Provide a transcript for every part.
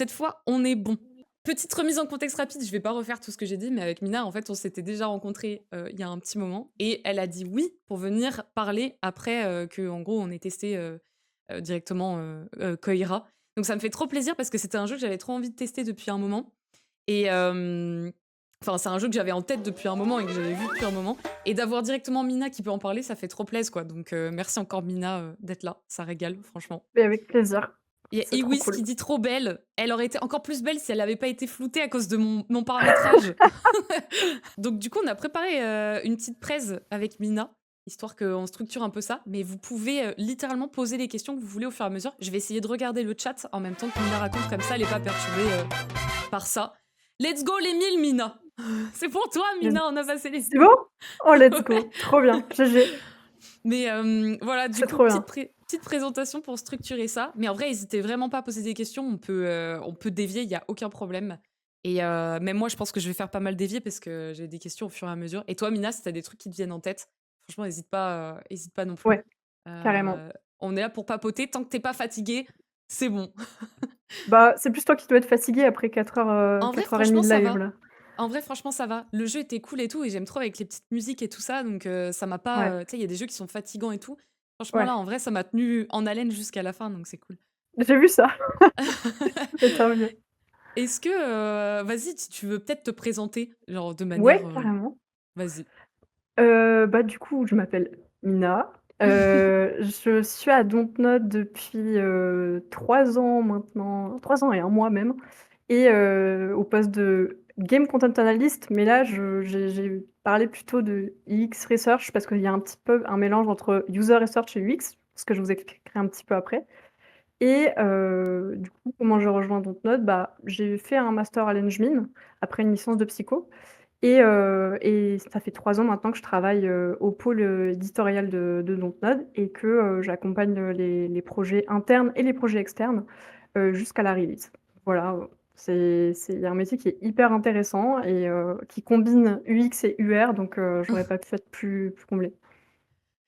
cette fois, on est bon. Petite remise en contexte rapide, je vais pas refaire tout ce que j'ai dit, mais avec Mina, en fait, on s'était déjà rencontrés, il y a un petit moment et elle a dit oui pour venir parler après, qu'en gros on ait testé, directement, Koira. Donc ça me fait trop plaisir parce que c'était un jeu que j'avais trop envie de tester depuis un moment et enfin, c'est un jeu que j'avais en tête depuis un moment et que j'avais vu depuis un moment et d'avoir directement Mina qui peut en parler, ça fait trop plaisir, quoi. Donc merci encore Mina, d'être là, ça régale franchement. Mais avec plaisir, Il y a c'est trop Iwis cool. qui dit: «Trop belle». Elle aurait été encore plus belle si elle avait pas été floutée à cause de mon paramétrage. Donc du coup, on a préparé, une petite presse avec Mina, histoire qu'on structure un peu ça, mais vous pouvez, littéralement poser les questions que vous voulez au fur et à mesure. Je vais essayer de regarder le chat en même temps que Mina raconte, comme ça elle est pas perturbée, par ça. Let's go les 1000 Mina! C'est pour toi Yes. Mina, on a passé les C'est bon? Oh let's ouais. go, trop bien, GG, Mais voilà, du c'est coup, trop bien. petite présentation pour structurer ça. Mais en vrai, hésitez vraiment pas à poser des questions. On peut dévier, il y a aucun problème. Et même moi, je pense que je vais faire pas mal dévier parce que j'ai des questions au fur et à mesure. Et toi, Mina, si tu as des trucs qui te viennent en tête, franchement, hésite pas non plus. Ouais, carrément. On est là pour papoter. Tant que t'es pas fatigué, c'est bon. Bah, c'est plus toi qui dois être fatigué après 4 heures, En vrai, 4 heures et demie franchement, de ça live va. là. En vrai, franchement, ça va. Le jeu était cool et tout, et j'aime trop avec les petites musiques et tout ça, donc ça m'a pas, Ouais, tu sais, il y a des jeux qui sont fatigants et tout. Franchement, là, ouais, en vrai, ça m'a tenu en haleine jusqu'à la fin, donc c'est cool. j'ai vu ça, mais tant mieux. Est-ce que, vas-y, si tu veux peut-être te présenter, genre de manière, Ouais, carrément. vas-y. Bah, du coup, je m'appelle Mina, je suis à Dontnod depuis, 3 ans maintenant, 3 ans et 1 mois même et au poste de Game Content Analyst, mais là, j'ai parlé plutôt de UX Research parce qu'il y a un petit peu un mélange entre User Research et UX, ce que je vous expliquerai un petit peu après et du coup, comment j'ai rejoint Dontnod? Bah, j'ai fait un master à l'Engmin après une licence de psycho et ça fait 3 ans maintenant que je travaille, au pôle, éditorial de Dontnod et que, j'accompagne, les projets internes et les projets externes, jusqu'à la release. Voilà, c'est un métier qui est hyper intéressant et qui combine UX et UR donc j'aurais pas pu être plus comblée.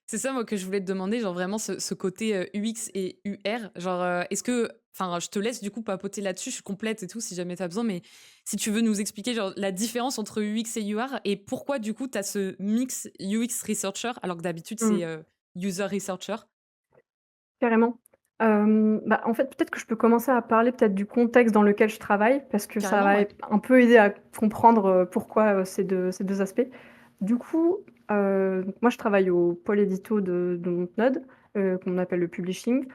C'est ça, moi, que je voulais te demander, genre vraiment ce côté, UX et UR, genre, est-ce que enfin, je te laisse du coup papoter là-dessus, je suis complète et tout si jamais tu as besoin, mais si tu veux nous expliquer genre la différence entre UX et UR et pourquoi du coup tu as ce mix UX researcher alors que d'habitude c'est, Mmh. user researcher? Carrément. Bah, en fait, peut-être que je peux commencer à parler peut-être du contexte dans lequel je travaille parce que ça Carrément, va ouais. un peu aider à comprendre, pourquoi, ces deux aspects. Du coup, donc moi je travaille au pôle édito de Dontnod, qu'on appelle le publishing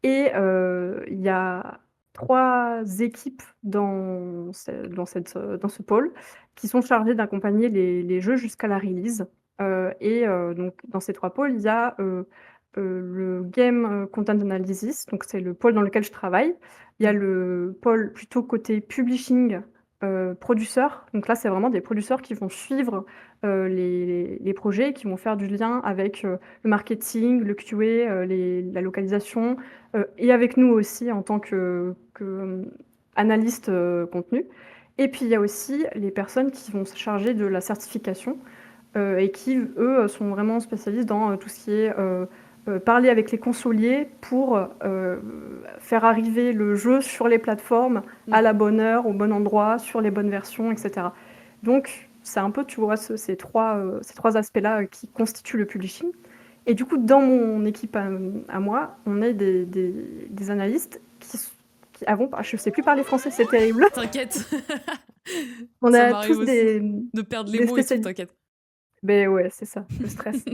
et il y a 3 équipes dans ce pôle qui sont chargées d'accompagner les jeux jusqu'à la release, et donc dans ces 3 pôles, il y a, le game, content analysis, donc c'est le pôle dans lequel je travaille. Il y a Mmh. le pôle plutôt côté publishing, producteurs, donc là, c'est vraiment des producteurs qui vont suivre, les projets, qui vont faire du lien avec, le marketing, le QA, la localisation, et avec nous aussi en tant que analystes, contenu et puis il y a aussi les personnes qui vont se charger de la certification, et qui, eux, sont vraiment spécialistes dans, tout ce qui est, parler avec les consoliers pour, faire arriver le jeu sur les plateformes à Mmh. la bonne heure, au bon endroit, sur les bonnes versions et cetera. Donc c'est un peu, tu vois, ces trois aspects-là, qui constituent le publishing et du coup, dans mon équipe à moi, on est des analystes qui avons je sais plus parler français, c'est terrible. T'inquiète. On Ça a m'arrive tous aussi des, de perdre les des mots et tout, spécialités. t'inquiète. Beh, ouais, c'est ça, le stress.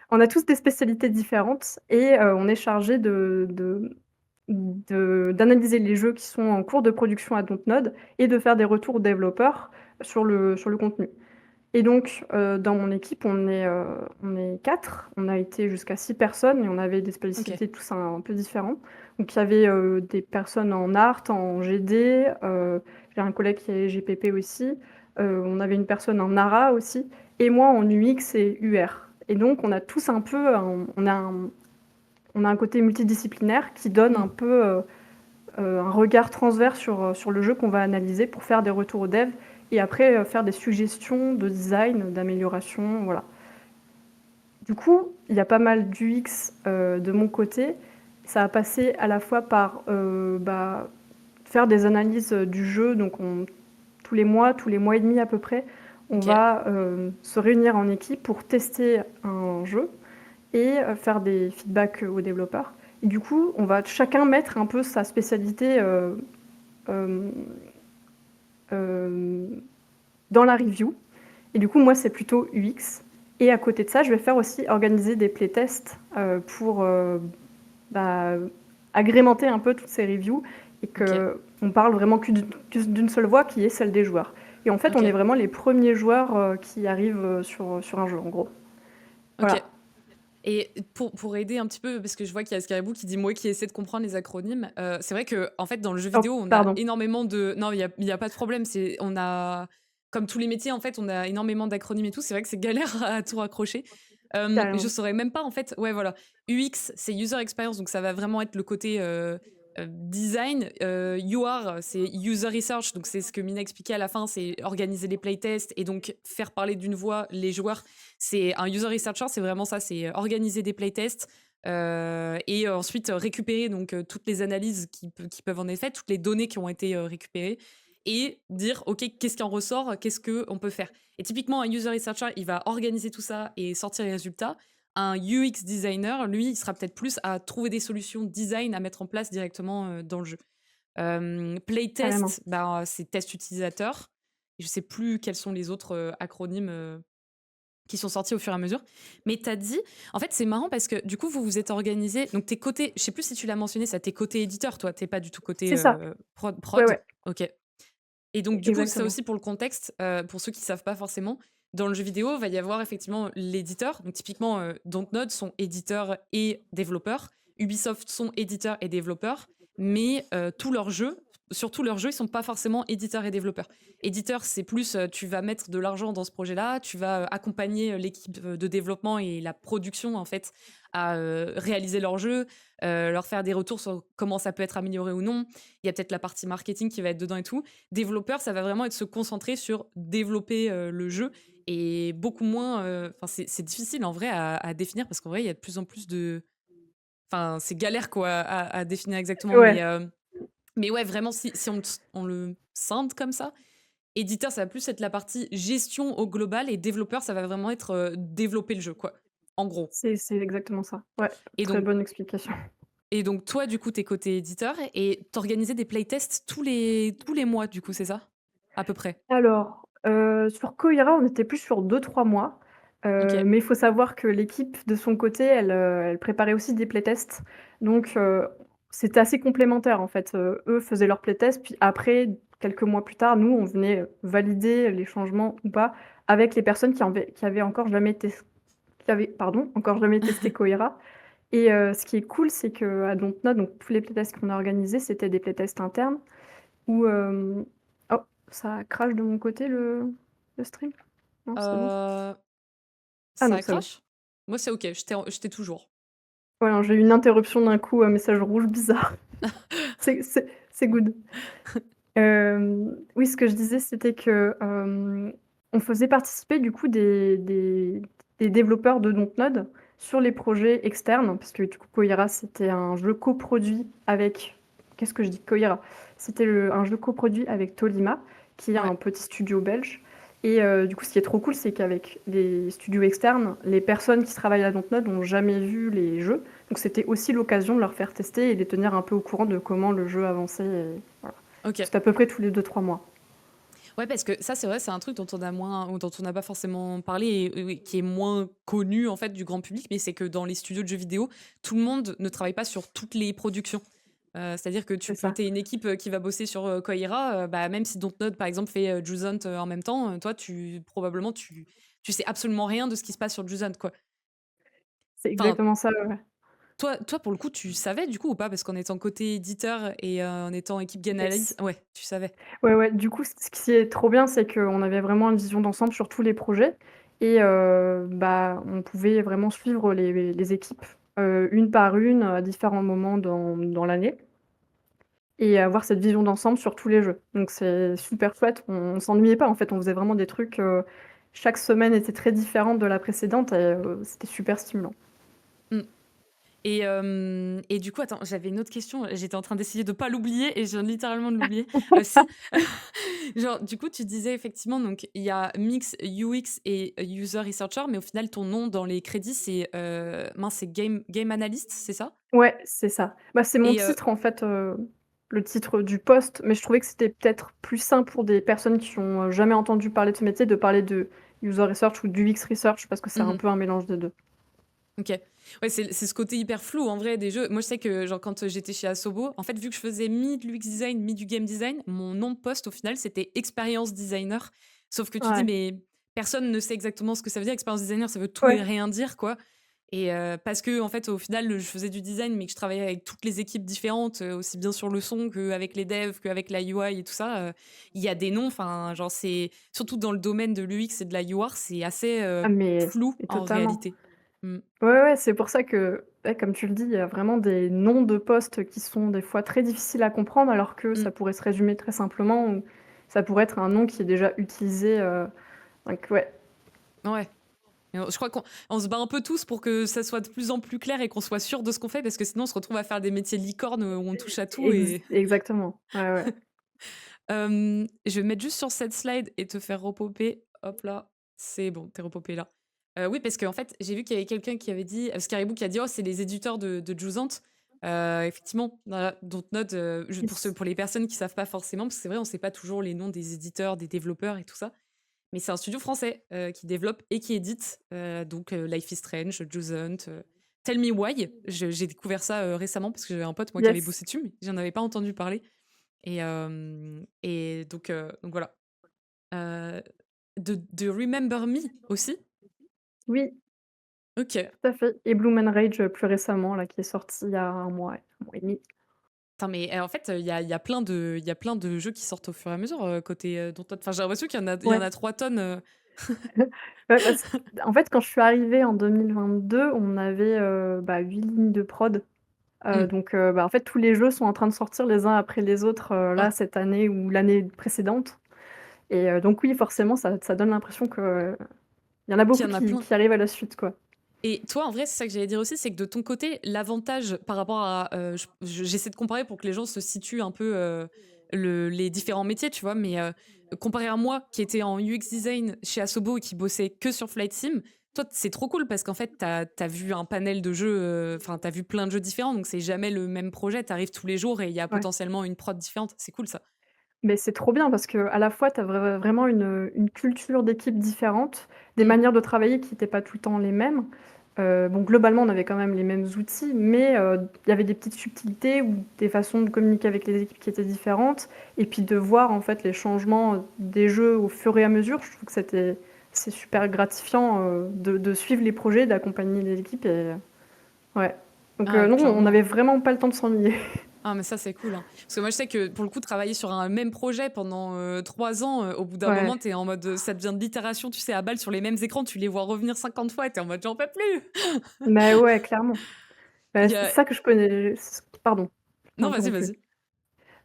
On a tous des spécialités différentes et on est chargé d'analyser les jeux qui sont en cours de production à Dontnod et de faire des retours aux développeurs sur le contenu. Et donc, dans mon équipe, on est 4. On a été jusqu'à 6 personnes et on avait des OK. spécificités tous un peu différents. Donc il y avait, des personnes en art, en GD, j'ai un collègue qui est GPP aussi, on avait une personne en ARA aussi et moi en UX et UR. Et donc on a tous un peu on a un côté multidisciplinaire qui donne Mmh. un peu, un regard transverse sur le jeu qu'on va analyser pour faire des retours aux devs et après, faire des suggestions de design, d'amélioration, voilà. Du coup, il y a pas mal d'UX, de mon côté. Ça a passé à la fois par, bah, faire des analyses, du jeu. Donc tous les mois et demi à peu près, on OK, va, se réunir en équipe pour tester un jeu et faire des feedbacks, aux développeurs. Et du coup, on va chacun mettre un peu sa spécialité, hem, hem, dans la review. Et du coup, moi, c'est plutôt UX. Et à côté de ça, je vais faire aussi organiser des playtests, pour, bah, agrémenter un peu toutes ces reviews et OK, qu'on parle vraiment que d'une seule voix qui est celle des joueurs. Et en fait, on est OK, vraiment les premiers joueurs, qui arrivent, sur un jeu, en gros. OK. Voilà. Et pour aider un petit peu, parce que je vois qu'il y a Scarabou qui dit: «Moi qui essaie de comprendre les acronymes», c'est vrai que en fait, dans le jeu Oh, vidéo, on a pardon. énormément de non, il y a pas de problème, c'est on a comme tous les métiers, en fait, on a énormément d'acronymes et tout. C'est vrai que c'est galère à tout raccrocher. Je Carrément. saurais même pas, en fait ouais, voilà. UX, c'est user experience, donc ça va vraiment être le côté, design. UR, c'est user research, donc c'est ce que Mina expliquait à la fin, c'est organiser les playtests et donc faire parler d'une voix les joueurs. C'est un user researcher, c'est vraiment ça, c'est organiser des playtests et ensuite récupérer donc toutes les analyses qui peuvent en être faites, toutes les données qui ont été récupérées et dire ok qu'est-ce qui en ressort, qu'est-ce que on peut faire. Et typiquement un user researcher, il va organiser tout ça et sortir les résultats. Un UX designer, lui, il sera peut-être plus à trouver des solutions design à mettre en place directement dans le jeu. Carrément. Playtest, bah, c'est test utilisateur. Je sais plus quels sont les autres acronymes qui sont sortis au fur et à mesure. Mais tu as dit, en fait, c'est marrant parce que du coup, vous vous êtes organisé. Donc, t'es côté, je sais plus si tu l'as mentionné, ça, t'es côté éditeur, toi, t'es pas du tout côté C'est ça. prod, Ouais, prod. ouais, Ok. Et donc, du coup, ça exactement. aussi pour le contexte, pour ceux qui savent pas forcément, dans le jeu vidéo, il va y avoir effectivement l'éditeur. Donc, typiquement, Dontnod sont éditeurs et développeurs. Ubisoft sont éditeurs et développeurs. Mais tous leurs jeux, surtout leurs jeux, ils sont pas forcément éditeurs et développeurs. Éditeur, c'est plus, tu vas mettre de l'argent dans ce projet-là, tu vas accompagner l'équipe de développement et la production, en fait, à réaliser leur jeu, leur faire des retours sur comment ça peut être amélioré ou non. Il y a peut-être la partie marketing qui va être dedans et tout. Développeur, ça va vraiment être se concentrer sur développer le jeu et beaucoup moins. Enfin, c'est difficile en vrai à définir parce qu'en vrai, il y a de plus en plus de. Enfin, c'est galère quoi à définir exactement. Ouais, Mais ouais, vraiment, si on le scinde comme ça, éditeur, ça va plus être la partie gestion au global et développeur, ça va vraiment être développer le jeu, quoi. En gros. c'est exactement ça. Ouais, Et très donc, bonne explication. et donc toi, du coup, t'es côté éditeur et t'organisais des playtests tous les mois, du coup, c'est ça? À peu près. Alors, sur Koira, on était plus sur 2 3 mois, Ok. mais il faut savoir que l'équipe de son côté, elle préparait aussi des playtests. Donc, c'était assez complémentaire en fait. Eux faisaient leurs playtests, puis après, quelques mois plus tard, nous, on venait, valider les changements ou pas avec les personnes qui avaient encore jamais qui avaient, pardon, encore jamais testé Koira. Et ce qui est cool, c'est qu'à Dontnod, donc tous les playtests qu'on a organisés, c'était des playtests internes où, oh, ça crache de mon côté le stream? Non, c'est bon? Euh, Ah non, Ça c'est bon. crache? Moi, c'est ok, je t'ai toujours. Ouais, non, j'ai eu une interruption d'un coup, un message rouge bizarre. C'est good. Oui, ce que je disais, c'était que, on faisait participer du coup des développeurs de Dontnod sur les projets externes, parce que du coup Koira, c'était un jeu coproduit avec qu'est-ce que je dis? Koira. C'était un jeu coproduit avec Tolima, qui est Ouais. un petit studio belge. Et du coup, ce qui est trop cool, c'est qu'avec les studios externes, les personnes qui travaillent à Dontnod n'ont jamais vu les jeux. Donc c'était aussi l'occasion de leur faire tester et de les tenir un peu au courant de comment le jeu avançait. Et voilà. Ok. C'est à peu près tous les 2 3 mois. Ouais, parce que ça, c'est vrai, c'est un truc dont on a moins, ou dont on n'a pas forcément parlé et qui est moins connu en fait du grand public, mais c'est que dans les studios de jeux vidéo, tout le monde ne travaille pas sur toutes les productions. C'est-à-dire que C'est tu peux, ça. t'es une équipe qui va bosser sur Koira, bah, même si Dontnod par exemple fait Jusant en même temps, toi, probablement, tu sais absolument rien de ce qui se passe sur Jusant, quoi. C'est Enfin, exactement ça, ouais, ouais. toi, pour le coup, tu savais du coup ou pas? Parce qu'en étant côté éditeur et en étant équipe Game Analyse, Yes. ouais, tu savais. Ouais, ouais, du coup, ce qui est trop bien, c'est qu'on avait vraiment une vision d'ensemble sur tous les projets et bah, on pouvait vraiment suivre les équipes, une par une, à différents moments dans l'année et avoir cette vision d'ensemble sur tous les jeux. Donc c'est super chouette, on s'ennuyait pas, en fait, on faisait vraiment des trucs, chaque semaine était très différente de la précédente et c'était super stimulant. Mm. Et du coup, attends, j'avais une autre question, j'étais en train d'essayer de pas l'oublier et je viens littéralement de l'oublier. Si, genre, du coup, tu disais effectivement, donc il y a mix UX et user researcher, mais au final, ton nom dans les crédits, c'est, mince, c'est game analyst, c'est ça? Ouais, c'est ça. Bah, c'est mon Et titre en fait, le titre du poste, mais je trouvais que c'était peut-être plus simple pour des personnes qui ont, jamais entendu parler de ce métier, de parler de user research ou d'UX research parce que c'est un mmh peu un mélange des 2. OK. Ouais, c'est ce côté hyper flou en vrai des jeux. Moi, je sais que genre quand, j'étais chez Asobo, en fait, vu que je faisais mi de l'UX design, mi du game design, mon nom de poste au final, c'était expérience designer. Sauf que tu dis: Ouais. «Mais personne ne sait exactement ce que ça veut dire». Expérience designer, ça veut tout et Ouais. rien dire, quoi. Et parce que en fait, au final, je faisais du design, mais que je travaillais avec toutes les équipes différentes, aussi bien sur le son qu'avec les devs, qu'avec la UI et tout ça, il y a des noms, enfin, genre, c'est surtout dans le domaine de l'UX et de la UR, c'est assez, Ah flou mais en totalement. réalité. Mmh. Ouais, ouais, c'est pour ça que, ouais, comme tu le dis, il y a vraiment des noms de postes qui sont des fois très difficiles à comprendre, alors que Mmh. ça pourrait se résumer très simplement ou ça pourrait être un nom qui est déjà utilisé, donc ouais. Ouais. Et je crois qu'on se bat un peu tous pour que ça soit de plus en plus clair et qu'on soit sûr de ce qu'on fait parce que sinon on se retrouve à faire des métiers licornes, où on touche à tout et Exactement. Ouais, ouais. je vais mettre juste sur cette slide et te faire repoper. Hop là, c'est bon, tu es repopé là. Oui, parce qu'en fait, j'ai vu qu'il y avait quelqu'un qui avait dit, Scaribou qui a dit: «Oh, c'est les éditeurs de Juzant». Effectivement, voilà, Dontnod, je Yes. pour les personnes qui savent pas forcément, parce que c'est vrai, on sait pas toujours les noms des éditeurs, des développeurs et tout ça. Mais c'est un studio français, qui développe et qui édite, donc Life is Strange, Juzant, Tell Me Why. J'ai découvert ça, récemment parce que j'avais un pote, moi, qui avait Yes. bossé dessus, mais j'en avais pas entendu parler et donc voilà. Heu, de Remember Me aussi? Oui, OK. tout à fait et Bloom and Rage, plus récemment là, qui est sorti il y a un mois, ouais, 1 mois et demi. Attends, mais en fait, il y a plein de jeux qui sortent au fur et à mesure, côté, Dontnod. Enfin, j'ai l'impression qu'il y en Ouais. a 3 tonnes, Ouais, parce en fait, quand je suis arrivée en 2022, on avait, bah, 8 lignes de prod, Mmh. donc bah, en fait, tous les jeux sont en train de sortir les uns après les autres, Ouais, là, cette année ou l'année précédente et donc oui, forcément, ça donne l'impression qu'il y en a qu'il beaucoup y en a qui plein. qui arrivent à la suite, quoi. Et toi, en vrai, c'est ça que j'allais dire aussi, c'est que de ton côté, l'avantage par rapport à, j'essaie de comparer pour que les gens se situent un peu, les différents métiers, tu vois? Mais, comparé à moi qui était en UX design chez Asobo et qui bossait que sur Flight Sim, toi, c'est trop cool parce qu'en fait, t'as vu un panel de jeux, enfin, t'as vu plein de jeux différents, donc c'est jamais le même projet. T'arrives tous les jours et il y a Ouais. potentiellement une prod différente. C'est cool ça. Mais c'est trop bien parce qu'à la fois, tu as vraiment une culture d'équipe différente, des Mmh. manières de travailler qui étaient pas tout le temps les mêmes. Bon, globalement, on avait quand même les mêmes outils, mais il y avait des petites subtilités ou des façons de communiquer avec les équipes qui étaient différentes et puis de voir, en fait, les changements, des jeux au fur et à mesure. Je trouve que c'est super gratifiant, de suivre les projets, d'accompagner les équipes et ouais. Donc Ah, non, on clairement. avait vraiment pas le temps de s'ennuyer. Ah mais ça c'est cool, hein. Parce que moi je sais que pour le coup travailler sur un même projet pendant, 3 ans, au bout d'un moment Ouais. tu es en mode, ça devient de l'itération, tu sais, à balles sur les mêmes écrans, tu les vois revenir 50 fois et tu es en mode: «J'en peux plus!» Mais ouais, clairement. Bah, Il y c'est a ça que je connais pardon, je t'ai Non, vas-y, interrompu. vas-y.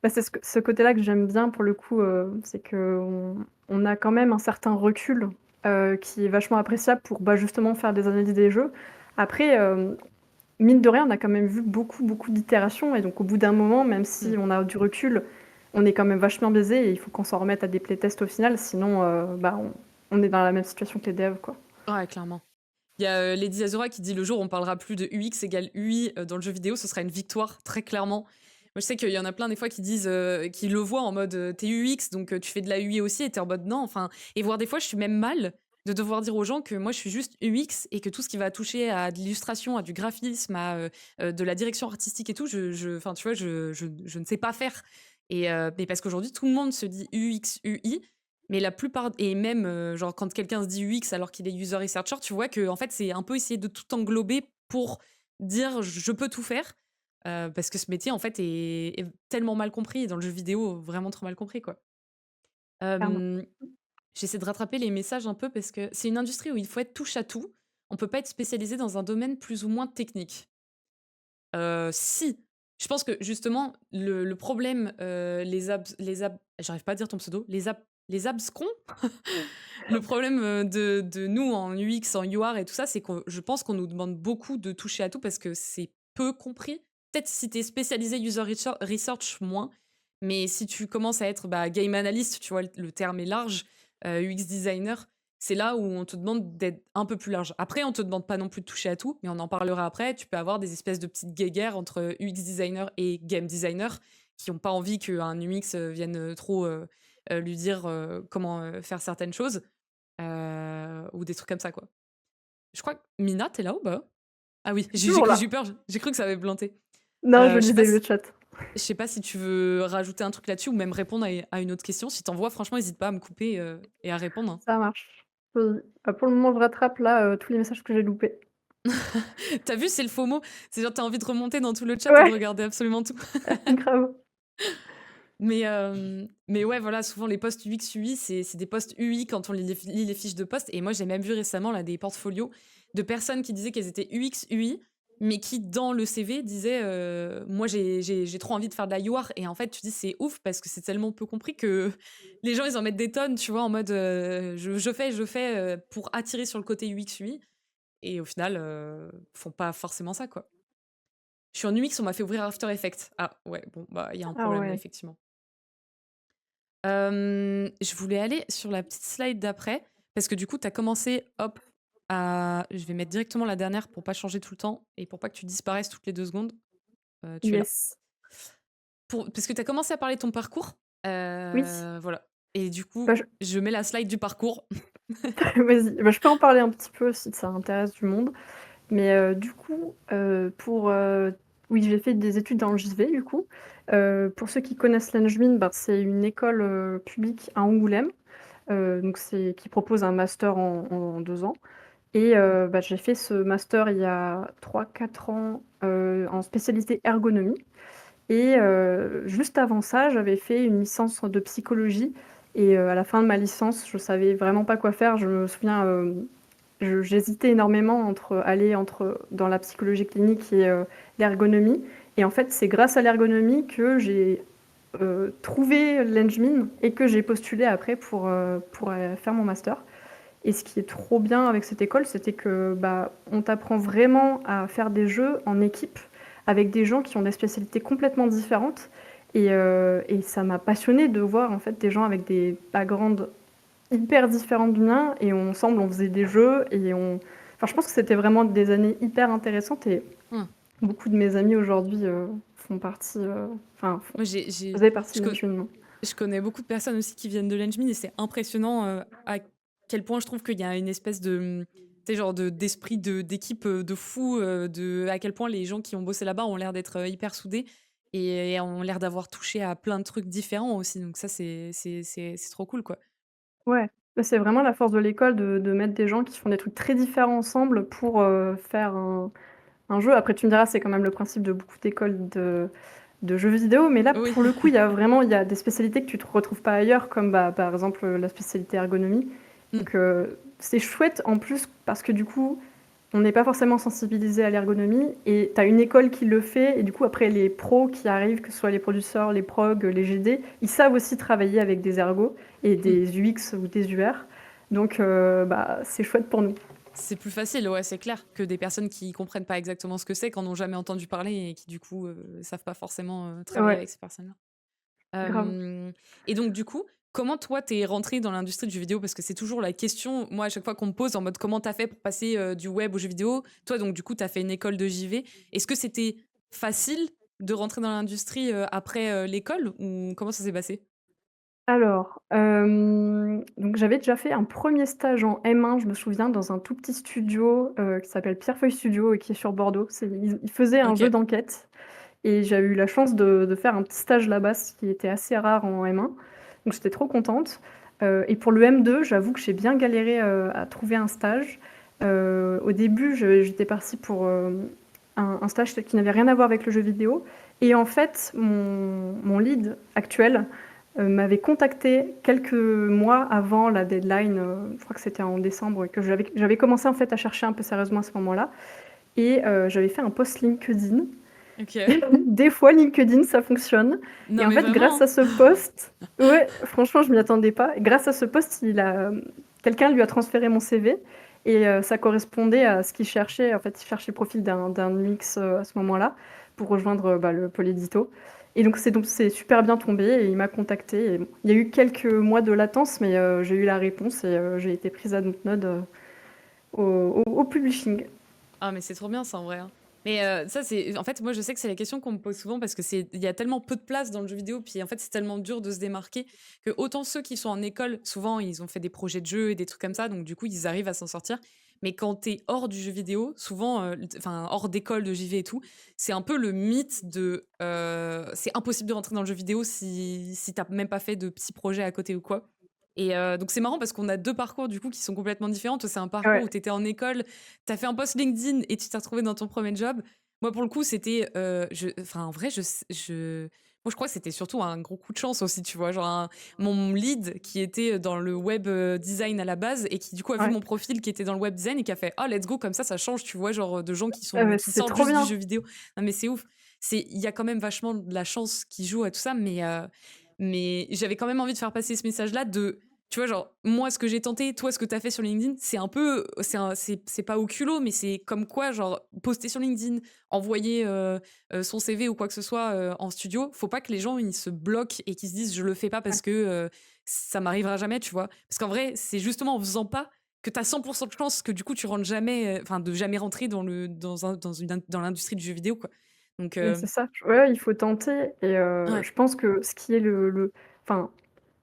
Bah, c'est ce côté-là que j'aime bien pour le coup, c'est qu'on a quand même un certain recul, qui est vachement appréciable pour, bah, justement faire des analyses des jeux. Après, mine de rien, on a quand même vu beaucoup, beaucoup d'itérations et donc au bout d'un moment, même Mmh. si on a du recul, on est quand même vachement biaisé et il faut qu'on s'en remette à des playtests au final, sinon, bah, on est dans la même situation que les devs, quoi. Ouais, clairement. Il y a, Lady Azura qui dit: «Le jour où on parlera plus de UX égale UI, dans le jeu vidéo, ce sera une victoire», très clairement. Moi, je sais qu'il y en a plein des fois qui disent, qui le voient en mode, «Tu UX donc tu fais de la UI aussi» et tu en mode: «Non», enfin et voire des fois, je suis même mal de devoir dire aux gens que moi, je suis juste UX et que tout ce qui va toucher à de l'illustration, à du graphisme, à, de la direction artistique et tout, enfin, tu vois, je ne sais pas faire mais parce qu'aujourd'hui, tout le monde se dit UX, UI mais la plupart et même, genre quand quelqu'un se dit UX alors qu'il est user researcher, tu vois que en fait, c'est un peu essayer de tout englober pour dire: «Je peux tout faire». Parce que ce métier en fait est tellement mal compris dans le jeu vidéo, vraiment trop mal compris, quoi. Clairement. Hem, J'essaie de rattraper les messages un peu parce que c'est une industrie où il faut être touche à tout. On peut pas être spécialisé dans un domaine plus ou moins technique. Si, je pense que justement le problème, j'arrive pas à dire ton pseudo, les abscons? Le problème, de nous en UX, en UR et tout ça, c'est que je pense qu'on nous demande beaucoup de toucher à tout parce que c'est peu compris. Peut-être si tu es spécialisé user research, moins. Mais si tu commences à être game analyst, tu vois, le terme est large, UX designer, c'est là où on te demande d'être un peu plus large. Après, on te demande pas non plus de toucher à tout, mais on en parlera après. Tu peux avoir des espèces de petites guéguerres entre UX designer et game designer qui ont pas envie qu'un UX vienne trop lui dire comment faire certaines choses ou des trucs comme ça, quoi. Je crois que Mina, t'es là ou pas? Ah oui, Je suis toujours j'ai eu là. peur, j'ai cru que ça avait planté. Non, je Je sais pas lisais le si chat. je sais pas si tu veux rajouter un truc là-dessus ou même répondre à une autre question. Si t'en vois, franchement, hésite pas à me couper et à répondre, hein. Ça marche. Oui. Pour le moment, je rattrape là, tous les messages que j'ai loupés. Tu vu, c'est le FOMO. C'est genre, t'as envie de remonter dans tout le chat et de Ouais, regarder absolument tout. grave. Mais ouais, voilà, souvent les posts UX UI, c'est des posts UI quand on lit les fiches de poste. Et moi, j'ai même vu récemment là, des portfolios de personnes qui disaient qu'elles étaient UX UI, mais qui, dans le CV, disaient moi, j'ai trop envie de faire de la UR. Et en fait, tu dis, c'est ouf parce que c'est tellement peu compris que les gens, ils en mettent des tonnes, tu vois, en mode je fais pour attirer sur le côté UX UI. Et au final, font pas forcément ça, quoi. Je suis en UX, on m'a fait ouvrir After Effects. Ah ouais, bon, bah, il y a un Ah problème là, ouais. effectivement. Je voulais aller sur la petite slide d'après, parce que du coup, tu as commencé, hop, à... Je vais mettre directement la dernière pour pas changer tout le temps et pour pas que tu disparaisses toutes les 2 secondes. Tu es là. Yes. Parce que tu as commencé à parler de ton parcours. Oui. Voilà. Et du coup, Bah, je mets la slide du parcours. vas-y. Bah, je peux en parler un petit peu si ça intéresse du monde. Mais du coup, oui, j'ai fait des études dans le JV, du coup. Pour ceux qui connaissent l'Engmin, bah, c'est une école publique à Angoulême, donc qui propose un master en 2 ans. Et bah, j'ai fait ce master il y a 3-4 ans en spécialité ergonomie. Et juste avant ça, j'avais fait une licence de psychologie. Et à la fin de ma licence, je savais vraiment pas quoi faire. Je me souviens, j'hésitais énormément dans la psychologie clinique et l'ergonomie. Et en fait, c'est grâce à l'ergonomie que j'ai trouvé l'Engmin et que j'ai postulé après pour faire mon master. Et ce qui est trop bien avec cette école, c'était que bah, on t'apprend vraiment à faire des jeux en équipe avec des gens qui ont des spécialités complètement différentes. Et ça m'a passionnée de voir en fait des gens avec des backgrounds hyper différents du mien. Et ensemble, on faisait des jeux. Enfin, je pense que c'était vraiment des années hyper intéressantes. Et Hum. beaucoup de mes amis aujourd'hui Moi, faisaient partie je, de co- l'enchaînement. je connais beaucoup de personnes aussi qui viennent de l'Engmin et c'est impressionnant à quel point je trouve qu'il y a une espèce de, tu sais, genre d'esprit d'équipe de fou, à quel point les gens qui ont bossé là-bas ont l'air d'être hyper soudés et ont l'air d'avoir touché à plein de trucs différents aussi. Donc ça, c'est trop cool, quoi. Ouais, bah, c'est vraiment la force de l'école de mettre des gens qui font des trucs très différents ensemble pour faire un jeu. Après, tu me diras, c'est quand même le principe de beaucoup d'écoles de jeux vidéo, mais là, Oui. pour le coup, il y a des spécialités que tu ne retrouves pas ailleurs, comme bah, par exemple la spécialité ergonomie. Mm. Donc, c'est chouette en plus parce que du coup, on n'est pas forcément sensibilisé à l'ergonomie et tu as une école qui le fait. Et du coup, après, les pros qui arrivent, que ce soit les producteurs, les progs, les GD, ils savent aussi travailler avec des ergos et Mm. des UX ou des UR. Donc, bah, c'est chouette pour nous. C'est plus facile, ouais, c'est clair, que des personnes qui comprennent pas exactement ce que c'est, qui n'en ont jamais entendu parler et qui, du coup, savent pas forcément travailler Ouais, avec ces personnes-là. grave. Et donc, du coup, comment toi, t'es rentré dans l'industrie du jeu vidéo? Parce que c'est toujours la question, moi, à chaque fois qu'on me pose en mode comment t'as fait pour passer du web au jeu vidéo? Toi, donc, du coup, t'as fait une école de JV. Est-ce que c'était facile de rentrer dans l'industrie après l'école ou comment ça s'est passé? Alors, donc j'avais déjà fait un premier stage en M1, je me souviens, dans un tout petit studio, qui s'appelle Pierrefeuille Studio et qui est sur Bordeaux. Ils faisaient un Ok. jeu d'enquête et j'ai eu la chance de faire un petit stage là-bas, ce qui était assez rare en M1, donc j'étais trop contente. Et pour le M2, j'avoue que j'ai bien galéré, à trouver un stage. Au début, j'étais partie pour, un stage qui n'avait rien à voir avec le jeu vidéo et en fait, mon lead actuel, m'avait contacté quelques mois avant la deadline, je crois que c'était en décembre et que j'avais commencé en fait à chercher un peu sérieusement à ce moment-là et j'avais fait un post LinkedIn. Ok. Des fois LinkedIn ça fonctionne et Non, en mais fait vraiment, grâce hein. à ce post, ouais, franchement je m'y attendais pas. Grâce à ce post, quelqu'un lui a transféré mon CV et ça correspondait à ce qu'il cherchait. En fait, il cherchait le profil d'un UX, à ce moment-là pour rejoindre, le pôle édito et donc c'est super bien tombé et il m'a contactée et bon, il y a eu quelques mois de latence mais j'ai eu la réponse et j'ai été prise à Dontnod, au publishing. Ah, mais c'est trop bien ça en vrai, hein. Mais ça, c'est. En fait, moi, je sais que c'est la question qu'on me pose souvent parce que il y a tellement peu de place dans le jeu vidéo, puis en fait, c'est tellement dur de se démarquer que autant ceux qui sont en école, souvent, ils ont fait des projets de jeux et des trucs comme ça, donc du coup, ils arrivent à s'en sortir. Mais quand t'es hors du jeu vidéo, souvent, enfin, hors d'école de JV et tout, c'est un peu le mythe de. C'est impossible de rentrer dans le jeu vidéo si t'as même pas fait de petits projets à côté ou quoi. Et donc c'est marrant parce qu'on a deux parcours du coup qui sont complètement différents. Toi, c'est un parcours Ouais. où tu étais en école, tu as fait un post LinkedIn et tu t'es retrouvé dans ton premier job. Moi, pour le coup, c'était. Enfin, en vrai, moi, je crois que c'était surtout un gros coup de chance aussi, tu vois. Genre, mon lead qui était dans le web design à la base et qui, du coup, a vu Ouais. mon profil qui était dans le web design et qui a fait, oh, let's go, comme ça change, tu vois, genre de gens Ah ouais, qui c'est sortent trop juste du bien. jeu vidéo. Non, mais c'est ouf. Il y a quand même vachement de la chance qui joue à tout ça, mais j'avais quand même envie de faire passer ce message-là de tu vois, genre, moi, ce que j'ai tenté, toi, ce que t'as fait sur LinkedIn, c'est un peu. C'est pas au culot, mais c'est comme quoi, genre, poster sur LinkedIn, envoyer son CV ou quoi que ce soit en studio, faut pas que les gens, ils se bloquent et qu'ils se disent, je le fais pas Ouais. parce que ça m'arrivera jamais, tu vois. Parce qu'en vrai, c'est justement en faisant pas que t'as 100% de chance que du coup, tu rentres jamais. Enfin, de jamais rentrer dans l'industrie du jeu vidéo, quoi. Donc, Mais c'est ça. Ouais, il faut tenter et ouais, je pense que ce qui est le enfin,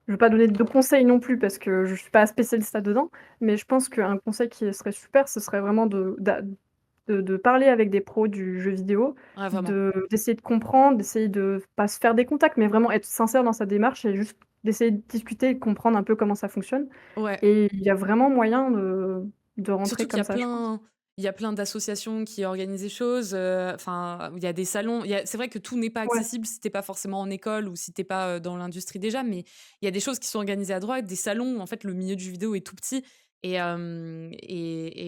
je vais pas donner de conseils non plus parce que je suis pas spécialiste là-dedans, mais je pense qu'un conseil qui serait super, ce serait vraiment de parler avec des pros du jeu vidéo, ouais, vraiment. d'essayer de comprendre, d'essayer de pas se faire des contacts, mais vraiment être sincère dans sa démarche et juste d'essayer de discuter et de comprendre un peu comment ça fonctionne Ouais. et il y a vraiment moyen de rentrer Surtout qu'il y comme a ça, je pense. plein d'associations qui organisent des choses, enfin, il y a des salons. C'est vrai que tout n'est pas Ouais, accessible si t'es pas forcément en école ou si t'es pas dans l'industrie déjà, mais il y a des choses qui sont organisées à droite, des salons. En fait, le milieu du jeu vidéo est tout petit. Et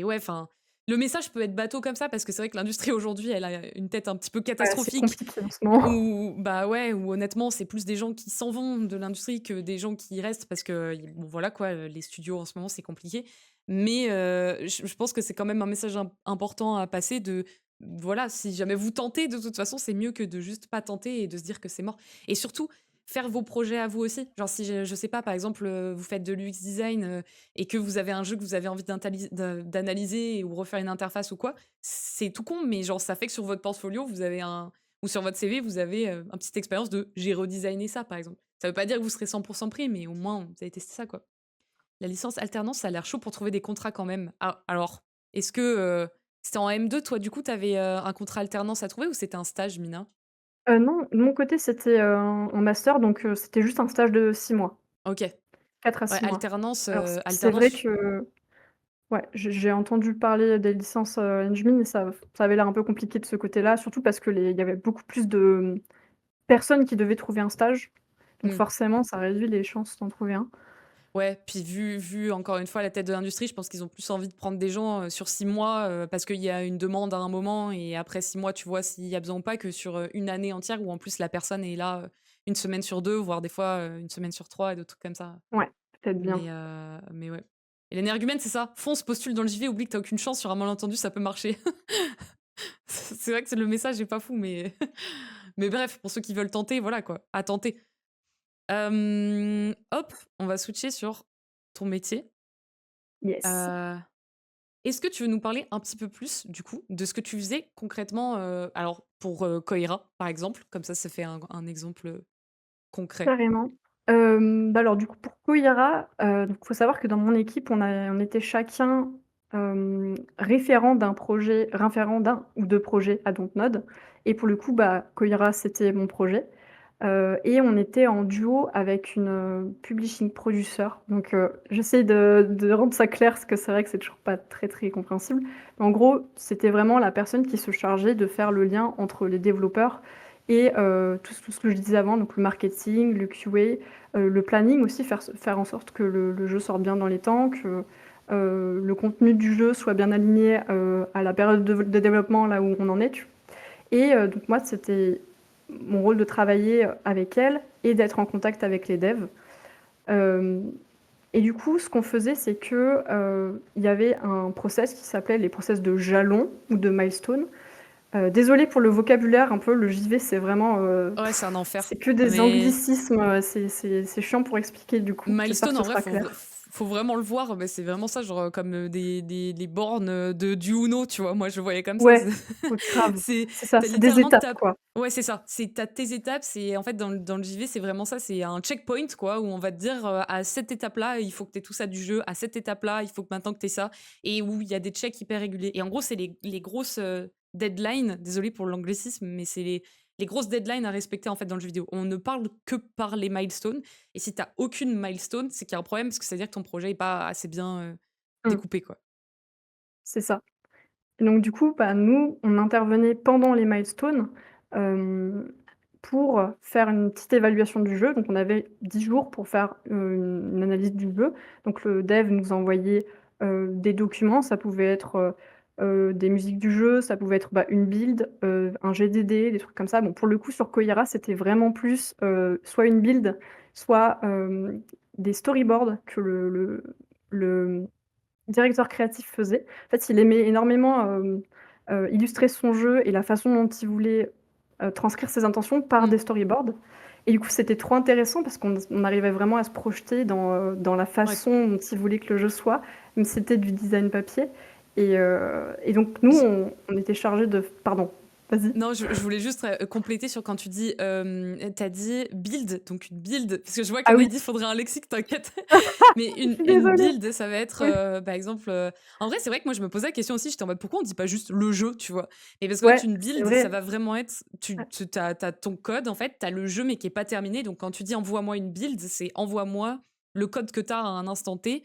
ouais, enfin, le message peut être bateau comme ça parce que c'est vrai que l'industrie aujourd'hui, elle a une tête un petit peu ouais, c'est catastrophique. compliqué en ce moment. Ou bah ouais, ou honnêtement, c'est plus des gens qui s'en vont de l'industrie que des gens qui y restent parce que bon voilà quoi, les studios en ce moment c'est compliqué. Mais je pense que c'est quand même un message important à passer de voilà, si jamais vous tentez de toute façon, c'est mieux que de juste pas tenter et de se dire que c'est mort. Et surtout faire vos projets à vous aussi. Genre si je sais pas par exemple vous faites de l'UX design et que vous avez un jeu que vous avez envie d'analyser ou refaire une interface ou quoi, c'est tout con mais genre ça fait que sur votre portfolio, vous avez un ou sur votre CV, vous avez une petite expérience de j'ai redesigné ça, par exemple. Ça veut pas dire que vous serez 100% pris, mais au moins, vous avez testé ça, quoi. La licence alternance, ça a l'air chaud pour trouver des contrats quand même. Ah, alors, est-ce que c'était en M2, toi, du coup, t'avais un contrat alternance à trouver ou c'était un stage, Mina? Non, de mon côté, c'était, en master donc c'était juste un stage de 6 mois, Ok. 4 à Ouais, 6 mois. Alors c'est vrai alternance. que ouais, j'ai entendu parler des licences, Engmin et ça avait l'air un peu compliqué de ce côté-là, surtout parce que il y avait beaucoup plus de, personnes qui devaient trouver un stage, donc Hmm. forcément ça réduit les chances d'en trouver un. Ouais, puis vu encore une fois la tête de l'industrie, je pense qu'ils ont plus envie de prendre des gens sur 6 mois parce qu'il y a une demande à un moment et après 6 mois, tu vois s'il y a besoin ou pas que sur une année entière où en plus la personne est là une semaine sur deux, voire des fois une semaine sur trois et d'autres trucs comme ça. Ouais, peut-être bien. Mais ouais. Et l'énergumène, c'est ça. Fonce, postule dans le JV, oublie que t'as aucune chance sur un malentendu, ça peut marcher. C'est vrai que le message est pas fou, mais mais bref, pour ceux qui veulent tenter, voilà quoi, à tenter. Hop, on va switcher sur ton métier. Yes. Heu, Est-ce que tu veux nous parler un petit peu plus, du coup, de ce que tu faisais concrètement, alors pour, Koira, par exemple, comme ça fait un exemple, concret? Carrément. Alors du coup pour Koira, donc faut savoir que dans mon équipe, on était chacun, référent d'un ou 2 projets à Dontnod et pour le coup, bah, Koira, c'était mon projet, et on était en duo avec une, publishing producer donc j'essaie de rendre ça clair parce que c'est vrai que c'est toujours pas très, très compréhensible. En gros, c'était vraiment la personne qui se chargeait de faire le lien entre les développeurs et tout ce que je disais avant, donc le marketing, le QA, le planning aussi, faire en sorte que le jeu sorte bien dans les temps, que, le contenu du jeu soit bien aligné, à la période de développement, là où on en est, et donc moi, c'était mon rôle de travailler, avec elle et d'être en contact avec les devs. Hem Et du coup, ce qu'on faisait, c'est que, il y avait un process qui s'appelait les process de jalons ou de milestones. Désolée pour le vocabulaire un peu, le JV, c'est vraiment, Ouais, c'est un enfer. c'est que des Mais anglicismes, c'est chiant pour expliquer du coup. J'espère que milestone, ce en vrai, sera clair. faut vraiment le voir. Mais c'est vraiment ça, genre comme les bornes du Uno, tu vois. Moi, je voyais comme ça. Ouais, ouais, grave. C'est, C'est ça, t'as c'est des littéralement étapes, quoi. ouais, c'est ça. T'as tes étapes. C'est en fait dans le JV, c'est vraiment ça. C'est un checkpoint, quoi, où on va te dire à cette étape-là, il faut que t'aies tout ça du jeu. À cette étape-là, il faut que maintenant que t'aies ça. Et où il y a des checks hyper réguliers. Et en gros, c'est les grosses deadlines. Désolée pour l'anglicisme, mais c'est les grosses deadlines à respecter en fait dans le jeu vidéo. On ne parle que par les milestones. Et si t'as aucune milestone, c'est qu'il y a un problème parce que ça veut dire que ton projet est pas assez bien Mmh, découpé, quoi. c'est ça. Et donc du coup, bah, nous, on intervenait pendant les milestones, hem, pour faire une petite évaluation du jeu. Donc on avait 10 jours pour faire, une analyse du jeu. Donc le dev nous envoyait, des documents. Ça pouvait être, des musiques du jeu, ça pouvait être, bah, une build, un GDD, des trucs comme ça. Bon, pour le coup, sur Koira, c'était vraiment plus, soit une build, soit, des storyboards que le directeur créatif faisait. En fait, il aimait énormément, illustrer son jeu et la façon dont il voulait, transcrire ses intentions par Mm. des storyboards et du coup, c'était trop intéressant parce qu'on arrivait vraiment à se projeter dans la Ouais. façon dont il voulait que le jeu soit, même si c'était du design papier et donc nous, on était chargés de pardon, vas-y. Non, je voulais juste compléter sur quand tu dis, t'as dit build, donc une build, parce que je vois Ah qu'il y en a, oui, ils disent faudrait un lexique, t'inquiète. Mais je suis une désolée. build, ça va être, Oui, par exemple, en vrai, c'est vrai que moi, je me posais la question aussi, j'étais en mode pourquoi on dit pas juste le jeu, tu vois? Et parce qu'en fait, ouais, une c'est build, ça vrai. va vraiment être, Ouais, t'as ton code, en fait, t'as le jeu, mais qui est pas terminé. Donc quand tu dis envoie-moi une build, c'est envoie-moi le code que t'as à un instant T,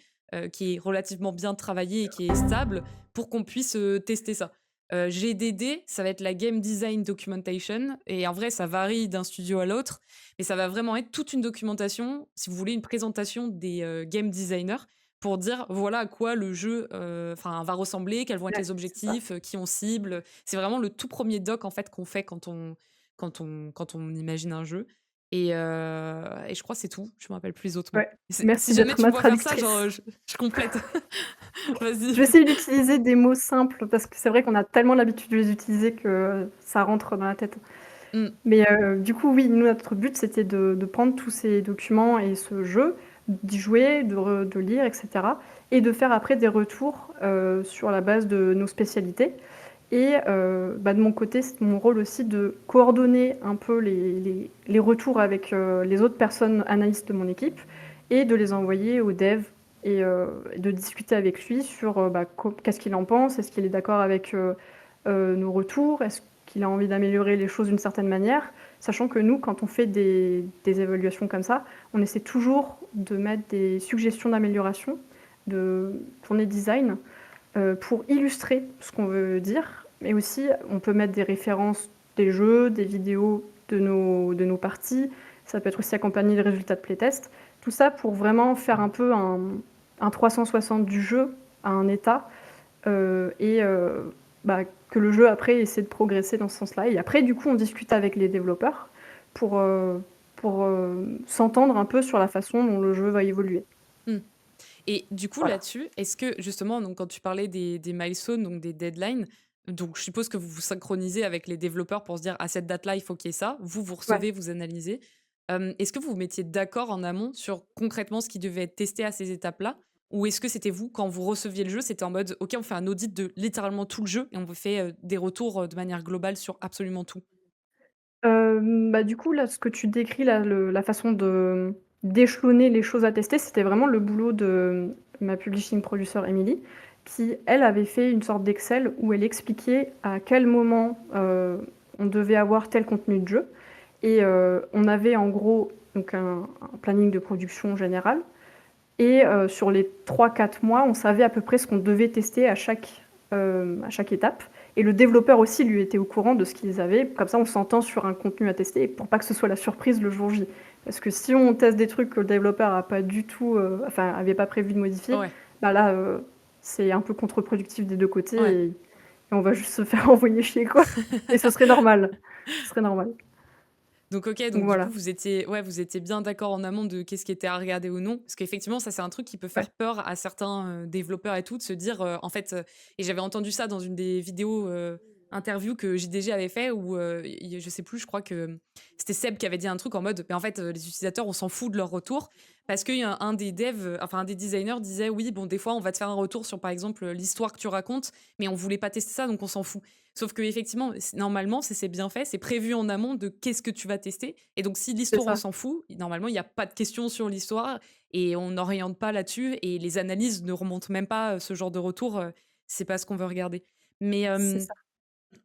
qui est relativement bien travaillé et qui est stable, pour qu'on puisse tester ça. GDD, ça va être la Game Design Documentation. Et en vrai, ça varie d'un studio à l'autre. Mais ça va vraiment être toute une documentation, si vous voulez, une présentation des game designers pour dire voilà à quoi le jeu va ressembler, quels vont être ouais, les c'est ça. objectifs, qui on cible. C'est vraiment le tout premier doc en fait qu'on fait quand on imagine un jeu. Et je crois que c'est tout. Je me rappelle plus les autres mots. Ouais. Si Merci jamais d'être tu me ma vois faire ça, traductrice. je complète. Vas-y. Je vais essayer d'utiliser des mots simples parce que c'est vrai qu'on a tellement l'habitude de les utiliser que ça rentre dans la tête. Mm. Mais du coup, oui, nous, notre but, c'était de prendre tous ces documents et ce jeu, d'y jouer, de lire et cetera et de faire après des retours, sur la base de nos spécialités et bah, de mon côté, c'est mon rôle aussi de coordonner un peu les retours avec, les autres personnes analystes de mon équipe et de les envoyer au dev et de discuter avec lui sur, bah, qu'est-ce qu'il en pense? Est-ce qu'il est d'accord avec, nos retours? Est-ce qu'il a envie d'améliorer les choses d'une certaine manière? Sachant que nous, quand on fait des évaluations comme ça, on essaie toujours de mettre des suggestions d'amélioration, de tourner design, pour illustrer ce qu'on veut dire. Mais aussi, on peut mettre des références des jeux, des vidéos de nos parties. Ça peut être aussi accompagné des résultats de playtest. Tout ça pour vraiment faire un peu un 360 du jeu à un état et bah, que le jeu après essaie de progresser dans ce sens-là. Et après, du coup, on discute avec les développeurs pour, s'entendre un peu sur la façon dont le jeu va évoluer. Mm. Et du coup, Voilà. là-dessus, est-ce que justement, donc, quand tu parlais des milestones, donc des deadlines, donc je suppose que vous vous synchronisez avec les développeurs pour se dire à cette date-là, il faut qu'il y ait ça. Vous, vous Ouais. recevez, vous analysez. Est-ce que vous vous mettiez d'accord en amont sur concrètement ce qui devait être testé à ces étapes-là? Ou est-ce que c'était vous, quand vous receviez le jeu, c'était en mode, OK, on fait un audit de littéralement tout le jeu et on vous fait des retours de manière globale sur absolument tout? Bah, du coup, là, ce que tu décris là, la façon d'échelonner les choses à tester, c'était vraiment le boulot de ma publishing producer Emily, qui, elle, avait fait une sorte d'Excel où elle expliquait à quel moment, on devait avoir tel contenu de jeu et on avait en gros donc un planning de production général et sur les 3-4 mois, on savait à peu près ce qu'on devait tester à chaque étape et le développeur aussi, lui, était au courant de ce qu'ils avaient. Comme ça, on s'entend sur un contenu à tester pour pas que ce soit la surprise le jour J. Parce que si on teste des trucs que le développeur a pas du tout, enfin, avait pas prévu de modifier, Ouais, bah là, c'est un peu contre-productif des 2 ouais. côtés et on va juste se faire envoyer chier, quoi et ce serait normal. Ce serait normal. Donc OK, Donc donc du coup, voilà, vous étiez bien d'accord en amont de qu'est-ce qui était à regarder ou non? Parce qu'effectivement, ça, c'est un truc qui peut ouais. faire peur à certains, développeurs et tout, de se dire, en fait, et j'avais entendu ça dans une des vidéos, interviews que JDG avait fait où, je sais plus, je crois que, c'était Seb qui avait dit un truc en mode: «Mais en fait, les utilisateurs, on s'en fout de leur retour». Parce qu'il y a un des devs, enfin un des designers disait: «Oui, bon, des fois, on va te faire un retour sur, par exemple, l'histoire que tu racontes, mais on voulait pas tester ça, donc on s'en fout». Sauf qu'effectivement, normalement, si c'est bien fait, c'est prévu en amont de qu'est-ce que tu vas tester. Et donc, si C'est l'histoire, on ça, s'en fout, normalement, il n'y a pas de questions sur l'histoire et on n'oriente pas là-dessus. Et les analyses ne remontent même pas ce genre de retour. C'est pas ce qu'on veut regarder. Mais, c'est ça.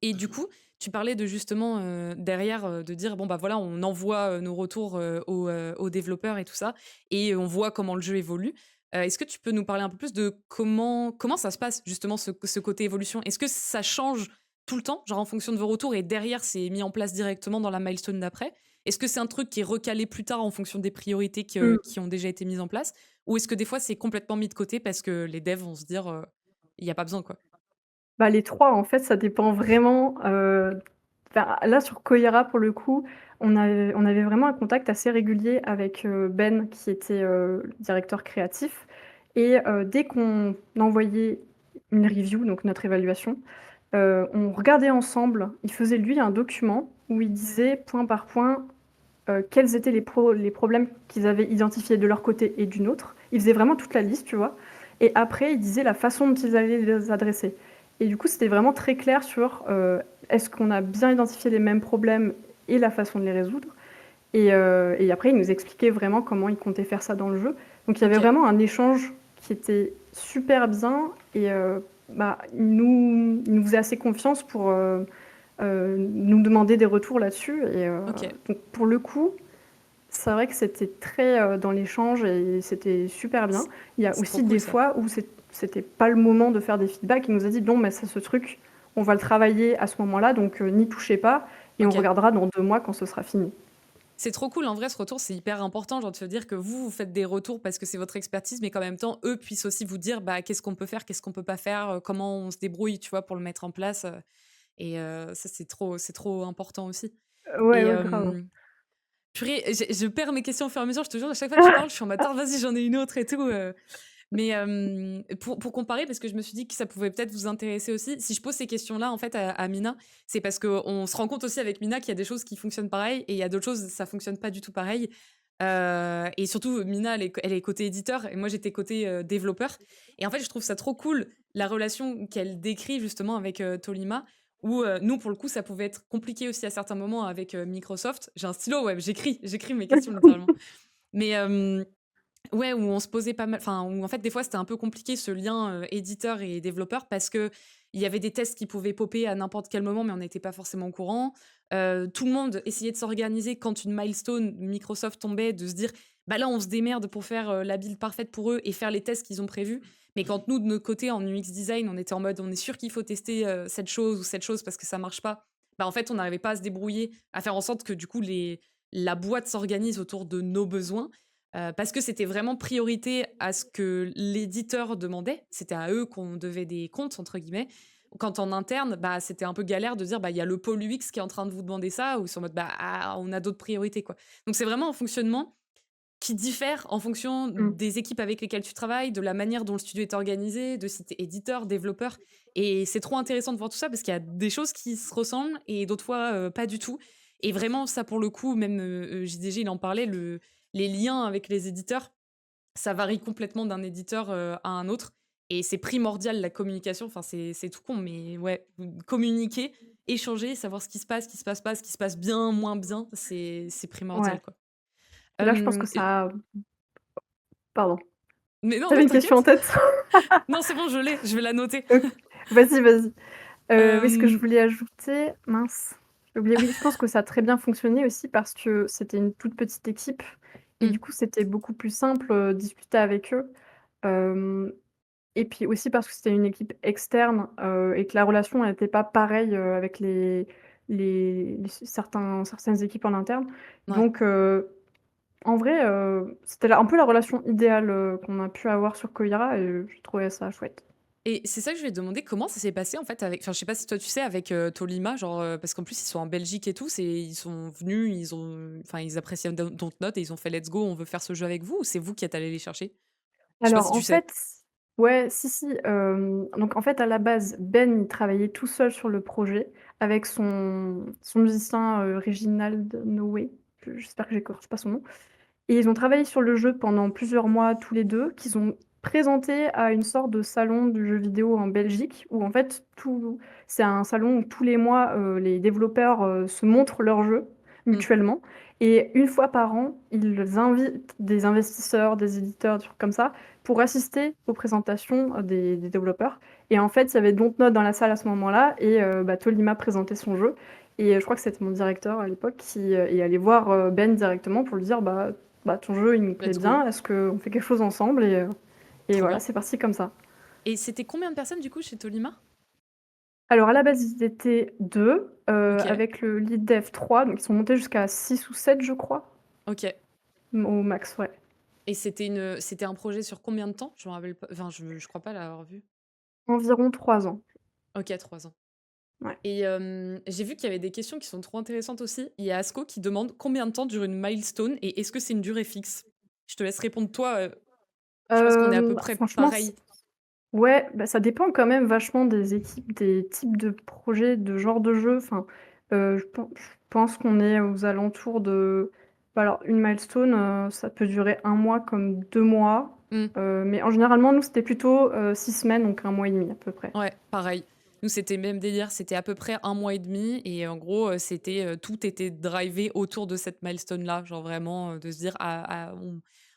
et du coup, tu parlais de justement derrière de dire bon bah voilà, on envoie nos retours aux développeurs et tout ça, et on voit comment le jeu évolue. Est-ce que tu peux nous parler un peu plus de comment ça se passe justement ce côté évolution? Est-ce que ça change tout le temps, genre en fonction de vos retours, et derrière c'est mis en place directement dans la milestone d'après? Est-ce que c'est un truc qui est recalé plus tard en fonction des priorités Mmh. qui ont déjà été mises en place? Ou est-ce que des fois c'est complètement mis de côté parce que les devs vont se dire il n'y a pas besoin quoi? Bah, les 3 en fait, ça dépend vraiment, enfin, là, sur Koira, pour le coup, on avait vraiment un contact assez régulier avec, Ben, qui était, le directeur créatif et dès qu'on envoyait une review, donc notre évaluation, on regardait ensemble. Il faisait, lui, un document où il disait point par point, quels étaient les problèmes qu'ils avaient identifiés de leur côté et du nôtre. Ils faisaient vraiment toute la liste, tu vois? Et après, ils disaient la façon dont ils allaient les adresser. Et du coup, c'était vraiment très clair sur, est-ce qu'on a bien identifié les mêmes problèmes et la façon de les résoudre? Et après, ils nous expliquaient vraiment comment ils comptaient faire ça dans le jeu. Donc il y avait Ok, vraiment un échange qui était super bien et bah, ils nous faisaient assez confiance pour, nous demander des retours là-dessus et ok, donc pour le coup, c'est vrai que c'était très, dans l'échange et c'était super bien. c'est Il y a c'est trop aussi cool des ça. fois où c'était pas le moment de faire des feedbacks. Il nous a dit: «Bon, mais ça, ce truc, on va le travailler à ce moment-là, donc n'y touchez pas et on Ok. regardera dans 2 mois quand ce sera fini». C'est trop cool, en vrai, ce retour, c'est hyper important, genre de se dire que vous faites des retours parce que c'est votre expertise, mais qu'en même temps, eux puissent aussi vous dire, bah, qu'est-ce qu'on peut faire, qu'est-ce qu'on peut pas faire, comment on se débrouille, tu vois, pour le mettre en place. Et ça, c'est trop important aussi. Ouais, Et ouais, grave. purée, je perds mes questions au fur et à mesure, je te jure, à chaque fois que tu parles, je suis en mode, attends, vas-y, j'en ai une autre et tout. Mais pour comparer, parce que je me suis dit que ça pouvait peut-être vous intéresser aussi, si je pose ces questions-là en fait à Mina, c'est parce qu'on se rend compte aussi avec Mina qu'il y a des choses qui fonctionnent pareil et il y a d'autres choses, ça fonctionne pas du tout pareil. Et surtout, Mina, elle est côté éditeur et moi j'étais côté développeur. Et en fait, je trouve ça trop cool, la relation qu'elle décrit justement avec Tolima, où nous, pour le coup, ça pouvait être compliqué aussi à certains moments avec Microsoft. J'ai un stylo, ouais, j'écris mes questions littéralement. Mais ouais, où on se posait pas mal, enfin, où en fait, des fois, c'était un peu compliqué ce lien, éditeur et développeur parce que il y avait des tests qui pouvaient popper à n'importe quel moment, mais on n'était pas forcément au courant. Tout le monde essayait de s'organiser quand une milestone Microsoft tombait, de se dire: «Bah, là, on se démerde pour faire, la build parfaite pour eux et faire les tests qu'ils ont prévus». Mais quand nous, de notre côté, en UX design, on était en mode: «On est sûr qu'il faut tester, cette chose parce que ça marche pas». Bah, en fait, on n'arrivait pas à se débrouiller, à faire en sorte que, du coup, la boîte s'organise autour de nos besoins. Parce que c'était vraiment priorité à ce que l'éditeur demandait. C'était à eux qu'on devait des comptes, entre guillemets. Quand en interne, bah, c'était un peu galère de dire, bah, il y a le pôle UX qui est en train de vous demander ça, ou ils sont en mode, bah, ah, on a d'autres priorités, quoi. Donc c'est vraiment un fonctionnement qui diffère en fonction Mmh. des équipes avec lesquelles tu travailles, de la manière dont le studio est organisé, de si tu éditeur, développeur. Et c'est trop intéressant de voir tout ça parce qu'il y a des choses qui se ressemblent et d'autres fois pas du tout. Et vraiment, ça pour le coup, même JDG, il en parlait, les liens avec les éditeurs, ça varie complètement d'un éditeur à un autre. Et c'est primordial la communication. Enfin, c'est tout con, mais ouais, communiquer, échanger, savoir ce qui se passe pas, ce qui se passe bien, moins bien, c'est primordial, Ouais. quoi. Et là, je pense que Et ça pardon. mais non, Tu non, avais une question en t'inquiète. tête? Non, c'est bon, je l'ai, je vais la noter. OK. Vas-y, vas-y. Oui, ce que je Hem, voulais ajouter, mince, j'ai oublié. Oui, je pense que ça a très bien fonctionné aussi parce que c'était une toute petite équipe et mmh, du coup, c'était beaucoup plus simple, discuter avec eux. Hem Et puis aussi parce que c'était une équipe externe, et que la relation n'était pas pareille, avec certaines équipes en interne. ouais. Donc en vrai, c'était un peu la relation idéale, qu'on a pu avoir sur Koira et j'ai trouvé ça chouette. Et c'est ça que je vais te demander, comment ça s'est passé en fait avec enfin je sais pas si toi tu sais avec, Tolima genre, parce qu'en plus ils sont en Belgique et tout, ils sont venus, ils appréciaient Dontnod et ils ont fait: «Let's go, on veut faire ce jeu avec vous» ou c'est vous qui êtes allés les chercher? Je sais pas Alors si en tu sais? fait ouais, si, si, donc en fait, à la base, Ben, il travaillait tout seul sur le projet avec son musicien, Reginald Noé, j'espère que j'écorche pas son nom. Et ils ont travaillé sur le jeu pendant plusieurs mois tous les 2, qu'ils ont présenté à une sorte de salon du jeu vidéo en Belgique où en fait c'est un salon où tous les mois, les développeurs, se montrent leurs jeux Mmh. mutuellement et une fois par an, ils invitent des investisseurs, des éditeurs, des trucs comme ça, pour assister aux présentations, des développeurs et en fait, il y avait Dontnod dans la salle à ce moment-là et Tolima présentait son jeu et je crois que c'était mon directeur à l'époque qui, est allé voir, Ben directement pour lui dire: bah, ton jeu, il me plaît Let's go. bien, est-ce qu'on fait quelque chose ensemble? Et Trop voilà, bien. c'est parti comme ça. Et c'était combien de personnes du coup chez Tolima? Alors à la base, ils étaient 2, OK, avec le lead dev 3, donc ils sont montés jusqu'à 6 ou 7, je crois, OK. au max, ouais. Et c'était un projet sur combien de temps? Je me rappelle pas, enfin je crois pas l'avoir vu. Environ 3 ans, OK, 3 ans. ouais. Et j'ai vu qu'il y avait des questions qui sont trop intéressantes aussi. Il y a Asko qui demande: «Combien de temps dure une milestone et est-ce que c'est une durée fixe?» Je te laisse répondre toi, je pense qu'on est à peu près Franchement, pareil. ouais, bah, ça dépend quand même vachement des équipes, des types de projets, de genre de jeu. Enfin, je pense qu'on est aux alentours de bah, alors une milestone, ça peut durer 1 mois comme 2 mois, Mmh. mais en généralement, nous, c'était plutôt, 6 semaines, donc 1 mois et demi à peu près. Ouais, pareil. Nous, c'était même délire, c'était à peu près 1 mois et demi et en gros, tout était drivé autour de cette milestone-là. Genre vraiment, de se dire: «Ah ah»,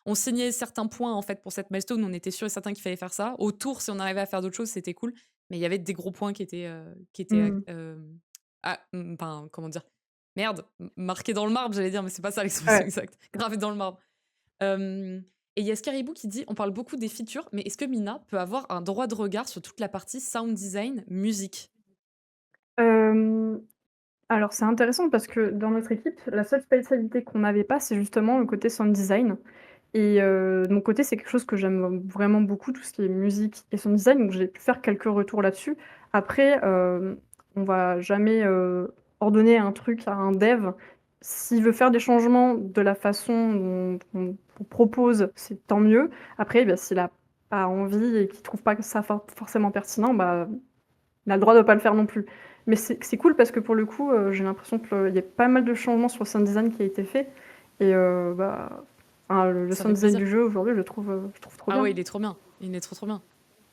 on signait certains points, en fait, pour cette milestone, on était sûr et certain qu'il fallait faire ça. Autour, si on arrivait à faire d'autres choses, c'était cool, mais il y avait des gros points qui étaient, Mmh. enfin, comment dire? Merde, marqués dans le marbre, j'allais dire, mais c'est pas ça l'expression Ouais. exacte. Gravés dans le marbre. Hem et il y a Scaribou qui dit: «On parle beaucoup des features, mais est-ce que Mina peut avoir un droit de regard sur toute la partie sound design, musique?» Hem, alors c'est intéressant parce que dans notre équipe, la seule spécialité qu'on n'avait pas, c'est justement le côté sound design. Et de mon côté, c'est quelque chose que j'aime vraiment beaucoup, tout ce qui est musique et sound design, donc j'ai pu faire quelques retours là-dessus. Après, on va jamais, ordonner un truc à un dev. S'il veut faire des changements de la façon dont on propose, c'est tant mieux. Après, bah, s'il a pas envie et qu'il trouve pas que ça forcément pertinent, bah, il a le droit de pas le faire non plus. Mais c'est cool parce que pour le coup, j'ai l'impression qu'il y a pas mal de changements sur le sound design qui a été fait et bah, enfin le Ça sound fait design plaisir. du jeu aujourd'hui, je trouve trop Ah bien. ouais, il est trop bien. Il est trop, trop bien.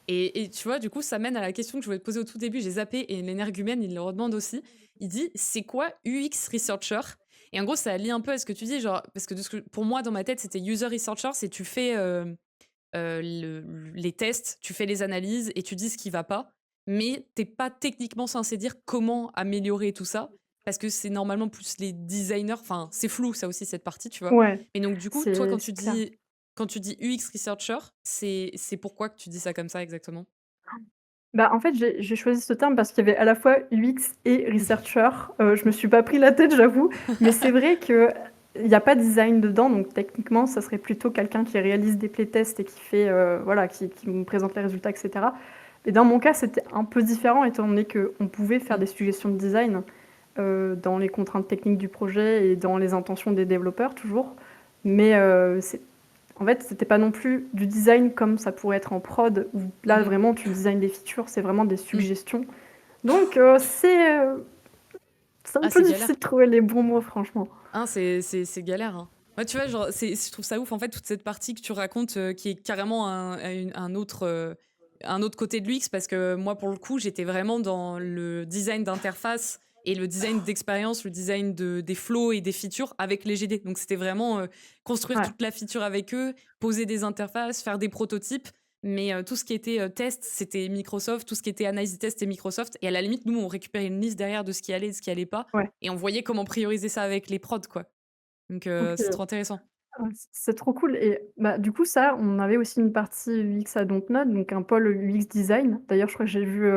Et tu vois, du coup, ça mène à la question que je voulais te poser au tout début, j'ai zappé et l'énergumène, il le redemande aussi. Il dit: «C'est quoi UX researcher?» Et en gros, ça lie un peu à ce que tu dis, genre parce que pour moi, dans ma tête, c'était user researcher, c'est tu fais, les tests, tu fais les analyses et tu dis ce qui va pas, mais t'es pas techniquement censé dire comment améliorer tout ça, parce que c'est normalement plus les designers, enfin, c'est flou ça aussi cette partie, tu vois? Ouais, Mais donc du coup, toi, c'est clair. quand tu dis UX researcher, c'est pourquoi que tu dis ça comme ça exactement? Bah, en fait, j'ai choisi ce terme parce qu'il y avait à la fois UX et researcher. Je me suis pas pris la tête, j'avoue, mais c'est vrai qu'il y a pas de design dedans, donc techniquement, ça serait plutôt quelqu'un qui réalise des playtests et qui fait, voilà, qui me présente les résultats et cetera. Mais dans mon cas, c'était un peu différent étant donné qu'on pouvait faire Mmh. des suggestions de design, dans les contraintes techniques du projet et dans les intentions des développeurs toujours. Mais, c'est en fait, c'était pas non plus du design comme ça pourrait être en prod, où là, Mmh. vraiment, tu designes des features, c'est vraiment des Mmh. suggestions. Donc, c'est un Ah, peu c'est difficile galère. de trouver les bons mots, franchement. Hein, c'est galère, hein. Moi, tu vois, genre, je trouve ça ouf, en fait, toute cette partie que tu racontes, qui est carrément un autre côté de l'UX parce que moi, pour le coup, j'étais vraiment dans le design d'interface et le design d'expérience, le design des flows et des features avec les GD. Donc, c'était vraiment, construire Ouais, toute la feature avec eux, poser des interfaces, faire des prototypes. Mais, tout ce qui était, test, c'était Microsoft. Tout ce qui était analyse des tests, c'était Microsoft. Et à la limite, nous, on récupérait une liste derrière de ce qui allait et de ce qui allait pas. ouais, Et on voyait comment prioriser ça avec les prods, quoi. Donc c'est OK. trop intéressant. Ah, c'est trop cool et bah, du coup, ça, on avait aussi une partie UX à Dontnod, donc un pôle UX design. D'ailleurs, je crois que j'ai vu,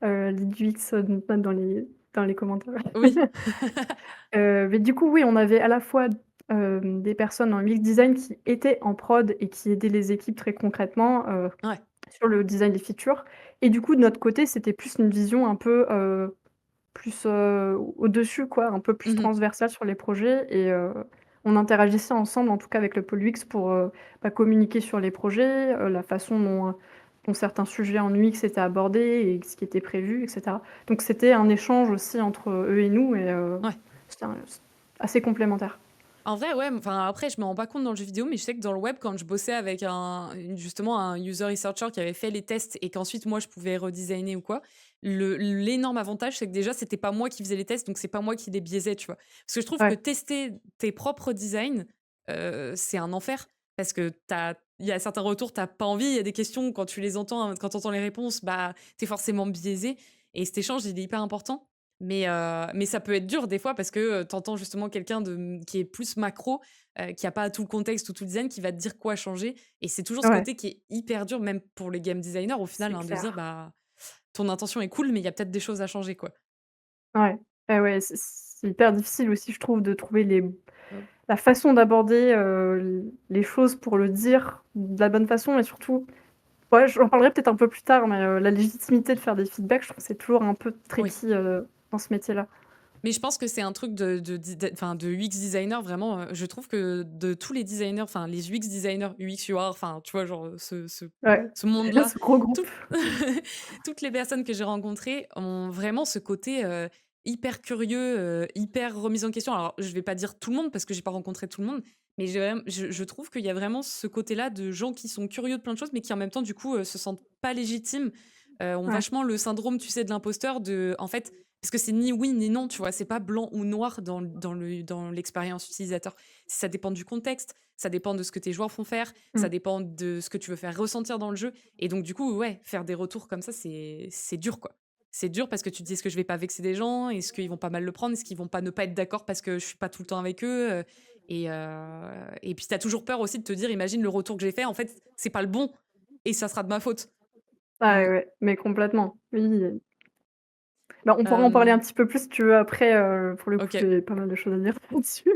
lead UX Dontnod dans les commentaires. Oui. Mais du coup, oui, on avait à la fois, des personnes en UX design qui étaient en prod et qui aidaient les équipes très concrètement, Ouais. sur le design des features et du coup, de notre côté, c'était plus une vision un peu, plus, au-dessus quoi, un peu plus Mmh. transversale sur les projets et on interagissait ensemble, en tout cas avec le pôle UX pour, bah, communiquer sur les projets, la façon dont certains sujets en UX étaient abordés et ce qui était prévu et cetera. Donc c'était un échange aussi entre eux et nous et Ouais. c'était un assez complémentaire. En vrai, ouais, enfin, après, je me rends pas compte dans le jeu vidéo, mais je sais que dans le web, quand je bossais avec justement un user researcher qui avait fait les tests et qu'ensuite, moi, je pouvais redesigner ou quoi, l'énorme avantage, c'est que déjà, c'était pas moi qui faisais les tests, donc c'est pas moi qui les biaisais, tu vois? Parce que je trouve que Ouais, tester tes propres designs, c'est un enfer parce que il y a certains retours, t'as pas envie, il y a des questions, quand tu les entends, quand tu entends les réponses, bah, t'es forcément biaisé et cet échange, il est hyper important. Mais ça peut être dur des fois parce que, tu justement quelqu'un qui est plus macro, qui a pas tout le contexte ou tout le design, qui va te dire quoi changer et c'est toujours ce ouais, côté qui est hyper dur, même pour les game designers au final, c'est hein, de se dire: clair. «Bah, ton intention est cool, mais il y a peut-être des choses à changer, quoi». Ouais. Ouais, ouais, c'est hyper difficile aussi, je trouve, de trouver la façon d'aborder, les choses pour le dire de la bonne façon et surtout ouais, j'en parlerai peut-être un peu plus tard, mais la légitimité de faire des feedbacks, je trouve que c'est toujours un peu Oui. tricky, dans ce métier-là. Mais je pense que c'est un truc de UX designer vraiment, je trouve que de tous les designers, enfin les UX designers, UX, UI, enfin tu vois genre Ouais, ce monde-là, ce gros groupe. toutes toutes les personnes que j'ai rencontrées ont vraiment ce côté, hyper curieux, hyper remise en question. Alors je vais pas dire tout le monde parce que j'ai pas rencontré tout le monde, mais je trouve qu'il y a vraiment ce côté-là de gens qui sont curieux de plein de choses, mais qui en même temps du coup, se sentent pas légitimes, ont Ouais, vachement le syndrome, tu sais, de l'imposteur en fait parce que c'est ni oui ni non, tu vois? C'est pas blanc ou noir dans l'expérience utilisateur. Ça dépend du contexte, ça dépend de ce que tes joueurs font faire, mmh, ça dépend de ce que tu veux faire ressentir dans le jeu et donc du coup, ouais, faire des retours comme ça, c'est dur, quoi. C'est dur parce que tu te dis: «Est-ce que je vais pas vexer des gens? Est-ce qu'ils vont pas mal le prendre? Est-ce qu'ils vont pas ne pas être d'accord parce que je suis pas tout le temps avec eux?» Et puis tu as toujours peur aussi de te dire: «Imagine le retour que j'ai fait, en fait, c'est pas le bon et ça sera de ma faute». ouais, Mmh, ouais, mais complètement. Oui, bah, on pourra en parler un hem, petit peu plus si tu veux après, pour le coup, OK. j'ai pas mal de choses à dire là-dessus.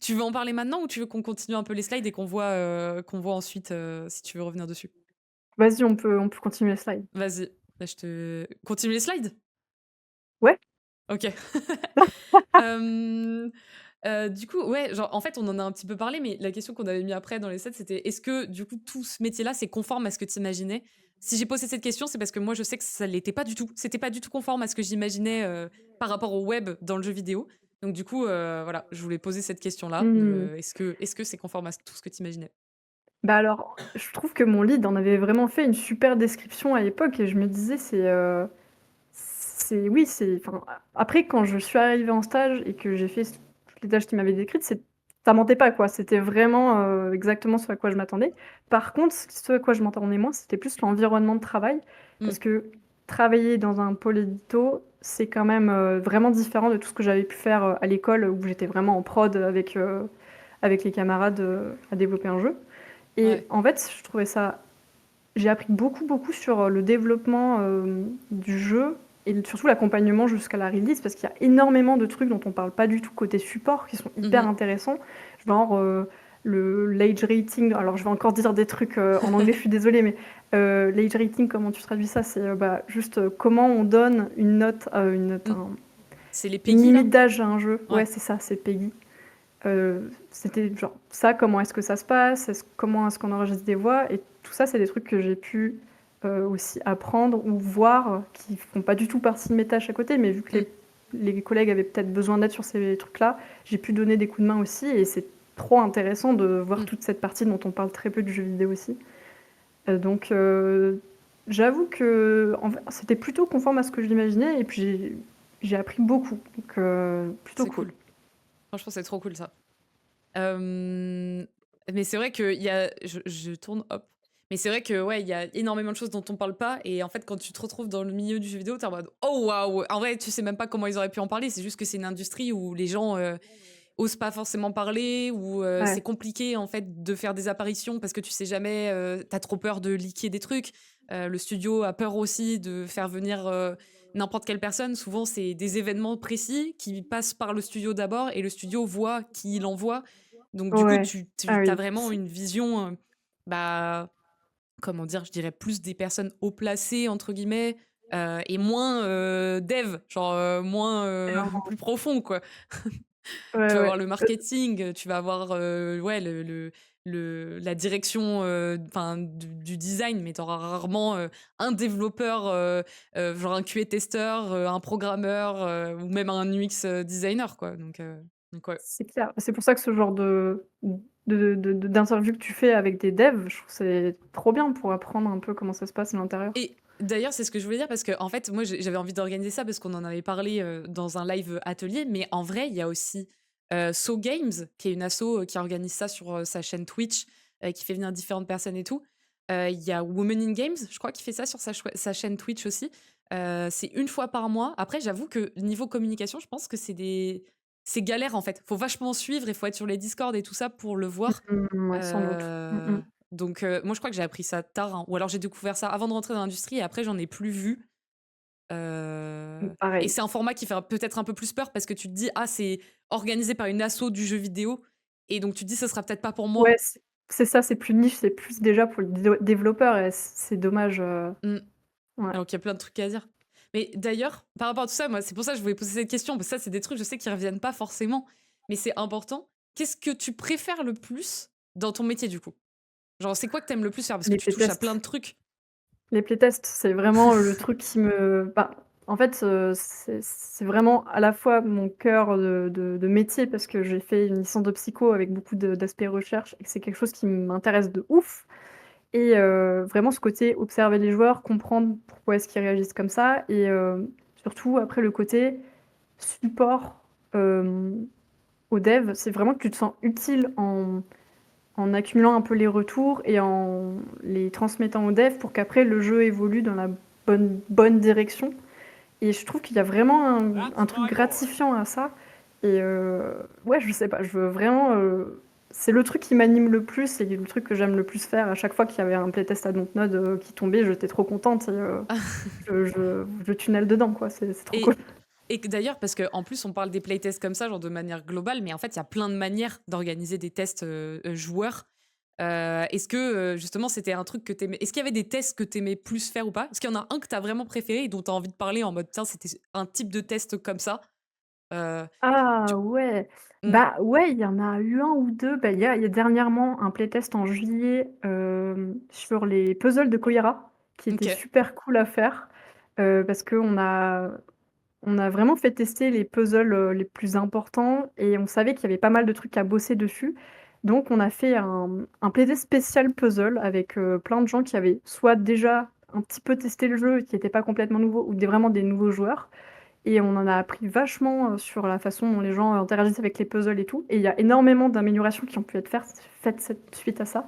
Tu veux en parler maintenant ou tu veux qu'on continue un peu les slides et qu'on voit ensuite, si tu veux revenir dessus? Vas-y, on peut continuer les slides. Vas-y, bah, je te continue les slides? Ouais? OK. Hem, du coup, ouais, genre, en fait, on en a un petit peu parlé, mais la question qu'on avait mis après dans les slides, c'était: «Est-ce que, du coup, tout ce métier-là, c'est conforme à ce que tu imaginais?» Si j'ai posé cette question, c'est parce que moi, je sais que ça l'était pas du tout. C'était pas du tout conforme à ce que j'imaginais, par rapport au web dans le jeu vidéo. Donc du coup, voilà, je voulais poser cette question-là Mmh. de: «Est-ce que c'est conforme à tout ce que tu imaginais?» Bah, alors, je trouve que mon lead en avait vraiment fait une super description à l'époque et je me disais: C'est oui, c'est enfin, après quand je suis arrivée en stage et que j'ai fait toutes les tâches qu'il m'avait décrites, ça mentait pas quoi, c'était vraiment, exactement ce à quoi je m'attendais. Par contre, ce à quoi je m'attendais moins, c'était plus l'environnement de travail Mmh. parce que travailler dans un pôle édito, c'est quand même, vraiment différent de tout ce que j'avais pu faire, à l'école où j'étais vraiment en prod avec les camarades, à développer un jeu et Ouais. en fait, je trouvais ça j'ai appris beaucoup, beaucoup sur, le développement, du jeu et surtout l'accompagnement jusqu'à la release parce qu'il y a énormément de trucs dont on parle pas du tout côté support qui sont Mmh hyper mh. intéressants. Genre, le l'age rating, alors je vais encore dire des trucs, en anglais, je suis désolée, mais, l'age rating, comment tu traduis ça? C'est, bah, juste, comment on donne une note, Mmh. C'est les une PEGI là? limite d'âge à un jeu. Ouais, Ouais. c'est ça, c'est PEGI. C'était genre ça, comment est-ce que ça se passe? Comment est-ce qu'on enregistre des voix? Et tout ça, c'est des trucs que j'ai pu, aussi apprendre ou voir, qui font pas du tout partie de mes tâches à côté, mais vu que Mmh. les collègues avaient peut-être besoin d'aide sur ces trucs-là, j'ai pu donner des coups de main aussi et c'est trop intéressant de voir Mmh. toute cette partie dont on parle très peu du jeu vidéo aussi. Donc j'avoue qu'en fait, c'était plutôt conforme à ce que j'imaginais et puis j'ai appris beaucoup, donc plutôt C'est cool. cool. Franchement, c'est trop cool ça. Hem, mais c'est vrai qu'il y a je tourne, hop. Mais c'est vrai que, ouais, il y a énormément de choses dont on parle pas et en fait, quand tu te retrouves dans le milieu du jeu vidéo, tu es en mode: «Oh waouh!» En vrai, tu sais même pas comment ils auraient pu en parler, c'est juste que c'est une industrie où les gens, osent pas forcément parler ou c'est Ouais, compliqué, en fait, de faire des apparitions parce que tu sais jamais, tu trop peur de leaker des trucs. Le studio a peur aussi de faire venir, n'importe quelle personne. Souvent, c'est des événements précis qui passent par le studio d'abord et le studio voit qui il envoie. Donc du coup, ouais. tu Ah as oui. vraiment une vision, bah, comment dire? Je dirais plus des personnes «haut placées» entre guillemets, et moins, dev, genre, moins, Clairement, plus profond, quoi. Tu ouais, vas ouais. avoir le marketing, tu vas avoir, ouais, la direction, enfin du design, mais tu auras rarement, un développeur, genre un QA testeur, un programmeur, ou même un UX, designer, quoi, donc ouais. C'est clair. C'est pour ça que ce genre d'interview que tu fais avec des devs, je trouve que c'est trop bien pour apprendre un peu comment ça se passe à l'intérieur. Et d'ailleurs, c'est ce que je voulais dire parce que en fait, moi, j'avais envie d'organiser ça parce qu'on en avait parlé, dans un live, atelier, mais en vrai, il y a aussi, So Games, qui est une asso, qui organise ça sur, sa chaîne Twitch, qui fait venir différentes personnes et tout. Il y a Women in Games, je crois, qui fait ça sur sa chaîne Twitch aussi. C'est une fois par mois. Après, j'avoue que niveau communication, je pense que c'est galère, en fait. Faut vachement suivre et faut être sur les Discord et tout ça pour le voir. Ouais, sans doute. Heu, donc moi je crois que j'ai appris ça tard, hein, ou alors j'ai découvert ça avant de rentrer dans l'industrie et après j'en ai plus vu. Et Pareil. c'est un format qui fait peut-être un peu plus peur parce que tu te dis: «Ah, c'est organisé par une asso du jeu vidéo», et donc tu te dis: «Ce sera peut-être pas pour Ouais, moi». c'est ça, c'est plus niche, c'est plus déjà pour les développeurs et c'est dommage, Mmh. ouais. Alors qu'il y a plein de trucs à dire. Mais d'ailleurs, par rapport à tout ça, moi, c'est pour ça que je voulais poser cette question, parce que ça, c'est des trucs, je sais, qui reviennent pas forcément, mais c'est important. Qu'est-ce que tu préfères le plus dans ton métier, du coup? Genre, c'est quoi que t'aimes le plus faire? Parce que Les tu touches à plein playtests. de trucs. Les playtests, c'est vraiment le truc qui me bah, en fait, c'est vraiment à la fois mon cœur de métier parce que j'ai fait une licence de psycho avec beaucoup d'aspects recherche et que c'est quelque chose qui m'intéresse de ouf et vraiment ce côté observer les joueurs, comprendre pourquoi est-ce qu'ils réagissent comme ça et surtout après le côté support, hem, aux devs. C'est vraiment que tu te sens utile en accumulant un peu les retours et en les transmettant aux devs pour qu'après le jeu évolue dans la bonne direction et je trouve qu'il y a vraiment un truc gratifiant à ça et ouais, je sais pas, je veux vraiment, c'est le truc qui m'anime le plus et le truc que j'aime le plus faire. À chaque fois qu'il y avait un playtest à Dontnod, qui tombait, j'étais trop contente et je tunnel dedans, quoi, c'est trop cool. Et et que d'ailleurs, parce qu'en plus, on parle des playtests comme ça, genre de manière globale, mais en fait, il y a plein de manières d'organiser des tests, joueurs. Est-ce que, justement, c'était un truc que t'aimais? Est-ce qu'il y avait des tests que t'aimais plus faire ou pas? Est-ce qu'il y en a un que t'as vraiment préféré et dont t'as envie de parler en mode: «Tiens, c'était un type de test comme ça»? Heu, tu Ah ouais! mmh, Bah, ouais, il y en a eu un ou 2. Bah, il y a dernièrement un playtest en juillet, sur les puzzles de Koira, qui était OK, super cool à faire, parce qu'on a vraiment fait tester les puzzles, les plus importants et on savait qu'il y avait pas mal de trucs à bosser dessus. Donc on a fait un playtest spécial puzzle avec, plein de gens qui avaient soit déjà un petit peu testé le jeu et qui étaient pas complètement nouveaux ou vraiment des nouveaux joueurs et on en a appris vachement, sur la façon dont les gens interagissent avec les puzzles et tout et il y a énormément d'améliorations qui ont pu être faites suite à ça.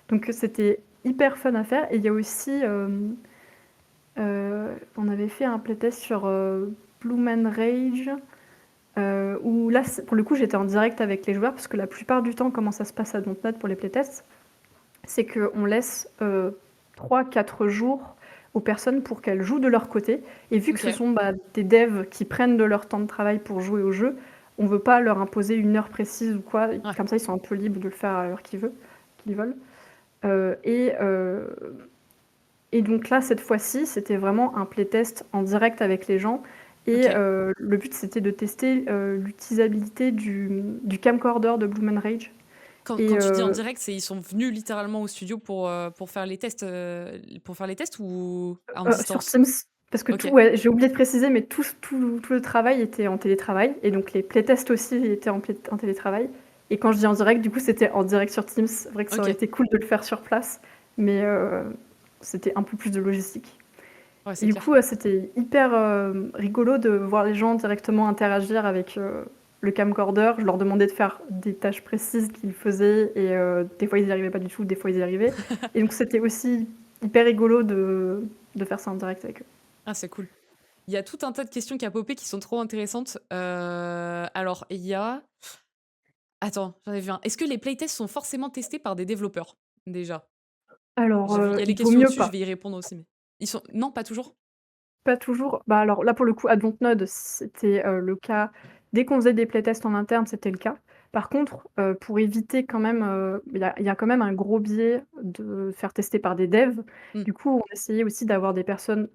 Donc c'était hyper fun à faire et il y a aussi, on avait fait un playtest sur, Bloom Rage, où là, pour le coup, j'étais en direct avec les joueurs parce que la plupart du temps, comment ça se passe à Dontnod pour les playtests, c'est qu'on laisse 3-4 jours aux personnes pour qu'elles jouent de leur côté. Et vu que ce OK. sont des devs qui prennent de leur temps de travail pour jouer au jeu, on ne veut pas leur imposer une heure précise ou quoi. Ouais. Comme ça, ils sont un peu libres de le faire à l'heure qu'ils veulent. Euh, et, euh, et donc là, cette fois-ci, c'était vraiment un playtest en direct avec les gens. Et OK. le but, c'était de tester l'utilisabilité du camcorder de Bloom Rage. Quand Et tu dis en direct, c'est ils sont venus littéralement au studio pour faire les tests ou en Sur distance? Teams, parce que tout OK. ouais, j'ai oublié de préciser, mais tout le travail était en télétravail et donc les playtests aussi étaient en télétravail et quand je dis en direct, du coup, c'était en direct sur Teams. C'est vrai que ça aurait OK. été cool de le faire sur place, mais c'était un peu plus de logistique Ouais, et c'est du clair. coup, c'était hyper, rigolo de voir les gens directement interagir avec, le camcorder. Je leur demandais de faire des tâches précises qu'ils faisaient et des fois, ils y arrivaient pas du tout, des fois, ils y arrivaient et donc c'était aussi hyper rigolo de faire ça en direct avec eux. Ah, c'est cool. Il y a tout un tas de questions qui a popé qui sont trop intéressantes. Alors il y a attends, j'en ai vu un. Est-ce que les playtests sont forcément testés par des développeurs? Déjà. Alors, J'ai vu il y a les il vaut questions mieux au-dessus, je pas. vais y répondre aussi, mais ils sont non, pas toujours? Pas toujours. Bah, alors là, pour le coup, à Dontnod, c'était, le cas. Dès qu'on faisait des playtests en interne, c'était le cas. Par contre, pour éviter quand même, il y a quand même un gros biais de faire tester par des devs. Mmh. Du coup, on essayait aussi d'avoir des personnes,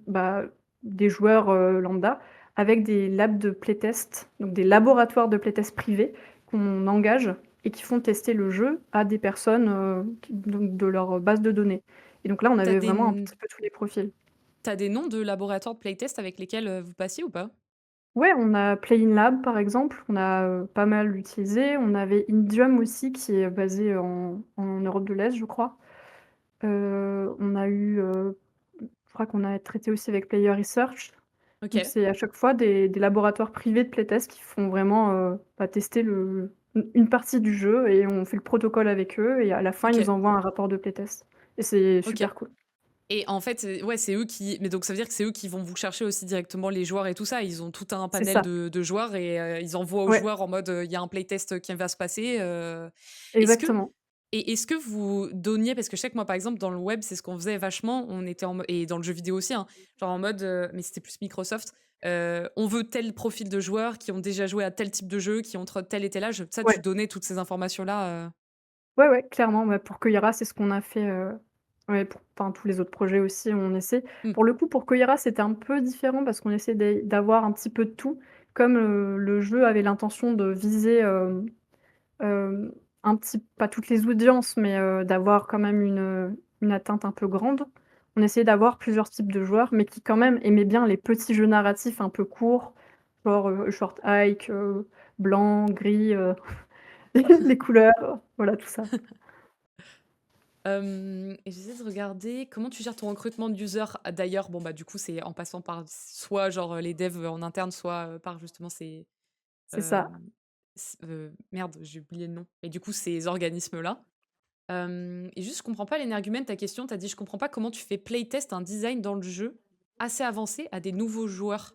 des joueurs, lambda avec des labs de playtest, donc des laboratoires de playtest privés qu'on engage et qui font tester le jeu à des personnes, qui donc de leur base de données et donc là, on Tu avait des vraiment un n petit peu tous les profils. tu des noms de laboratoires de playtest avec lesquels, vous passiez ou pas? Ouais, on a Play in Lab, par exemple, on a, pas mal utilisé. On avait Indium aussi qui est basé en Europe de l'Est, je crois. On a eu, je crois qu'on a traité aussi avec Player Research. Donc OK, c'est à chaque fois des laboratoires privés de playtest qui font vraiment, tester une partie du jeu et on fait le protocole avec eux et à la fin, ils nous OK, envoient un rapport de playtest et c'est OK. super cool. Et en fait, ouais, c'est eux qui mais donc ça veut dire que c'est eux qui vont vous chercher aussi directement les joueurs et tout ça? Ils ont tout un C'est panel ça, de joueurs et ils envoient aux ouais, joueurs en mode, il y a un playtest qui va se passer, est-ce que exactement. est-ce que vous donniez parce que je sais que moi, par exemple, dans le web, c'est ce qu'on faisait vachement, on était en mo et dans le jeu vidéo aussi, hein, genre en mode, mais c'était plus Microsoft, on veut tel profil de joueurs qui ont déjà joué à tel type de jeu, qui ont entre tel et tel âge. Ça, tu Ouais. donnais toutes ces informations-là, Ouais, ouais, clairement, bah, pour Koira, c'est ce qu'on a fait, ouais, pour enfin, tous les autres projets aussi, on essaie. Mmh, Pour le coup, pour Koira, c'était un peu différent parce qu'on essaie d'avoir un petit peu de tout. Comme, le jeu avait l'intention de viser, un petit pas toutes les audiences, mais, d'avoir quand même une atteinte un peu grande. On essayait d'avoir plusieurs types de joueurs, mais qui quand même aimaient bien les petits jeux narratifs un peu courts, genre, Short Hike, blanc, gris, les couleurs, voilà, tout ça. et j'essaie de regarder comment tu gères ton recrutement de users? Ah, d'ailleurs, bon, bah, du coup, c'est en passant par soit genre, les devs en interne, soit, par justement ces, C'est ça. hem, merde, j'ai oublié le nom et du coup, ces organismes-là. Et juste, je comprends pas l'énergumène de ta question. Tu as dit: «Je comprends pas comment tu fais playtest un design dans le jeu assez avancé à des nouveaux joueurs».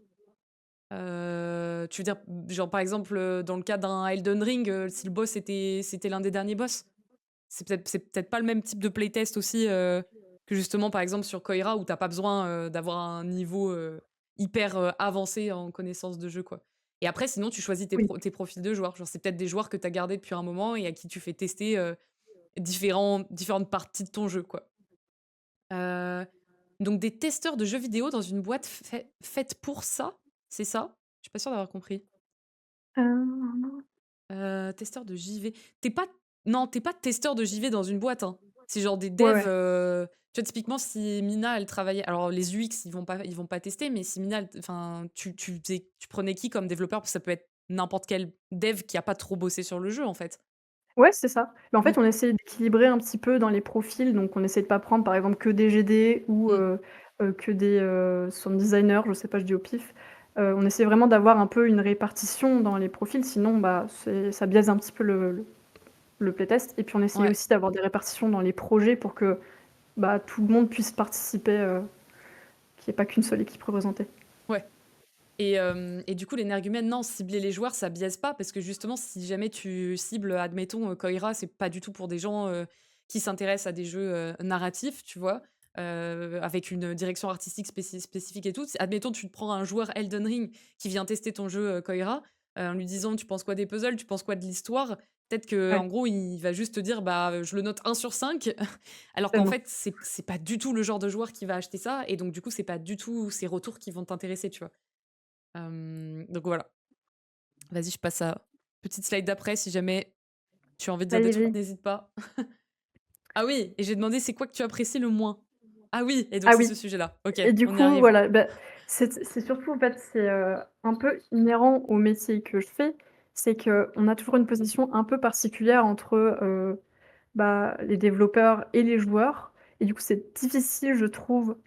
Tu veux dire, genre, par exemple, dans le cas d'un Elden Ring, si le boss c'était l'un des derniers boss? C'est peut-être pas le même type de playtest aussi, que justement, par exemple, sur Koira où tu as pas besoin, d'avoir un niveau, hyper, avancé en connaissance de jeu, quoi. Et après, sinon, tu choisis Oui. tes profils de joueurs. Genre, c'est peut-être des joueurs que tu as gardés depuis un moment et à qui tu fais tester, différentes parties de ton jeu, quoi. Heu, donc des testeurs de jeux vidéo dans une boîte faite pour ça? C'est ça? Je suis pas sûre d'avoir compris. Heu, Testeur de JV. Tu pas non, t'es pas testeur de JV dans une boîte, hein. C'est genre des ouais, devs, ouais. tu vois, typiquement, si Mina, elle travaillait alors les UX, ils vont pas tester, mais si Mina, enfin, tu prenais qui comme développeur? Parce que ça peut être n'importe quel dev qui a pas trop bossé sur le jeu, en fait. Ouais, c'est ça. Mais en Mmh, fait, on essaie d'équilibrer un petit peu dans les profils, donc on essaie de pas prendre, par exemple, que des GD ou mmh, que des, sound designers, je sais pas, je dis au pif. On essaie vraiment d'avoir un peu une répartition dans les profils, sinon, ça biaise un petit peu le playtest et puis on essaie ouais, aussi d'avoir des répartitions dans les projets pour que, tout le monde puisse participer, qu'il y ait pas qu'une seule équipe représentée. ouais. Et du coup, l'énergumène, non, cibler les joueurs, ça biaise pas parce que justement, si jamais tu cibles, admettons, Koira, c'est pas du tout pour des gens, qui s'intéressent à des jeux, narratifs, tu vois? Avec une direction artistique spécifique et tout. Si admettons, tu te prends un joueur Elden Ring qui vient tester ton jeu, Koira, en lui disant: «Tu penses quoi des puzzles? Tu penses quoi de l'histoire?» Peut-être Ouais, qu'en gros, il va juste te dire: «Bah, je le note 1/5», alors qu'en tellement. fait, c'est pas du tout le genre de joueur qui va acheter ça et donc du coup, c'est pas du tout ces retours qui vont t'intéresser, tu vois? Donc voilà. Vas-y, je passe à petite slide d'après si jamais tu as envie de dire des trucs, Allez-y. n'hésite pas. Ah oui, et j'ai demandé: «C'est quoi que tu apprécies le moins?» Ah oui, et donc Ah c'est ce oui. sujet-là. OK, Et du on y coup, arrive. voilà, c'est surtout, en fait, un peu inhérent au métier que je fais. C'est qu'on a toujours une position un peu particulière entre, les développeurs et les joueurs et du coup, c'est difficile, je trouve,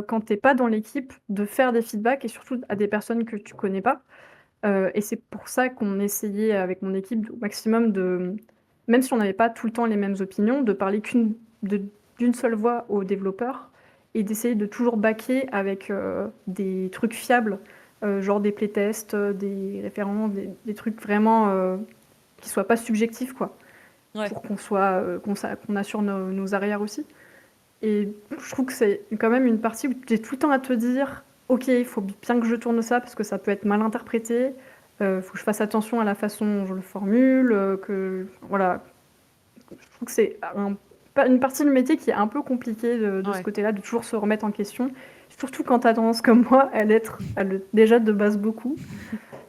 quand tu es pas dans l'équipe, de faire des feedbacks et surtout à des personnes que tu connais pas. Et c'est pour ça qu'on essayait avec mon équipe au maximum de même si on n'avait pas tout le temps les mêmes opinions, de parler d'une seule voix aux développeurs et d'essayer de toujours backer avec, des trucs fiables, genre des playtests, des référents, des trucs vraiment, qui soient pas subjectifs quoi, Ouais, pour qu'on assure nos arrières aussi. Et je trouve que c'est quand même une partie où tu es tout le temps à te dire: «OK, il faut bien que je tourne ça parce que ça peut être mal interprété». Faut que je fasse attention à la façon dont je le formule, que voilà, je trouve que c'est une partie du métier qui est un peu compliquée de ce Ouais. côté-là, de toujours se remettre en question. Surtout quand tu as tendance comme moi à l'être déjà de base beaucoup.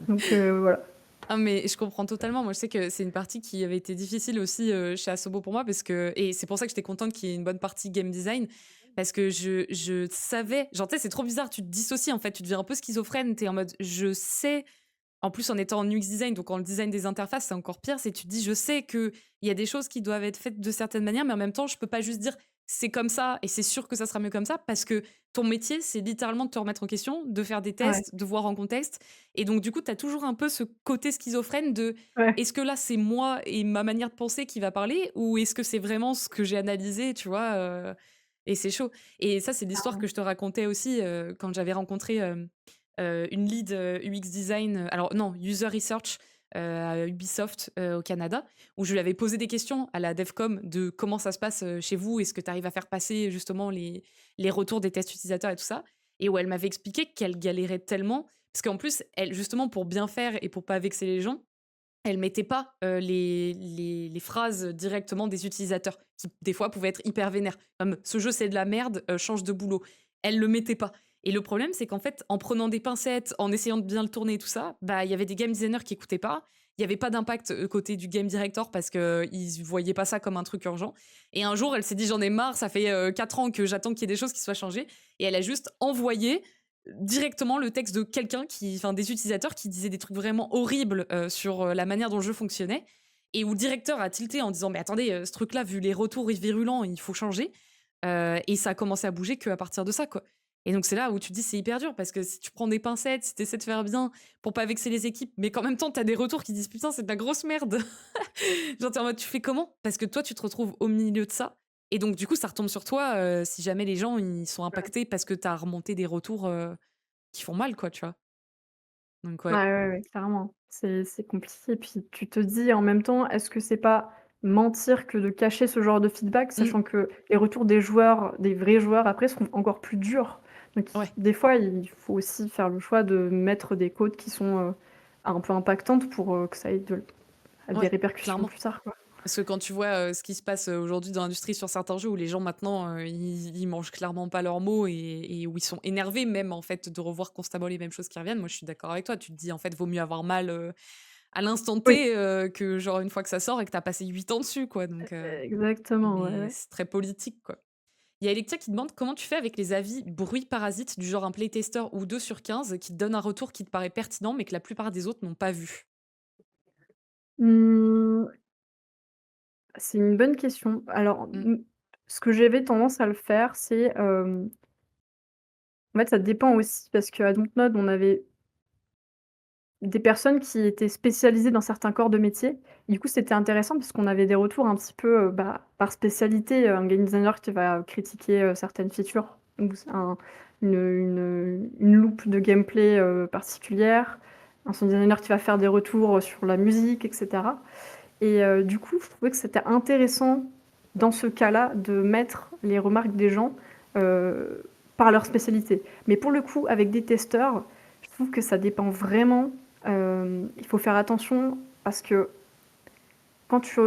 Donc voilà. Ah mais je comprends totalement. Moi, je sais que c'est une partie qui avait été difficile aussi, chez Asobo pour moi parce que et c'est pour ça que j'étais contente qu'il y ait une bonne partie game design parce que je savais genre, tu sais, c'est trop bizarre, tu te dissocies, en fait, tu deviens un peu schizophrène. Tu es en mode: «Je sais». En plus, en étant en UX design, donc en design des interfaces, c'est encore pire. C'est tu te dis: «Je sais qu'il y a des choses qui doivent être faites de certaines manières, mais en même temps, je peux pas juste dire: "C'est comme ça et c'est sûr que ça sera mieux comme ça"», parce que ton métier, c'est littéralement de te remettre en question, de faire des Ouais, tests, de voir en contexte et donc du coup, tu as toujours un peu ce côté schizophrène de: ouais. «Est-ce que là, c'est moi et ma manière de penser qui va parler ou est-ce que c'est vraiment ce que j'ai analysé?» tu vois? Et c'est chaud et ça, c'est l'histoire que je te racontais aussi, quand j'avais rencontré, une lead, UX design, alors non, user research, à Ubisoft, au Canada, où je lui avais posé des questions à la Devcom de comment ça se passe, chez vous? Est-ce que tu arrives à faire passer justement les retours des tests utilisateurs et tout ça? Et où elle m'avait expliqué qu'elle galérait tellement, parce qu'en plus, elle justement pour bien faire et pour pas vexer les gens, elle mettait pas, les phrases directement des utilisateurs qui, des fois, pouvaient être hyper vénères, comme: «Ce jeu, c'est de la merde, change de boulot». Elle le mettait pas et le problème, c'est qu'en fait, en prenant des pincettes, en essayant de bien le tourner et tout ça, bah, il y avait des game designers qui écoutaient pas. Il y avait pas d'impact, côté du game director parce qu'ils voyaient pas ça comme un truc urgent et un jour, elle s'est dit: «J'en ai marre, ça fait, 4 ans que j'attends qu'il y ait des choses qui soient changées» et elle a juste envoyé directement le texte de quelqu'un qui enfin des utilisateurs qui disaient des trucs vraiment horribles, sur, la manière dont le jeu fonctionnait et où le directeur a tilté en disant: «Mais attendez, ce truc-là, vu les retours virulents, il faut changer». Et ça a commencé à bouger qu'à partir de ça, quoi. Et donc c'est là où tu te dis: «C'est hyper dur» parce que si tu prends des pincettes, si tu essaies de faire bien pour pas vexer les équipes, mais qu'en même temps tu as des retours qui disent: «Putain, c'est de la grosse merde». Genre tu es en mode: «Tu fais comment?» Parce que toi, tu te retrouves au milieu de ça et donc du coup, ça retombe sur toi, si jamais les gens, ils sont impactés parce que tu as remonté des retours, qui font mal, quoi, tu vois? Donc Ouais, ouais. ouais, ouais, clairement. C'est compliqué, puis tu te dis en même temps: «Est-ce que c'est pas mentir que de cacher ce genre de feedback?» Mmh. sachant que les retours des joueurs, des vrais joueurs après seront encore plus durs. Donc Ouais. des fois, il faut aussi faire le choix de mettre des codes qui sont, un peu impactantes pour, que ça ait des Ouais, répercussions clairement. plus tard, quoi. Parce que quand tu vois, ce qui se passe, aujourd'hui dans l'industrie sur certains jeux où les gens maintenant, ils mangent clairement pas leurs mots et où ils sont énervés même en fait de revoir constamment les mêmes choses qui reviennent. Moi, je suis d'accord avec toi. Tu te dis en fait, vaut mieux avoir mal, à l'instant Oui, T, que genre une fois que ça sort et que tu as passé 8 ans dessus quoi donc exactement, ouais, mais ouais. c'est très politique quoi. Il y a Electia qui demande comment tu fais avec les avis bruit parasites du genre un playtester ou 2 sur 15 qui te donne un retour qui te paraît pertinent mais que la plupart des autres n'ont pas vu? Mmh, c'est une bonne question. Alors, Mmh. ce que j'avais tendance à le faire, c'est, en fait, ça dépend aussi parce qu'à Dontnod, on avait des personnes qui étaient spécialisées dans certains corps de métier. Du coup, c'était intéressant parce qu'on avait des retours un petit peu, bah, par spécialité, un game designer qui va critiquer, certaines features ou s un une loupe de gameplay, particulière, un sound designer qui va faire des retours, sur la musique et cetera et du coup, je trouvais que c'était intéressant dans ce cas-là de mettre les remarques des gens, heu, par leur spécialité. Mais pour le coup, avec des testeurs, je trouve que ça dépend vraiment, il faut faire attention parce que quand tu,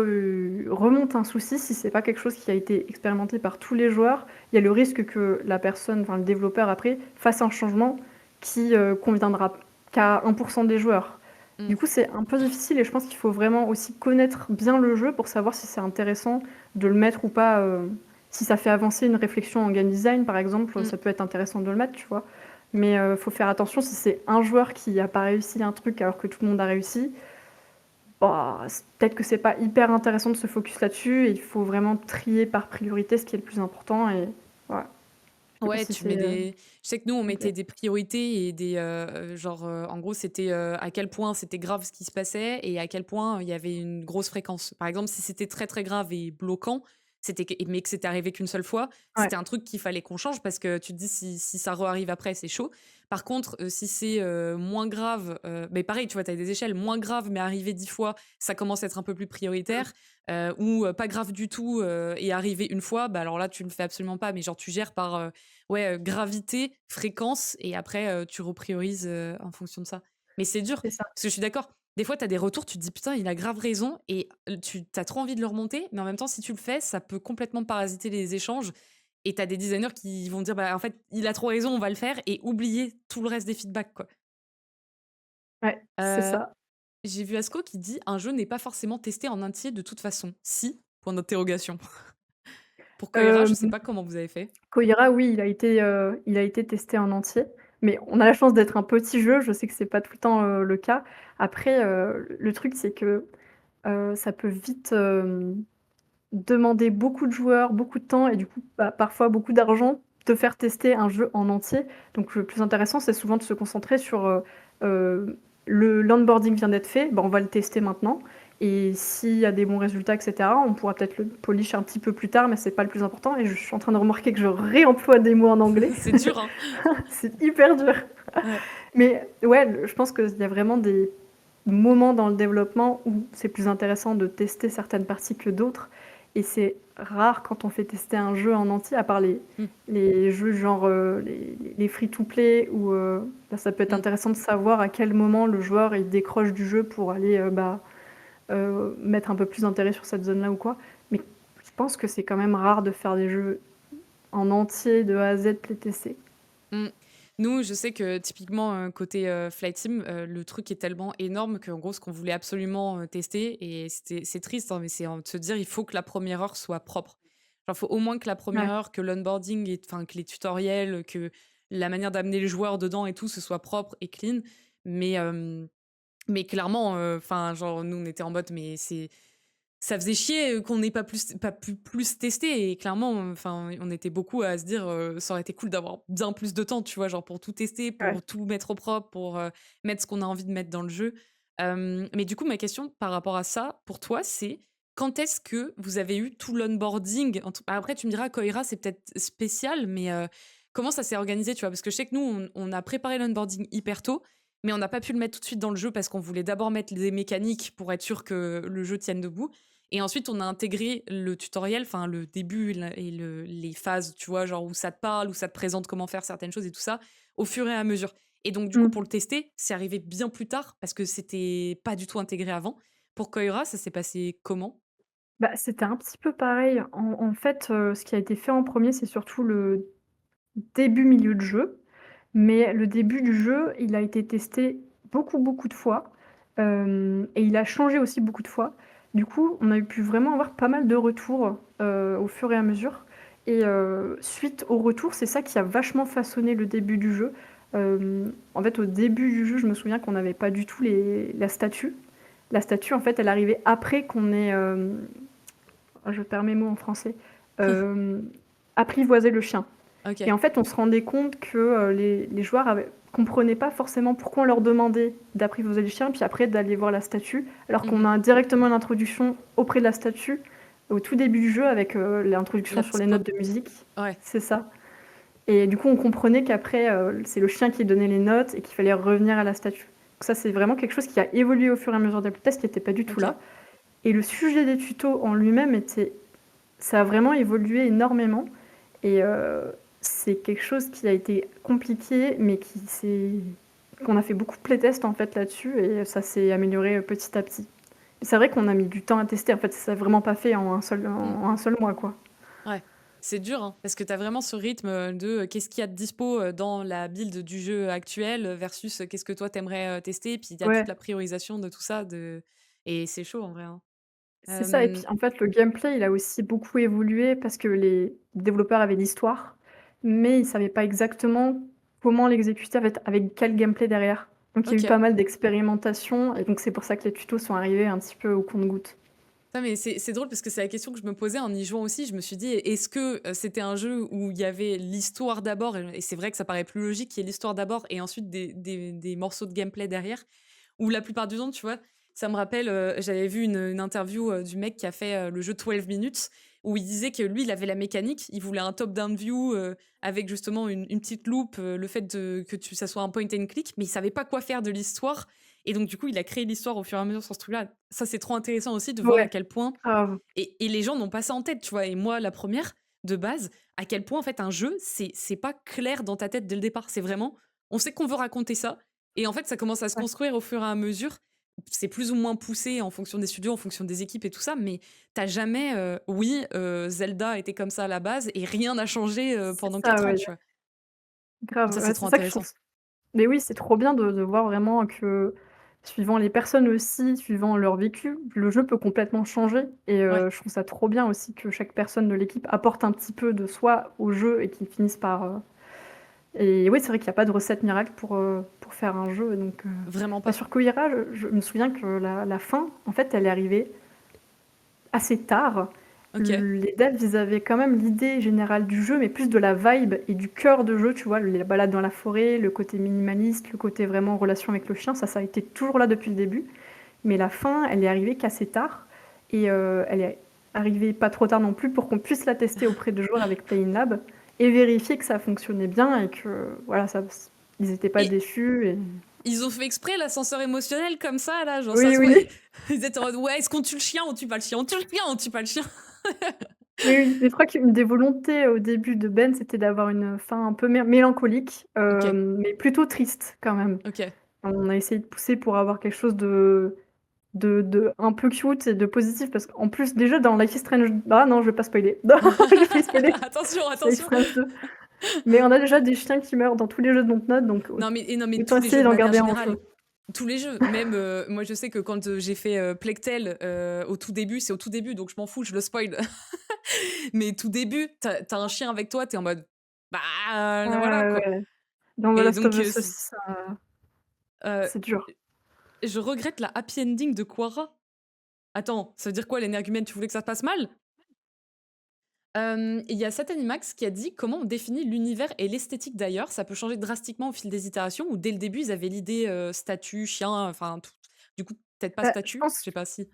remontes un souci, si c'est pas quelque chose qui a été expérimenté par tous les joueurs, il y a le risque que la personne, enfin le développeur après, fasse un changement qui, conviendra qu'à 1 des joueurs. Mmh. Du coup, c'est un peu difficile et je pense qu'il faut vraiment aussi connaître bien le jeu pour savoir si c'est intéressant de le mettre ou pas, si ça fait avancer une réflexion en game design, par exemple, Mmh. ça peut être intéressant de le mettre, tu vois? Mais, faut faire attention si c'est un joueur qui a pas réussi un truc alors que tout le monde a réussi, bah, c peut-être que c'est pas hyper intéressant de se focus là-dessus et il faut vraiment trier par priorité ce qui est le plus important et voilà. Je sais pas Ouais, si tu mets c'est, je sais que nous, on OK. mettait des priorités et des, genre, en gros, c'était, à quel point c'était grave ce qui se passait et à quel point il y avait une grosse fréquence. Par exemple, si c'était très, très grave et bloquant, c'était que mais que c'était arrivé qu'une seule fois, Ouais. c'était un truc qu'il fallait qu'on change parce que tu te dis si ça re-arrive après, c'est chaud. Par contre, si c'est, moins grave, mais pareil, tu vois, tu as des échelles, moins grave mais arrivé 10 fois, ça commence à être un peu plus Mmh. prioritaire, ou, pas grave du tout, et arrivé une fois, bah, alors là, tu le fais absolument pas, mais genre tu gères par, ouais, gravité, fréquence et après, tu repriorises, en fonction de ça. Mais c'est dur, c'est ça. parce que je suis d'accord. Des fois, tu as des retours, tu te dis: «Putain, il a grave raison» et tu as trop envie de le remonter, mais en même temps, si tu le fais, ça peut complètement parasiter les échanges et tu as des designers qui vont dire: «Bah, en fait, il a trop raison, on va le faire» et oublier tout le reste des feedbacks, quoi. Ouais, c'est Heu, ça. j'ai vu Asco qui dit: «Un jeu n'est pas forcément testé en entier de toute façon». Si? Point d'interrogation. Pour Koira, je sais Hem, pas comment vous avez fait? Koira, oui, il a été testé en entier, mais on a la chance d'être un petit jeu, je sais que c'est pas tout le temps, le cas. Après, le truc, c'est que, ça peut vite, demander beaucoup de joueurs, beaucoup de temps et du coup, bah, parfois beaucoup d'argent, te faire tester un jeu en entier. Donc le plus intéressant, c'est souvent de se concentrer sur, le l'onboarding vient d'être fait, bah, on va le tester maintenant et s'il y a des bons résultats et cetera, on pourra peut-être le polish un petit peu plus tard, mais c'est pas le plus important et je suis en train de remarquer que je réemploie des mots en anglais. C'est dur, hein? C'est hyper dur. Ouais. Mais ouais, je pense qu'il y a vraiment des moments dans le développement où c'est plus intéressant de tester certaines parties que d'autres. Et c'est rare quand on fait tester un jeu en entier, à part Mmh, les jeux genre les free-to-play, où là, ça peut être mmh. intéressant de savoir à quel moment le joueur il décroche du jeu pour aller mettre un peu plus d'intérêt sur cette zone-là ou quoi. Mais je pense que c'est quand même rare de faire des jeux en entier de A à Z playtestés. Mmh. Nous, je sais que typiquement, côté, Flight Sim, le truc est tellement énorme qu'en gros, ce qu'on voulait absolument, tester et c'est triste, hein, mais c'est de se dire: «Il faut que la première heure soit propre». Genre, faut au moins que la première Ouais. heure, que l'onboarding et enfin, que les tutoriels, que la manière d'amener les joueurs dedans et tout, ce soit propre et clean. Mais, mais clairement, enfin, genre, nous, on était en mode: «Mais c'est ça faisait chier, qu'on n'ait pas pu plus tester et clairement, enfin, on était beaucoup à se dire, «Ça aurait été cool d'avoir bien plus de temps», tu vois? Genre pour tout tester, Ouais. pour tout mettre au propre, pour, mettre ce qu'on a envie de mettre dans le jeu. Mais du coup, ma question par rapport à ça, pour toi, c'est quand est-ce que vous avez eu tout l'onboarding? Après tu me diras Koira, c'est peut-être spécial, mais, comment ça s'est organisé, tu vois? Parce que je sais que nous, on a préparé l'onboarding hyper tôt, mais on n'a pas pu le mettre tout de suite dans le jeu parce qu'on voulait d'abord mettre les mécaniques pour être sûr que le jeu tienne debout et ensuite, on a intégré le tutoriel, enfin le début les phases, tu vois, genre où ça te parle, où ça te présente comment faire certaines choses et tout ça, au fur et à mesure. Et donc, du coup, pour Mmh. le tester, c'est arrivé bien plus tard parce que c'était pas du tout intégré avant. Pour Koira, ça s'est passé comment? Bah, c'était un petit peu pareil. En fait, ce qui a été fait en premier, c'est surtout le début, milieu de jeu. Mais le début du jeu, il a été testé beaucoup, beaucoup de fois, et il a changé aussi beaucoup de fois. Du coup, on a pu vraiment avoir pas mal de retours, au fur et à mesure et suite aux retours, c'est ça qui a vachement façonné le début du jeu. En fait, au début du jeu, je me souviens qu'on n'avait pas du tout la statue. La statue, en fait, elle arrivait après qu'on ait, je perds mes mots en français, hem, apprivoisé le chien. Et OK. en fait, on se rendait compte que, les joueurs comprenaient pas forcément pourquoi on leur demandait d'apprivoiser le chien, puis après d'aller voir la statue, alors qu'on Mmh. a directement l'introduction auprès de la statue, au tout début du jeu avec, l'introduction La sur petite les pop. notes de musique. Ouais. C'est ça et du coup, on comprenait qu'après, c'est le chien qui donnait les notes et qu'il fallait revenir à la statue. Donc ça, c'est vraiment quelque chose qui a évolué au fur et à mesure des playtests, qui était pas du tout OK. là et le sujet des tutos en lui-même était ça a vraiment évolué énormément et c'est quelque chose qui a été compliqué, mais qu'on a fait beaucoup de playtests, en fait, là-dessus et ça s'est amélioré, petit à petit. C'est vrai qu'on a mis du temps à tester, en fait, ça s'est vraiment pas fait Mmh. en un seul mois, quoi. Ouais. C'est dur, hein, parce que tu as vraiment ce rythme, de, qu'est-ce qu'il y a de dispo, dans la build du jeu actuel, versus, qu'est-ce que toi t'aimerais tester. Puis il y a toute Ouais, la priorisation de tout ça de et c'est chaud en vrai, hein. c'est ça et puis, Hem, en fait, le gameplay, il a aussi beaucoup évolué parce que les développeurs avaient l'histoire, mais ils savaient pas exactement comment l'exécuter, avec quel gameplay derrière. Donc il y a eu OK. pas mal d'expérimentation et donc c'est pour ça que les tutos sont arrivés un petit peu au compte-gouttes. Non, mais c'est drôle parce que c'est la question que je me posais en y jouant aussi. Je me suis dit: «Est-ce que, c'était un jeu où il y avait l'histoire d'abord?» Et c'est vrai que ça paraît plus logique qu'il y ait l'histoire d'abord et ensuite des morceaux de gameplay derrière. Ou la plupart du temps, tu vois, ça me rappelle, j'avais vu une interview, du mec qui a fait, le jeu 12 minutes où il disait que lui, il avait la mécanique, il voulait un top down view, avec justement une petite loupe, le fait que ça soit un point and click, mais il savait pas quoi faire de l'histoire et donc du coup, il a créé l'histoire au fur et à mesure sur ce truc-là. Ça, c'est trop intéressant aussi de voir à Ouais, quel point grave. et les gens n'ont pas ça en tête, tu vois? Et moi, la première de base, à quel point, en fait, un jeu, c'est pas clair dans ta tête dès le départ. C'est vraiment, on sait qu'on veut raconter ça, Et en fait, ça commence à se Ouais. construire au fur et à mesure. C'est plus ou moins poussé en fonction des studios, en fonction des équipes et tout ça, mais t'as jamais, oui, Zelda était comme ça à la base et rien n'a changé, C'est pendant ça, 4 ans, ouais, tu vois? grave. Ça, c'est Ouais, trop c'est ça que je trouve intéressant. mais oui, c'est trop bien de voir vraiment que, suivant les personnes aussi, suivant leur vécu, le jeu peut complètement changer et Ouais, je trouve ça trop bien aussi que chaque personne de l'équipe apporte un petit peu de soi au jeu et qu'ils finissent par, et oui, c'est vrai qu'il y a pas de recette miracle pour faire un jeu donc vraiment bah, pas. sur Koira, je me souviens que la fin, en fait, elle est arrivée assez tard. OK. Les devs, ils avaient quand même l'idée générale du jeu, mais plus de la vibe et du cœur de jeu, tu vois? Les balades dans la forêt, le côté minimaliste, le côté vraiment relation avec le chien, ça a été toujours là depuis le début. Mais la fin, elle est arrivée qu'assez tard et elle est arrivée pas trop tard non plus pour qu'on puisse la tester auprès de joueurs avec Playing Lab et vérifier que ça fonctionnait bien et que voilà, ça ils étaient pas Et déçus et ils ont fait exprès l'ascenseur émotionnel comme ça là, genre ça oui, se voit oui. ils étaient en mode: «Ouais, est-ce qu'on tue le chien? On tue pas le chien, on tue le chien, on tue pas le chien». Oui, oui, mais je crois qu'une des volontés au début de Ben, c'était d'avoir une fin un peu mélancolique, OK, mais plutôt triste quand même. OK. On a essayé de pousser pour avoir quelque chose de un peu cute et de positif parce qu'en plus déjà dans Life is Strange ah non, je vais pas spoiler. Non, j'ai failli spoiler. Attention, C'est Life is attention. Strange 2. Mais on a déjà des chiens qui meurent dans tous les jeux de Dontnod, donc Non mais autant tous les jeux essayer de d'en manière garder un générale. jeu. Tous les jeux, même, moi je sais que quand, j'ai fait, Plectel, au tout début, c'est au tout début, donc je m'en fous, je le spoil. Mais tout début, t'as un chien avec toi, t'es en mode: «Bah, voilà Ouais, quoi». ouais. Dans The Et Last of donc, Us aussi, c heu, c'est dur. je regrette la happy ending de Quara. Attends, ça veut dire quoi l'énergumène? Tu voulais que ça se passe mal? Il y a Seth Animax qui a dit: «Comment on définit l'univers et l'esthétique d'ailleurs? Ça peut changer drastiquement au fil des itérations» ou dès le début ils avaient l'idée, statue, chien, enfin tout du coup, peut-être pas Bah, je statue? Je pense sais pas si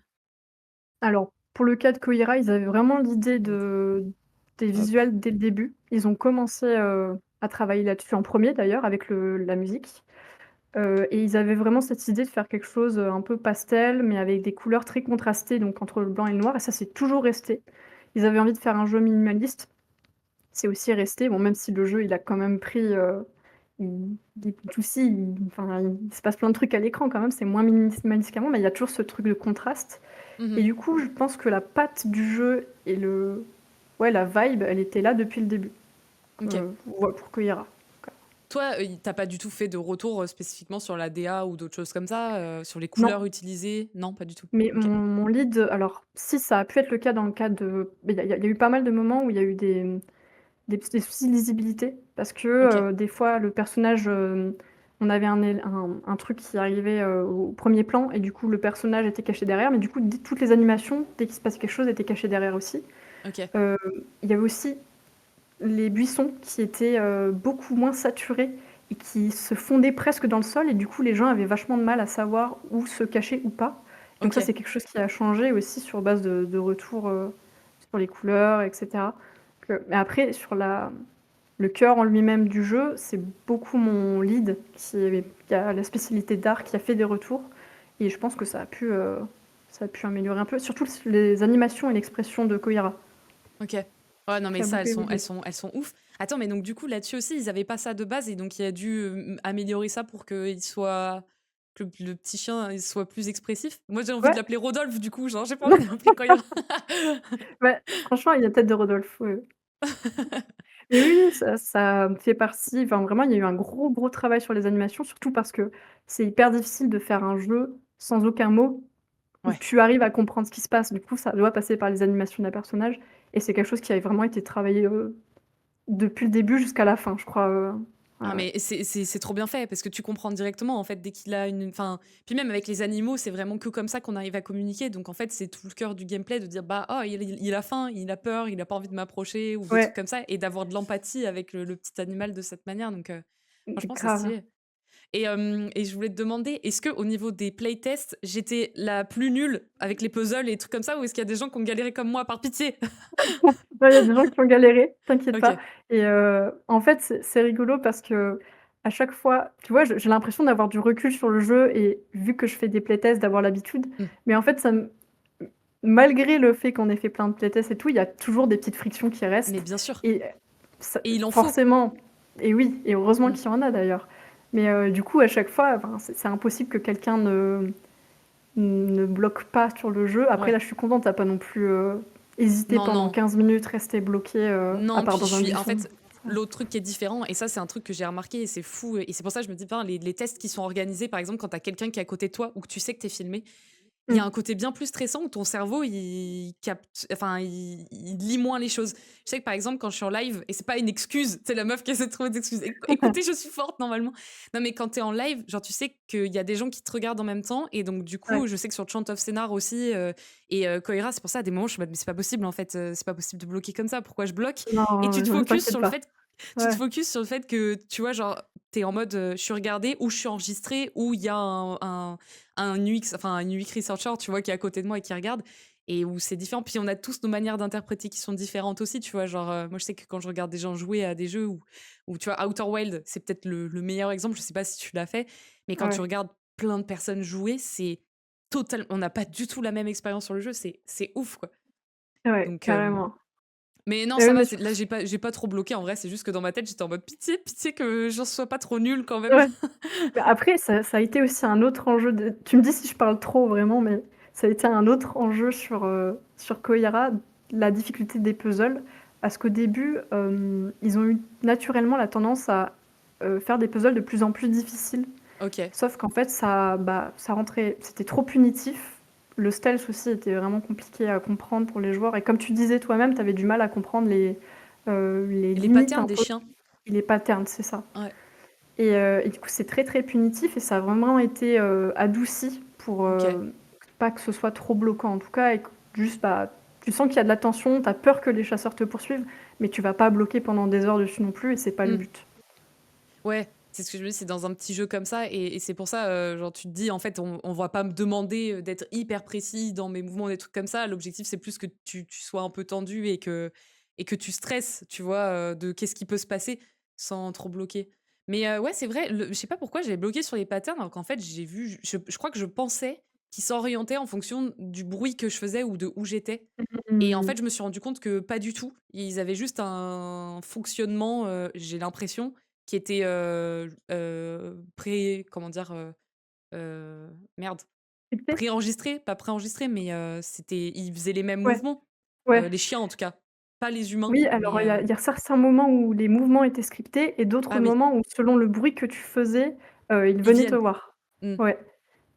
alors, pour le cas de Koira, ils avaient vraiment l'idée des hop, visuels dès le début. Ils ont commencé, à travailler là-dessus en premier d'ailleurs avec la musique, et ils avaient vraiment cette idée de faire quelque chose, un peu pastel, mais avec des couleurs très contrastées, donc entre le blanc et le noir et ça, c'est toujours resté. Ils avaient envie de faire un jeu minimaliste, c'est aussi resté. Bon, même si le jeu, il a quand même pris, des petits soucis, enfin, il se passe plein de trucs à l'écran quand même, c'est moins minimaliste qu'avant, mais il y a toujours ce truc de contraste et mmh. du coup, je pense que la patte du jeu et ouais, la vibe, elle était là depuis le début, OK. ouais, pour Koira. Toi, tu pas du tout fait de retour, spécifiquement sur la DA ou d'autres choses comme ça, sur les Non, couleurs utilisées? Non, pas du tout? mais OK. mon lead, alors si ça a pu être le cas dans le cadre de mais il y a eu pas mal de moments où il y a eu des soucis de lisibilité parce que, OK, des fois le personnage, on avait un truc qui arrivait, au 1er plan et du coup le personnage était caché derrière, mais du coup toutes les animations, dès qu'il se passait quelque chose, étaient cachées derrière aussi. OK, Hem, il y avait aussi les buissons qui étaient, beaucoup moins saturés et qui se fondaient presque dans le sol et du coup, les gens avaient vachement de mal à savoir où se cacher ou pas. Donc ça, OK, c'est quelque chose qui a changé aussi sur base de retours, sur les couleurs et cetera. Mais après sur le cœur en lui-même du jeu, c'est beaucoup mon lead qui a la spécialité d'art, qui a fait des retours et je pense que ça a pu améliorer un peu, surtout les animations et l'expression de Koira, OK. Ouais, non, mais qui a ça, beaucoup elles sont elles évolué. sont elles sont ouf. Attends, mais donc du coup, là-dessus aussi, ils avaient pas ça de base et donc il a dû, améliorer ça pour que le petit chien, il soit plus expressif? Moi, j'ai envie de Ouais. l'appeler Rodolphe, du coup, genre, j'ai pas envie de l'appeler Koira. Ouais, franchement, il y a tête de Rodolphe, ouais. Mais oui, oui, ça fait partie enfin, vraiment, il y a eu un gros, gros travail sur les animations, surtout parce que c'est hyper difficile de faire un jeu sans aucun mot, où Ouais. tu arrives à comprendre ce qui se passe. Du coup, ça doit passer par les animations d'un personnage et c'est quelque chose qui a vraiment été travaillé, depuis le début jusqu'à la fin, je crois, ouais, Ah ouais. mais c'est trop bien fait parce que tu comprends directement en fait dès qu'il a une enfin puis même avec les animaux, c'est vraiment que comme ça qu'on arrive à communiquer donc en fait, c'est tout le cœur du gameplay de dire: «Bah, oh il a faim, il a peur, il a pas envie de m'approcher» ou des trucs Ouais, comme ça et d'avoir de l'empathie avec le petit animal de cette manière donc franchement, c'est grave. stylé. Et je voulais te demander, est-ce que au niveau des playtests, j'étais la plus nulle avec les puzzles et les trucs comme ça ou est-ce qu'il y a des gens qui ont galéré comme moi par pitié? Ouais, il y a des gens qui ont galéré, t'inquiète pas OK. et en fait, c'est rigolo parce qu'à chaque fois, tu vois, j'ai l'impression d'avoir du recul sur le jeu et vu que je fais des playtests, d'avoir l'habitude, Mmh. mais en fait, ça me malgré le fait qu'on ait fait plein de playtests et tout, il y a toujours des petites frictions qui Mais restent bien sûr et ça et il en faut. forcément et oui et heureusement Mmh. qu'il y en a d'ailleurs, Mais du coup, à chaque fois, enfin, c'est impossible que quelqu'un ne bloque pas sur le jeu. Après, Ouais. là, je suis contente, t'as pas non plus hésité Non, pendant non. 15 minutes, resté bloqué, à Non, part puis je dans un suis. En buisson. fait, l'autre truc qui est différent, et ça, c'est un truc que j'ai remarqué, et c'est fou, et c'est pour ça que je me dis, ben, les tests qui sont organisés, par exemple, quand t'as quelqu'un qui est à côté de toi ou que tu sais que t'es filmé, il y a Mm. un côté bien plus stressant où ton cerveau, il capte, enfin, il lit moins les choses. Je sais que par exemple, quand je suis en live, et c'est pas une excuse, c'est la meuf qui essaie de trouver des excuses. Écoutez, je suis forte normalement. Non, mais quand t'es en live, genre, tu sais qu'il y a des gens qui te regardent en même temps, et donc, du coup, Ouais. je sais que sur Chant of Scénar aussi, et Koira, c'est pour ça, à des moments, je suis en mode, mais c'est pas possible en fait, c'est pas possible de bloquer comme ça, pourquoi je bloque? Et Non, tu te ne focus t'inquiète sur le pas. fait tu te Ouais. focuses sur le fait que, tu vois, genre, t'es en mode, je suis regardée ou je suis enregistrée ou il y a un UX, enfin un UX researcher, tu vois, qui est à côté de moi et qui regarde, et où c'est différent. Puis on a tous nos manières d'interpréter qui sont différentes aussi, tu vois. Genre, moi, je sais que quand je regarde des gens jouer à des jeux où tu vois, Outer Wild, c'est peut-être le meilleur exemple. Je sais pas si tu l'as fait, mais quand tu Ouais. regardes plein de personnes jouer, c'est total. On n'a pas du tout la même expérience sur le jeu. C'est ouf, quoi. Ouais, Donc, carrément. mais non, Et ça oui, va. mais sur Là, j'ai pas trop bloqué. En vrai, c'est juste que dans ma tête, j'étais en mode pitié, pitié que j'en sois pas trop nulle quand même. ouais. Mais après, ça a été aussi un autre enjeu tu me dis si je parle trop vraiment, mais ça a été un autre enjeu sur Koira, la difficulté des puzzles. Parce qu'au début, ils ont eu naturellement la tendance à faire des puzzles de plus en plus difficiles. Ok. Sauf qu'en fait, ça rentrait, c'était trop punitif. Le stealth aussi était vraiment compliqué à comprendre pour les joueurs. Et comme tu disais toi-même, tu avais du mal à comprendre les Et les limites patterns un des peu, chiens. et les patterns, c'est ça. Ouais. Et du coup, c'est très très punitif et ça a vraiment été adouci pour Ok. pas que ce soit trop bloquant en tout cas. Et que juste, bah, tu sens qu'il y a de la tension, tu as peur que les chasseurs te poursuivent, mais tu vas pas bloquer pendant des heures dessus non plus et c'est pas le Hmm. but. Ouais, c'est ce que je me dis, c'est dans un petit jeu comme ça, et c'est pour ça, genre, tu te dis, en fait, on va pas me demander d'être hyper précis dans mes mouvements, des trucs comme ça. L'objectif, c'est plus que tu sois un peu tendu et que tu stresses, tu vois, de qu'est-ce qui peut se passer sans trop bloquer. Mais ouais, c'est vrai, je sais pas pourquoi j'avais bloqué sur les patterns, alors qu'en fait, j'ai vu, je crois que je pensais qu'ils s'orientaient en fonction du bruit que je faisais ou de où j'étais. Et en Hmm. fait, je me suis rendu compte que pas du tout. Ils avaient juste un fonctionnement, j'ai l'impression, qui était comment dire, merde, Crypté. préenregistré, pas préenregistré, mais ils faisaient les mêmes Ouais, mouvements, ouais. les chiens en tout cas, pas les humains, Oui, alors mais il y a certains moments où les mouvements étaient scriptés et d'autres ah oui, moments où selon le bruit que tu faisais, ils ils venaient te viennent. voir. Mm. Ouais.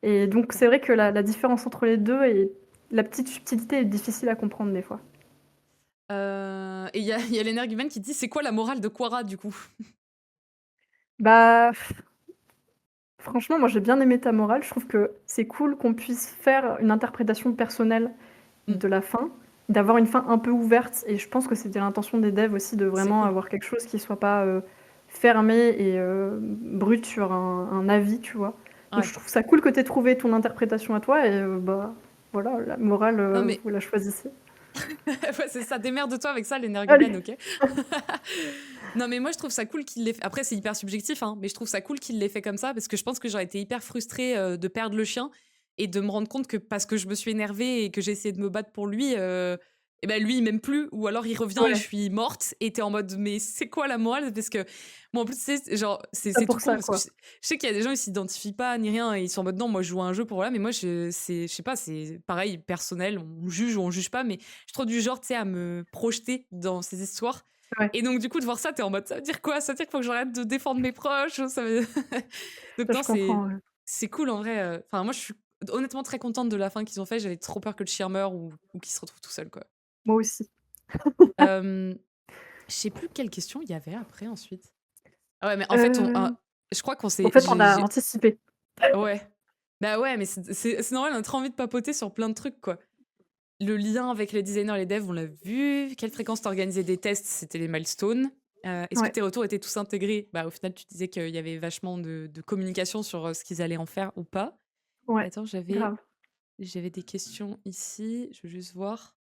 Et donc c'est vrai que la différence entre les deux et la petite subtilité est difficile à comprendre des fois. Et il y a l'énergumène qui dit c'est quoi la morale de Quara du coup. Bah, franchement, moi j'ai bien aimé ta morale. Je trouve que c'est cool qu'on puisse faire une interprétation personnelle Mm. de la fin, d'avoir une fin un peu ouverte. Et je pense que c'était l'intention des devs aussi de C'est vraiment cool. avoir quelque chose qui soit pas fermé et brut sur un avis, tu vois. Donc je Ouais. trouve ça cool que tu aies trouvé ton interprétation à toi et bah voilà, la morale, Non mais vous la choisissez. ouais, c'est ça, démerde-toi avec ça, l'énergumène, Allez, ok. Non, mais moi, je trouve ça cool qu'il l'ait fait. Après, c'est hyper subjectif, hein, mais je trouve ça cool qu'il l'ait fait comme ça parce que je pense que j'aurais été hyper frustrée de perdre le chien et de me rendre compte que parce que je me suis énervée et que j'ai essayé de me battre pour lui, et ben lui, il m'aime plus. Ou alors il revient et je ouais, suis morte et t'es en mode, mais c'est quoi la morale? Parce que, moi, en plus, genre, pas c'est tout pour con ça parce que quoi. je sais qu'il y a des gens, ils s'identifient pas ni rien et ils sont en mode, non, moi, je joue à un jeu pour voilà, mais moi, je sais pas, c'est pareil, personnel, on juge ou on juge pas, mais je suis trop du genre, tu sais, à me projeter dans ces histoires Ouais, et donc, du coup, de voir ça, t'es en mode, ça veut dire quoi? Ça veut dire qu'il faut que j'arrête de défendre mes proches? Ça veut... donc, ça non, je comprends. Ouais. c'est cool en vrai. Enfin, moi, je suis honnêtement très contente de la fin qu'ils ont fait. J'avais trop peur que le chien meure ou qu'il se retrouve tout seul, quoi. Moi aussi. Euh, je sais plus quelle question il y avait après, ensuite. Ah ouais, mais en fait, Euh, je crois qu'on En s'est. fait, on a anticipé. Ouais. Bah ouais, mais c'est normal, on a trop envie de papoter sur plein de trucs, quoi. Le lien avec les designers et les devs, on l'a vu. Quelle fréquence t'organisais des tests? C'était les milestones. Est-ce que Ouais, tes retours étaient tous intégrés? Bah, au final, tu disais qu'il y avait vachement de communication sur ce qu'ils allaient en faire ou pas. ouais, Attends, grave. j'avais des questions ici. Je veux juste voir.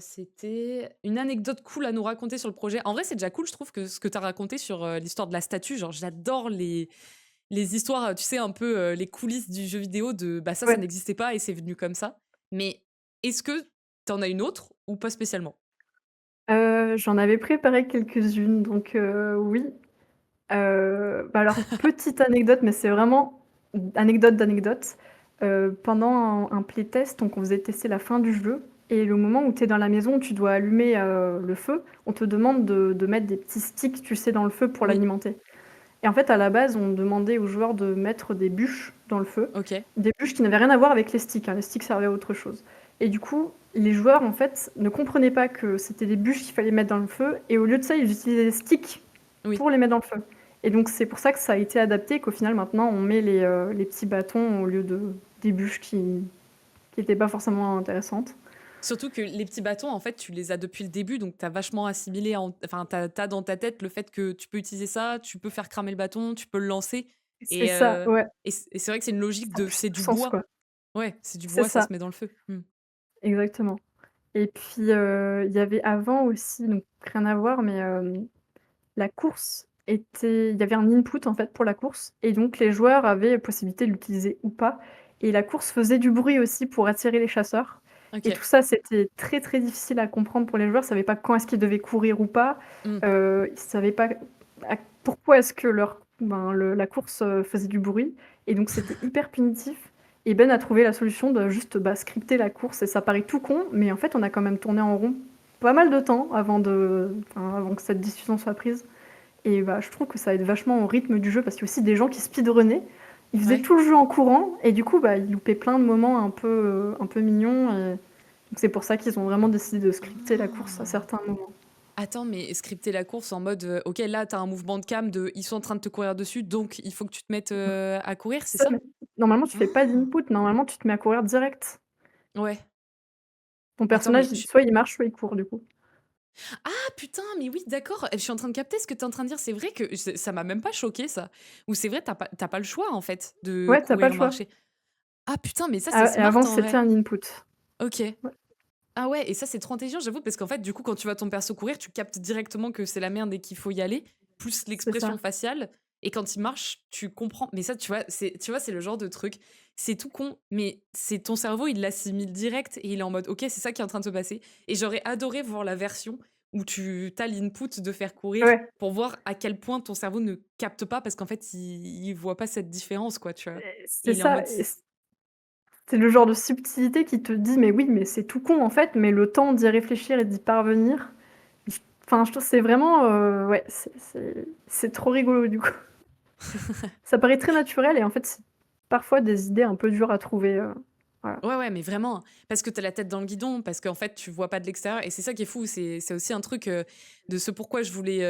C'était une anecdote cool à nous raconter sur le projet. En vrai, c'est déjà cool, je trouve, que ce que tu as raconté sur l'histoire de la statue. Genre, j'adore les histoires, tu sais, un peu les coulisses du jeu vidéo de bah ça Ouais. n'existait pas et c'est venu comme ça. Mais est-ce que t'en as une autre ou pas spécialement? J'en avais préparé quelques-unes, donc oui. Bah, alors petite anecdote, mais c'est vraiment anecdote d'anecdote. Pendant un playtest, donc on faisait tester la fin du jeu et le moment où tu es dans la maison, où tu dois allumer, le feu, on te demande de mettre des petits sticks, tu sais, dans le feu pour Oui, l'alimenter. Et en fait, à la base, on demandait aux joueurs de mettre des bûches dans le feu, OK. des bûches qui n'avaient rien à voir avec les sticks, hein, les sticks servaient à autre chose. Et du coup, les joueurs, en fait, ne comprenaient pas que c'était des bûches qu'il fallait mettre dans le feu, et au lieu de ça, ils utilisaient des sticks Oui. pour les mettre dans le feu. Et donc, c'est pour ça que ça a été adapté, qu'au final, maintenant, on met les petits bâtons au lieu des bûches qui n'étaient pas forcément intéressantes. Surtout que les petits bâtons, en fait, tu les as depuis le début, donc tu as vachement assimilé, enfin, tu as dans ta tête le fait que tu peux utiliser ça, tu peux faire cramer le bâton, tu peux le lancer. C'est Et, ça, ouais, c'est vrai que c'est une logique ça a de plus c'est de du sens, bois. quoi. Ouais, c'est du C'est bois, ça se ça, met dans le feu. exactement. Et puis, il y avait avant aussi, donc rien à voir, mais la course était il y avait un input, en fait, pour la course et donc les joueurs avaient possibilité de l'utiliser ou pas et la course faisait du bruit aussi pour attirer les chasseurs et OK. tout ça, c'était très, très difficile à comprendre pour les joueurs. Ils savaient pas quand est-ce qu'ils devaient courir ou pas. Mmh. Ils savaient pas à pourquoi est-ce que la course, faisait du bruit et donc c'était hyper punitif et Ben a trouvé la solution de juste, bah, scripter la course et ça paraît tout con, mais en fait, on a quand même tourné en rond pas mal de temps avant que cette décision soit prise. Et bah, je trouve que ça aide vachement au rythme du jeu parce qu'il y a aussi des gens qui speedrunnaient. Ils faisaient Ouais. tout le jeu en courant et du coup, bah, ils loupaient plein de moments un peu mignons. Et donc c'est pour ça qu'ils ont vraiment décidé de scripter la course à Ah! certains moments. Attends, mais scripter la course en mode, OK, là, tu as un mouvement de cam de ils sont en train de te courir dessus, donc il faut que tu te mettes, à courir, c'est Ça, ça? mais normalement, tu fais pas Ah! d'input. Normalement, tu te mets à courir direct. Ouais. Ton Attends, personnage, mais tu soit il marche, soit il court du coup. ah putain, mais oui, d'accord, je suis en train de capter ce que tu es en train de dire. C'est vrai que ça m'a même pas choqué ça. Ou c'est vrai, tu pas le choix, en fait, de Ouais, t'as pas le courir, choix. marcher. Ah putain, mais ça, c'est Et smart avant, en c'était vrai. un input. OK. Ouais, Ah ouais, et ça, c'est trop intelligent, j'avoue, parce qu'en fait, du coup, quand tu vois ton perso courir, tu captes directement que c'est la merde et qu'il faut y aller, plus c'est l'expression ça. faciale. Et quand il marche, tu comprends. Mais ça, tu vois, c'est le genre de truc. C'est tout con, mais c'est ton cerveau, il l'assimile direct et il est en mode, ok, c'est ça qui est en train de se passer. Et j'aurais adoré voir la version où tu as l'input de faire courir Ouais, pour voir à quel point ton cerveau ne capte pas parce qu'en fait, il voit pas cette différence, quoi, tu vois. Et c'est il est en ça. mode, C'est le genre de subtilité qui te dit: «Mais oui, mais c'est tout con en fait», mais le temps d'y réfléchir et d'y parvenir, j enfin je trouve c'est vraiment, ouais, c'est trop rigolo du coup. Ça paraît très naturel et en fait, c'est parfois des idées un peu dures à trouver, voilà. ouais, ouais, mais vraiment, parce que tu as la tête dans le guidon, parce qu'en fait, tu vois pas de l'extérieur et c'est ça qui est fou. C'est aussi un truc, de ce pourquoi je voulais,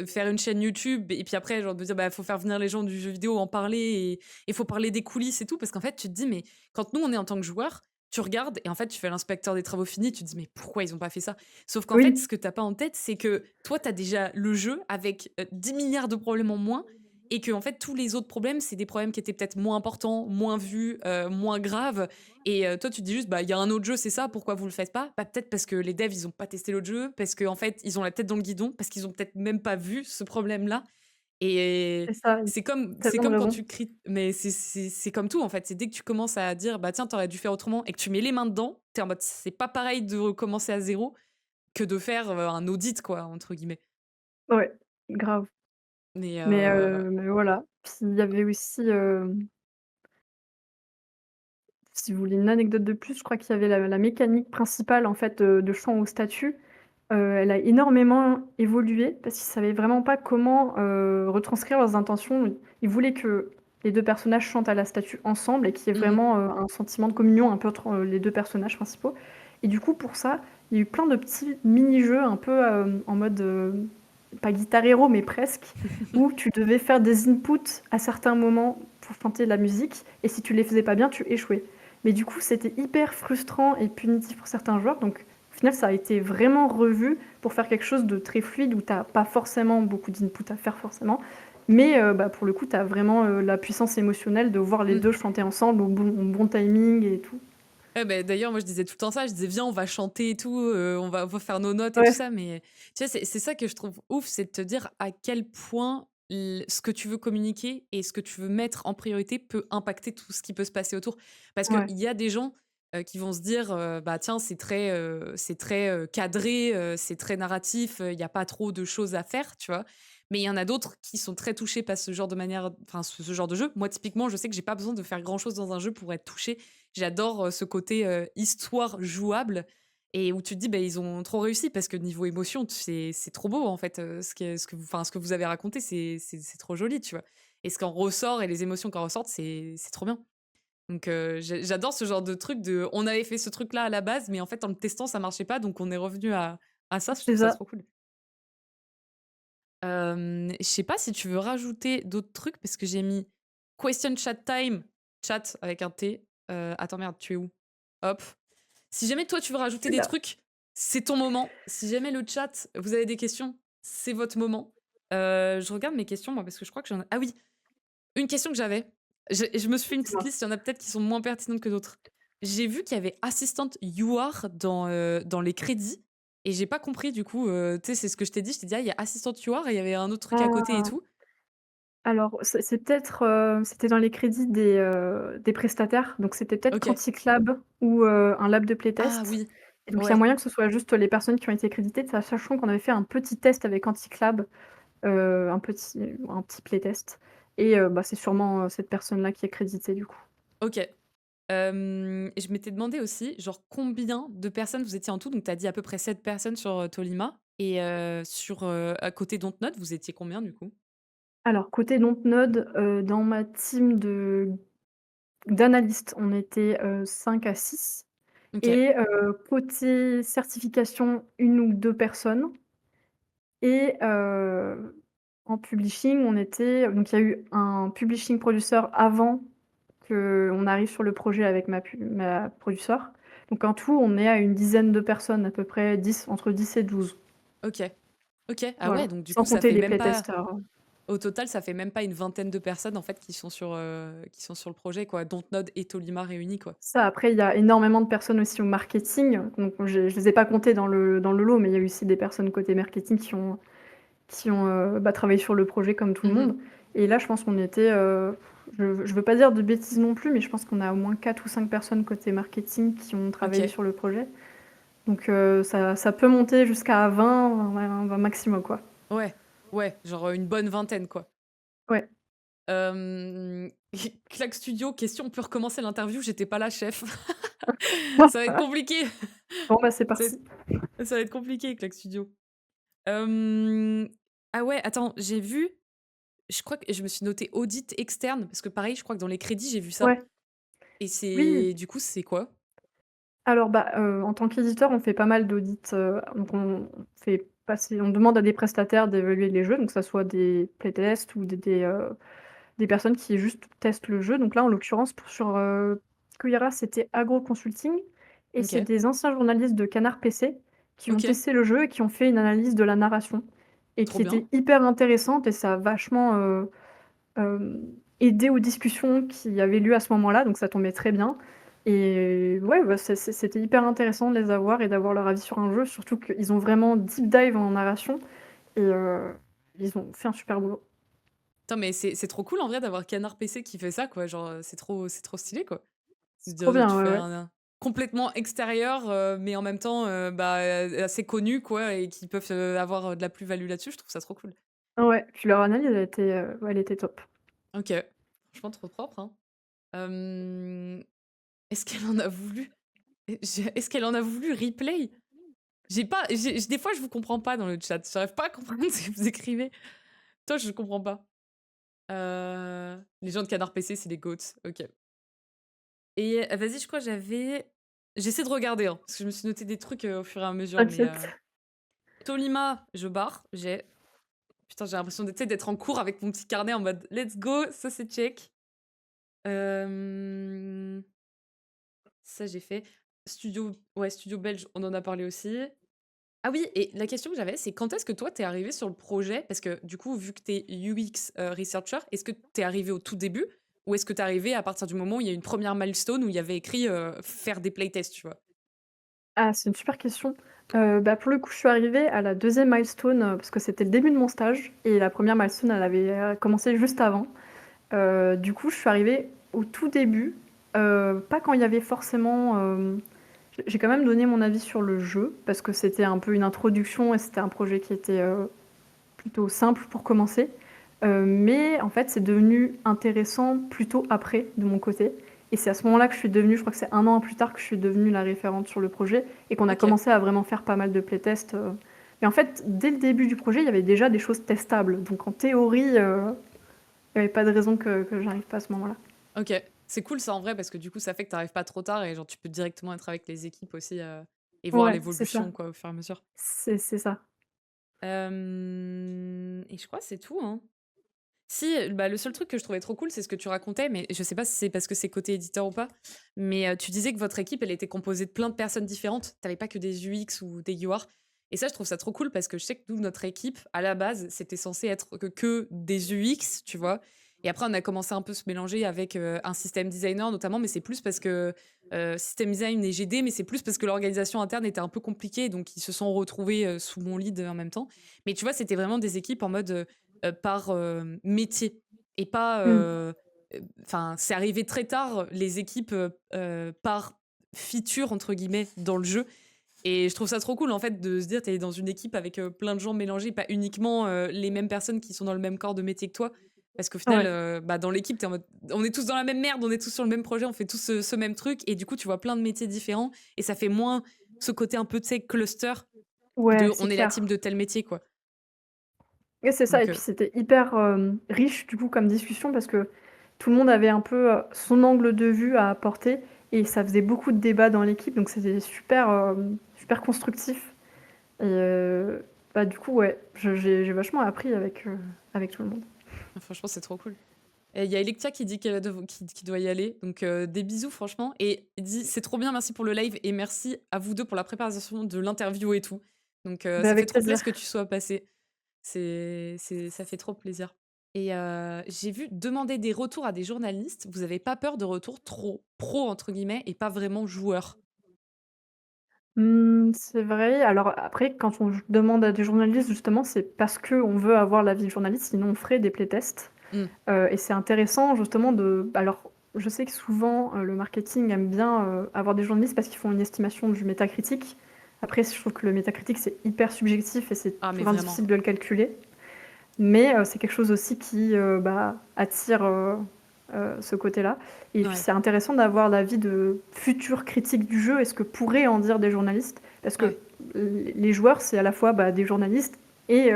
faire une chaîne YouTube et puis après, genre, de dire: «Bah, faut faire venir les gens du jeu vidéo, en parler et faut parler des coulisses et tout». Parce qu'en fait, tu te dis: «Mais quand nous, on est en tant que joueur, tu regardes et en fait, tu fais l'inspecteur des travaux finis, tu te dis: "Mais pourquoi ils ont pas fait ça?"» Sauf qu'en fait, Oui, ce que tu pas en tête, c'est que toi, tu as déjà le jeu avec, 10 000 de problèmes en moins et que en fait, tous les autres problèmes, c'est des problèmes qui étaient peut-être moins importants, moins vus, moins graves et toi, tu te dis juste: «Bah, il y a un autre jeu, c'est ça, pourquoi vous le faites pas?» Bah, peut-être parce que les devs, ils ont pas testé l'autre jeu, parce qu'en fait, ils ont la tête dans le guidon, parce qu'ils ont peut-être même pas vu ce problème-là et c'est ça, c'est tellement de comme quand raison. tu cries mais c'est comme tout, en fait. C'est dès que tu commences à dire: «Bah, tiens, t'aurais dû faire autrement» et que tu mets les mains dedans, t'es en mode: «C'est pas pareil de recommencer à zéro que de faire, un audit, quoi», entre guillemets. Ouais, grave. Mais Mais voilà. Puis il y avait aussi, si vous voulez une anecdote de plus, je crois qu'il y avait la mécanique principale en fait, de chant aux statues. Elle a énormément évolué parce qu'ils savaient vraiment pas comment, retranscrire leurs intentions. Ils voulaient que les 2 personnages chantent à la statue ensemble et qu'il y ait mmh vraiment, un sentiment de communion un peu entre, les 2 personnages principaux et du coup, pour ça, il y a eu plein de petits mini-jeux un peu, en mode, pas Guitar Hero, mais presque, où tu devais faire des inputs à certains moments pour chanter la musique et si tu les faisais pas bien, tu échouais. Mais du coup, c'était hyper frustrant et punitif pour certains joueurs, donc au final, ça a été vraiment revu pour faire quelque chose de très fluide où tu as pas forcément beaucoup d'input à faire forcément, mais bah, pour le coup, tu as vraiment, la puissance émotionnelle de voir les mh. 2 chanter ensemble au bon timing et tout. Ouais, beh, d'ailleurs, moi, je disais tout le temps ça. Je disais: «Viens, on va chanter et tout, on va faire nos notes et tout Ouais, ça», mais tu vois, c'est ça que je trouve ouf, c'est de te dire à quel point ce que tu veux communiquer et ce que tu veux mettre en priorité peut impacter tout ce qui peut se passer autour. Parce qu'il ouais, y a des gens, qui vont se dire, «Bah, tiens, c'est très, cadré, c'est très narratif, il y a pas trop de choses à faire», tu vois? Mais il y en a d'autres qui sont très touchés par ce genre de manière enfin, ce genre de jeu. Moi, typiquement, je sais que j'ai pas besoin de faire grand chose dans un jeu pour être touchée. J'adore, ce côté, histoire jouable et où tu te dis: «Beh, ils ont trop réussi» parce que niveau émotion, c'est trop beau, en fait, ce que vous avez raconté, c'est trop joli, tu vois? Et ce qu'en ressort et les émotions qui en ressortent, c'est trop bien. Donc j'adore ce genre de truc de on avait fait ce truc-là à la base, mais en fait, en le testant, ça marchait pas, donc on est revenu à ça, je C'est trouve ça ça. trop cool. Je sais pas si tu veux rajouter d'autres trucs parce que j'ai mis question chat time, chat avec un T. Attends merde, tu es où? Hop. Si jamais toi tu veux Je rajouter suis des là. trucs, c'est ton moment. Si jamais le chat, vous avez des questions, c'est votre moment. Je regarde mes questions moi parce que je crois que j'en ai ah oui, une question que j'avais. Je me suis fait une petite Dis-moi. liste, il y en a peut-être qui sont moins pertinentes que d'autres. J'ai vu qu'il y avait Assistant You Are dans les crédits et j'ai pas compris du coup, tu sais, c'est ce que je t'ai dit, je t'ai dit: «Ah, il y a Assistant You Are» et il y avait un autre truc à côté et Ah! tout. Alors c'est peut-être, c'était dans les crédits des prestataires, donc c'était peut-être OK. Quantic Lab ou, un lab de Ah playtest oui, et donc il y a ouais, moyen que ce soit juste les personnes qui ont été créditées, sachant qu'on avait fait un petit test avec Quantic Lab, un petit playtest et bah, c'est sûrement, cette personne-là qui est créditée du coup. OK. Et je m'étais demandé aussi, genre combien de personnes vous étiez en tout? Donc tu as dit à peu près 7 personnes sur, Tolima et à côté Dontnod, vous étiez combien du coup? Alors côté Dontnod, dans ma team d'analystes, on était, 5 à 6 OK. et côté certification, une ou 2 personnes et en publishing, on était donc il y a eu un publishing producer avant qu'on arrive sur le projet avec ma producer. Donc en tout, on est à une dizaine de personnes, à peu près 10, entre 10 et 12. OK. OK. Ah ouais, Voilà, donc du sans coup, ça compter fait les même pas playtesters. au total, ça fait même pas une vingtaine de personnes en fait qui sont sur le projet quoi, Dontnod et Tolima réunis quoi. Ça, après, il y a énormément de personnes aussi au marketing, donc je les ai pas comptées dans le lot, mais il y a eu aussi des personnes côté marketing qui ont, bah, travaillé sur le projet comme tout le Mmh. monde et là, je pense qu'on était, je veux pas dire de bêtises non plus, mais je pense qu'on a au moins 4 ou 5 personnes côté marketing qui ont travaillé OK. sur le projet. Donc ça peut monter jusqu'à 20 maximum, quoi. Ouais, ouais, genre, une bonne vingtaine quoi. Ouais. Hem, Claque Studio, question: «On peut recommencer l'interview? J'étais pas là chef». Ça va être compliqué. Bon, bah, c'est Ça va être parti. ça va être compliqué Claque Studio. Hem, ah ouais, attends, j'ai vu, je crois que je me suis noté audit externe parce que pareil, je crois que dans les crédits, j'ai vu ça Ouais. et Oui. c'est du coup, c'est quoi? Alors, bah, en tant qu'éditeur, on fait pas mal d'audits, donc on demande à des prestataires d'évaluer les jeux, donc que ça soit des playtests ou des personnes qui juste testent le jeu. Donc là, en l'occurrence, sur, Kuyara, c'était Agro Consulting et c'est OK, des anciens journalistes de Canard PC qui ont OK, testé le jeu et qui ont fait une analyse de la narration et trop qui était bien. hyper intéressante et ça a vachement, aidé aux discussions qu'il y avait lieu à ce moment-là, donc ça tombait très bien et ouais, bah, c'était hyper intéressant de les avoir et d'avoir leur avis sur un jeu, surtout qu'ils ont vraiment deep dive en narration et ils ont fait un super boulot. Putain, mais c'est trop cool en vrai d'avoir Canard PC qui fait ça quoi, genre, c'est trop stylé quoi. C'est trop C'est-à-dire, bien, tu ouais, fais ouais. un complètement extérieur, mais en même temps, bah, assez connu quoi et qui peuvent, avoir, de la plus-value là-dessus, je trouve ça trop cool. Ouais, puis leur analyse, ouais, elle était top. OK, franchement trop propre, hein. Hem, est-ce qu'elle en a voulu? Est-ce qu'elle en a voulu replay? J'ai pas des fois je vous comprends pas dans le chat, j'arrive pas à comprendre ce que vous écrivez. Toi, je comprends pas. Les gens de Canard PC, c'est les goats, OK. Et vas-y, je crois que j'essaie de regarder, hein, parce que je me suis noté des trucs, au fur et à mesure, mais T'inquiète. Tolima, je barre, putain, j'ai l'impression d'être en cours avec mon petit carnet en mode: «Let's go», ça c'est check. Hem, Ça j'ai fait. Studio belge, on en a parlé aussi. Ah oui, et la question que j'avais, c'est quand est-ce que toi t'es arrivé sur le projet? Parce que du coup, vu que t'es UX, researcher, est-ce que t'es arrivé au tout début? Ou est-ce que t'es arrivé à partir du moment où il y a une première milestone où il y avait écrit, faire des playtests, tu vois? Ah, c'est une super question. Bah, pour le coup, je suis arrivée à la deuxième milestone, parce que c'était le début de mon stage et la première milestone, elle avait, commencé juste avant. Du coup, je suis arrivée au tout début Pas quand il y avait forcément, j'ai quand même donné mon avis sur le jeu parce que c'était un peu une introduction et c'était un projet qui était, plutôt simple pour commencer. Mais en fait, c'est devenu intéressant plutôt après, de mon côté. Et c'est à ce moment-là que je suis devenue, je crois que c'est un an plus tard que je suis devenue la référente sur le projet et qu'on a Ok. commencé à vraiment faire pas mal de playtests. Mais en fait, dès le début du projet, il y avait déjà des choses testables. Donc en théorie, il n'y avait pas de raison que j'arrive pas à ce moment-là. Ok. C'est cool ça en vrai parce que du coup ça fait que t'arrives pas trop tard et genre tu peux directement être avec les équipes aussi et voir Ouais, c'est ça. l'évolution quoi au fur et à mesure. C'est ça. Et je crois que c'est tout, hein. Si, bah, le seul truc que je trouvais trop cool, c'est ce que tu racontais, mais je sais pas si c'est parce que c'est côté éditeur ou pas, mais tu disais que votre équipe, elle était composée de plein de personnes différentes. Tu pas que des UX ou des UR. Et ça, je trouve ça trop cool parce que je sais que nous, notre équipe, à la base, c'était censé être que des UX, tu vois. Et après, on a commencé un peu se mélanger avec un système designer notamment, mais c'est plus parce que système design et GD, mais c'est plus parce que l'organisation interne était un peu compliquée, donc ils se sont retrouvés sous mon lead en même temps. Mais tu vois, c'était vraiment des équipes en mode par métier et pas. Mm. Enfin, c'est arrivé très tard, les équipes par feature, entre guillemets, dans le jeu. Et je trouve ça trop cool, en fait, de se dire, t'es dans une équipe avec plein de gens mélangés, pas uniquement les mêmes personnes qui sont dans le même corps de métier que toi. Parce qu'au final, Ouais. bah, dans l'équipe, t'es en mode, on est tous dans la même merde, on est tous sur le même projet, on fait tous ce même truc. Et du coup, tu vois plein de métiers différents. Et ça fait moins ce côté un peu, tu sais, cluster Ouais, de c'est on est la clair. team de tel métier, quoi. Et c'est ça, et Donc, puis c'était hyper riche du coup comme discussion parce que tout le monde avait un peu son angle de vue à apporter et ça faisait beaucoup de débats dans l'équipe, donc c'était super, super constructif. Et bah, du coup, ouais, j'ai vachement appris avec tout le monde. franchement, c'est trop cool. Et il y a Electia qui dit qui doit y aller. Donc, des bisous, franchement. Et il dit c'est trop bien, merci pour le live. Et merci à vous deux pour la préparation de l'interview et tout. Donc, Bah, ça fait avec trop plaisir. plaisir que tu sois passé. Ça fait trop plaisir. Et j'ai vu demander des retours à des journalistes. Vous avez pas peur de retours trop pro, entre guillemets, et pas vraiment joueurs? C'est vrai. Alors après, quand on demande à des journalistes, justement, c'est parce qu'on veut avoir l'avis de journaliste, sinon on ferait des playtests. Hmm. Et c'est intéressant justement de alors je sais que souvent, le marketing aime bien, avoir des journalistes parce qu'ils font une estimation du métacritique. Après, je trouve que le métacritique, c'est hyper subjectif et c'est Ah, mais toujours vraiment. difficile de le calculer. Mais, c'est quelque chose aussi qui, bah, attire, ce côté-là. Et puis Ouais, c'est intéressant d'avoir l'avis de futurs critiques du jeu et ce que pourraient en dire des journalistes. Parce que ouais. les joueurs, c'est à la fois, bah, des journalistes et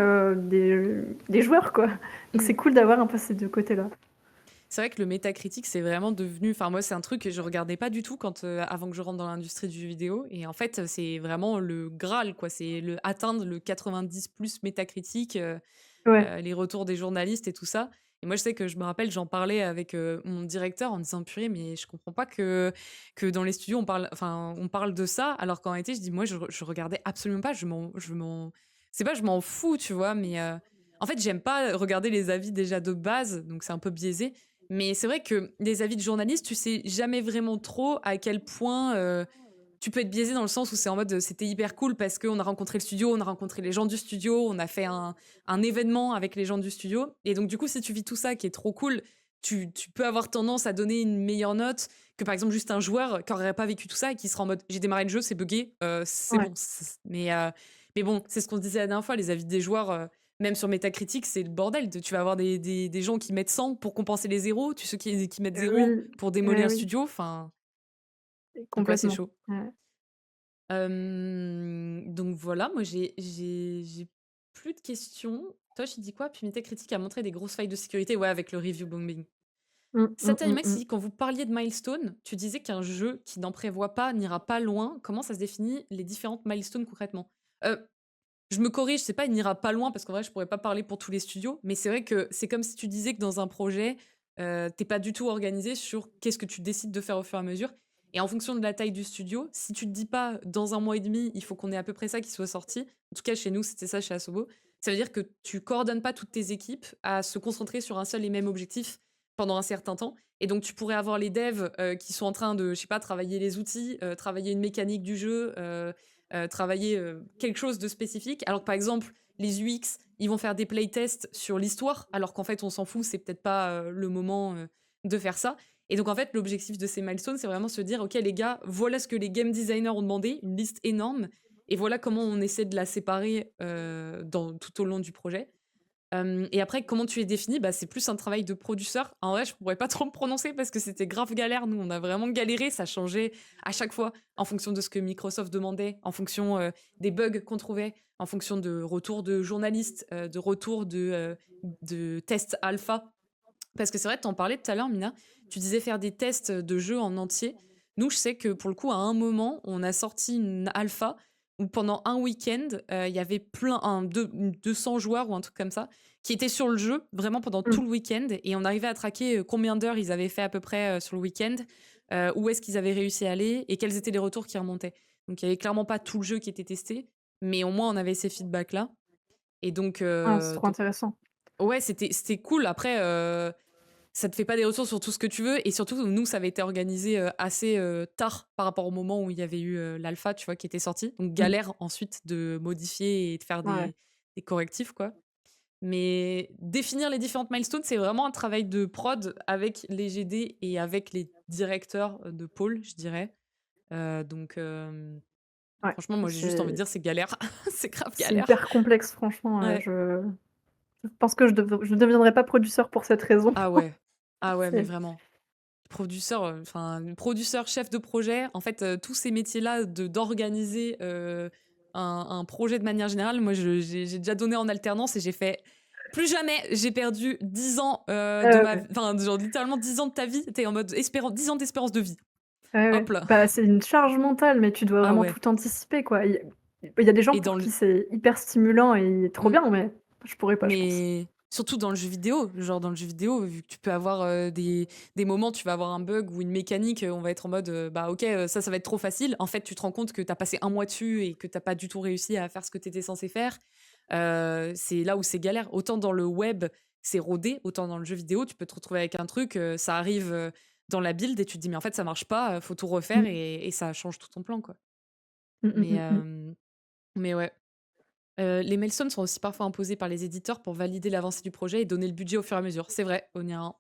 des joueurs, quoi. Donc Hmm. c'est cool d'avoir un peu ces 2 côtés-là. C'est vrai que le métacritique, c'est vraiment devenu. Enfin, moi, c'est un truc que je regardais pas du tout avant que je rentre dans l'industrie du jeu vidéo. Et en fait, c'est vraiment le Graal, quoi. C'est atteindre le 90 plus métacritique, Ouais, les retours des journalistes et tout ça. Et moi, je sais que je me rappelle, j'en parlais avec mon directeur en disant purée, mais je comprends pas que dans les studios, on parle de ça. Alors qu'en réalité, je dis, moi, je regardais absolument pas. C'est pas, je m'en fous, tu vois. Mais en fait, j'aime pas regarder les avis déjà de base. Donc, c'est un peu biaisé. Mais c'est vrai que les avis de journalistes, tu sais jamais vraiment trop à quel point tu peux être biaisé dans le sens où c'est en mode c'était hyper cool parce qu'on a rencontré le studio, on a rencontré les gens du studio, on a fait un événement avec les gens du studio. Et donc, du coup, si tu vis tout ça qui est trop cool, tu peux avoir tendance à donner une meilleure note que par exemple juste un joueur qui n'aurait pas vécu tout ça et qui sera en mode j'ai démarré le jeu, c'est buggé, c'est ouais. bon. Mais bon, c'est ce qu'on se disait la dernière fois, les avis des joueurs. Même sur Metacritic, c'est le bordel. Tu vas avoir des gens qui mettent 100 pour compenser les zéros, ceux qui mettent zéro Oui, pour démolir ouais, un oui, studio. Enfin, donc ouais, c'est complètement. chaud. Ouais. Donc voilà, moi j'ai plus de questions. Toi, je dis quoi? Puis Metacritic a montré des grosses failles de sécurité, ouais, avec le review bombing. Mmh, mmh, mmh, Satanimax, mmh. dit quand vous parliez de milestone, tu disais qu'un jeu qui n'en prévoit pas n'ira pas loin. Comment ça se définit les différentes milestones concrètement? Euh, je me corrige, c'est pas il n'ira pas loin parce qu'en vrai, je pourrais pas parler pour tous les studios, mais c'est vrai que c'est comme si tu disais que dans un projet, t'es pas du tout organisé sur qu'est-ce que tu décides de faire au fur et à mesure. Et en fonction de la taille du studio, si tu te dis pas dans un mois et demi, il faut qu'on ait à peu près ça qui soit sorti. En tout cas, chez nous, c'était ça chez Asobo. Ça veut dire que tu coordonnes pas toutes tes équipes à se concentrer sur un seul et même objectif pendant un certain temps. Et donc, tu pourrais avoir les devs qui sont en train de, je sais pas, travailler les outils, travailler une mécanique du jeu, travailler quelque chose de spécifique. Alors que par exemple, les UX, ils vont faire des playtests sur l'histoire, alors qu'en fait, on s'en fout, c'est peut-être pas le moment de faire ça. Et donc, en fait, l'objectif de ces milestones, c'est vraiment se dire, OK, les gars, voilà ce que les game designers ont demandé, une liste énorme, et voilà comment on essaie de la séparer tout au long du projet. Et après, comment tu les définis? Bah, c'est plus un travail de producteur. En vrai, je pourrais pas trop me prononcer parce que c'était grave galère. Nous, on a vraiment galéré. Ça changeait à chaque fois en fonction de ce que Microsoft demandait, en fonction des bugs qu'on trouvait, en fonction de retours de journalistes, de retours de tests alpha. Parce que c'est vrai, tu en parlais tout à l'heure, Mina. Tu disais faire des tests de jeux en entier. Nous, je sais que pour le coup, à un moment, on a sorti une alpha où pendant un week-end, il y avait 200 joueurs ou un truc comme ça qui étaient sur le jeu vraiment pendant tout Mmh. le week-end. Et on arrivait à traquer combien d'heures ils avaient fait à peu près sur le week-end, où est-ce qu'ils avaient réussi à aller et quels étaient les retours qui remontaient. Donc, il n'y avait clairement pas tout le jeu qui était testé, mais au moins, on avait ces feedbacks-là. Et donc, Ah, c'est trop intéressant. ouais, c'était cool. Après, ça te fait pas des retours sur tout ce que tu veux et surtout nous ça avait été organisé assez tard par rapport au moment où il y avait eu l'alpha tu vois qui était sorti donc Mmh. galère ensuite de modifier et de faire Ouais. des correctifs quoi mais définir les différentes milestones c'est vraiment un travail de prod avec les GD et avec les directeurs de pôle je dirais. Donc Ouais. franchement moi j'ai juste envie de C'est dire c'est galère c'est grave c'est galère. hyper complexe franchement, Ouais. je pense que je ne deviendrai pas producteur pour cette raison. Ah ouais, ah ouais mais C'est vraiment. Producteur, enfin, producteur, chef de projet, en fait, tous ces métiers-là d'organiser, un projet de manière générale, moi j'ai déjà donné en alternance et j'ai fait: «Plus jamais!» J'ai perdu 10 ans, de ma v ouais. enfin, genre littéralement 10 ans de ta vie, tu es en mode 10 ans d'espérance de vie. Ouais, ouais. Hop là. Bah, c'est une charge mentale, mais tu dois Ah vraiment ouais tout anticiper, quoi. Il y a des gens et dans pour le qui c'est hyper stimulant et trop mmh. bien, mais je pourrais pas, je pense. Mais surtout dans le jeu vidéo, genre dans le jeu vidéo, vu que tu peux avoir des moments, tu vas avoir un bug ou une mécanique, on va être en mode bah ok, ça va être trop facile. En fait, tu te rends compte que t'as passé un mois dessus et que t'as pas du tout réussi à faire ce que t'étais censé faire. C'est là où c'est galère. Autant dans le web, c'est rodé, autant dans le jeu vidéo, tu peux te retrouver avec un truc, ça arrive dans la build et tu te dis mais en fait ça marche pas, faut tout refaire Mmh. et ça change tout ton plan quoi. Mmh, mmh, Mais, mmh, mmh. mais ouais. Les milestones sont aussi parfois imposés par les éditeurs pour valider l'avancée du projet et donner le budget au fur et à mesure. C'est vrai, on y a un.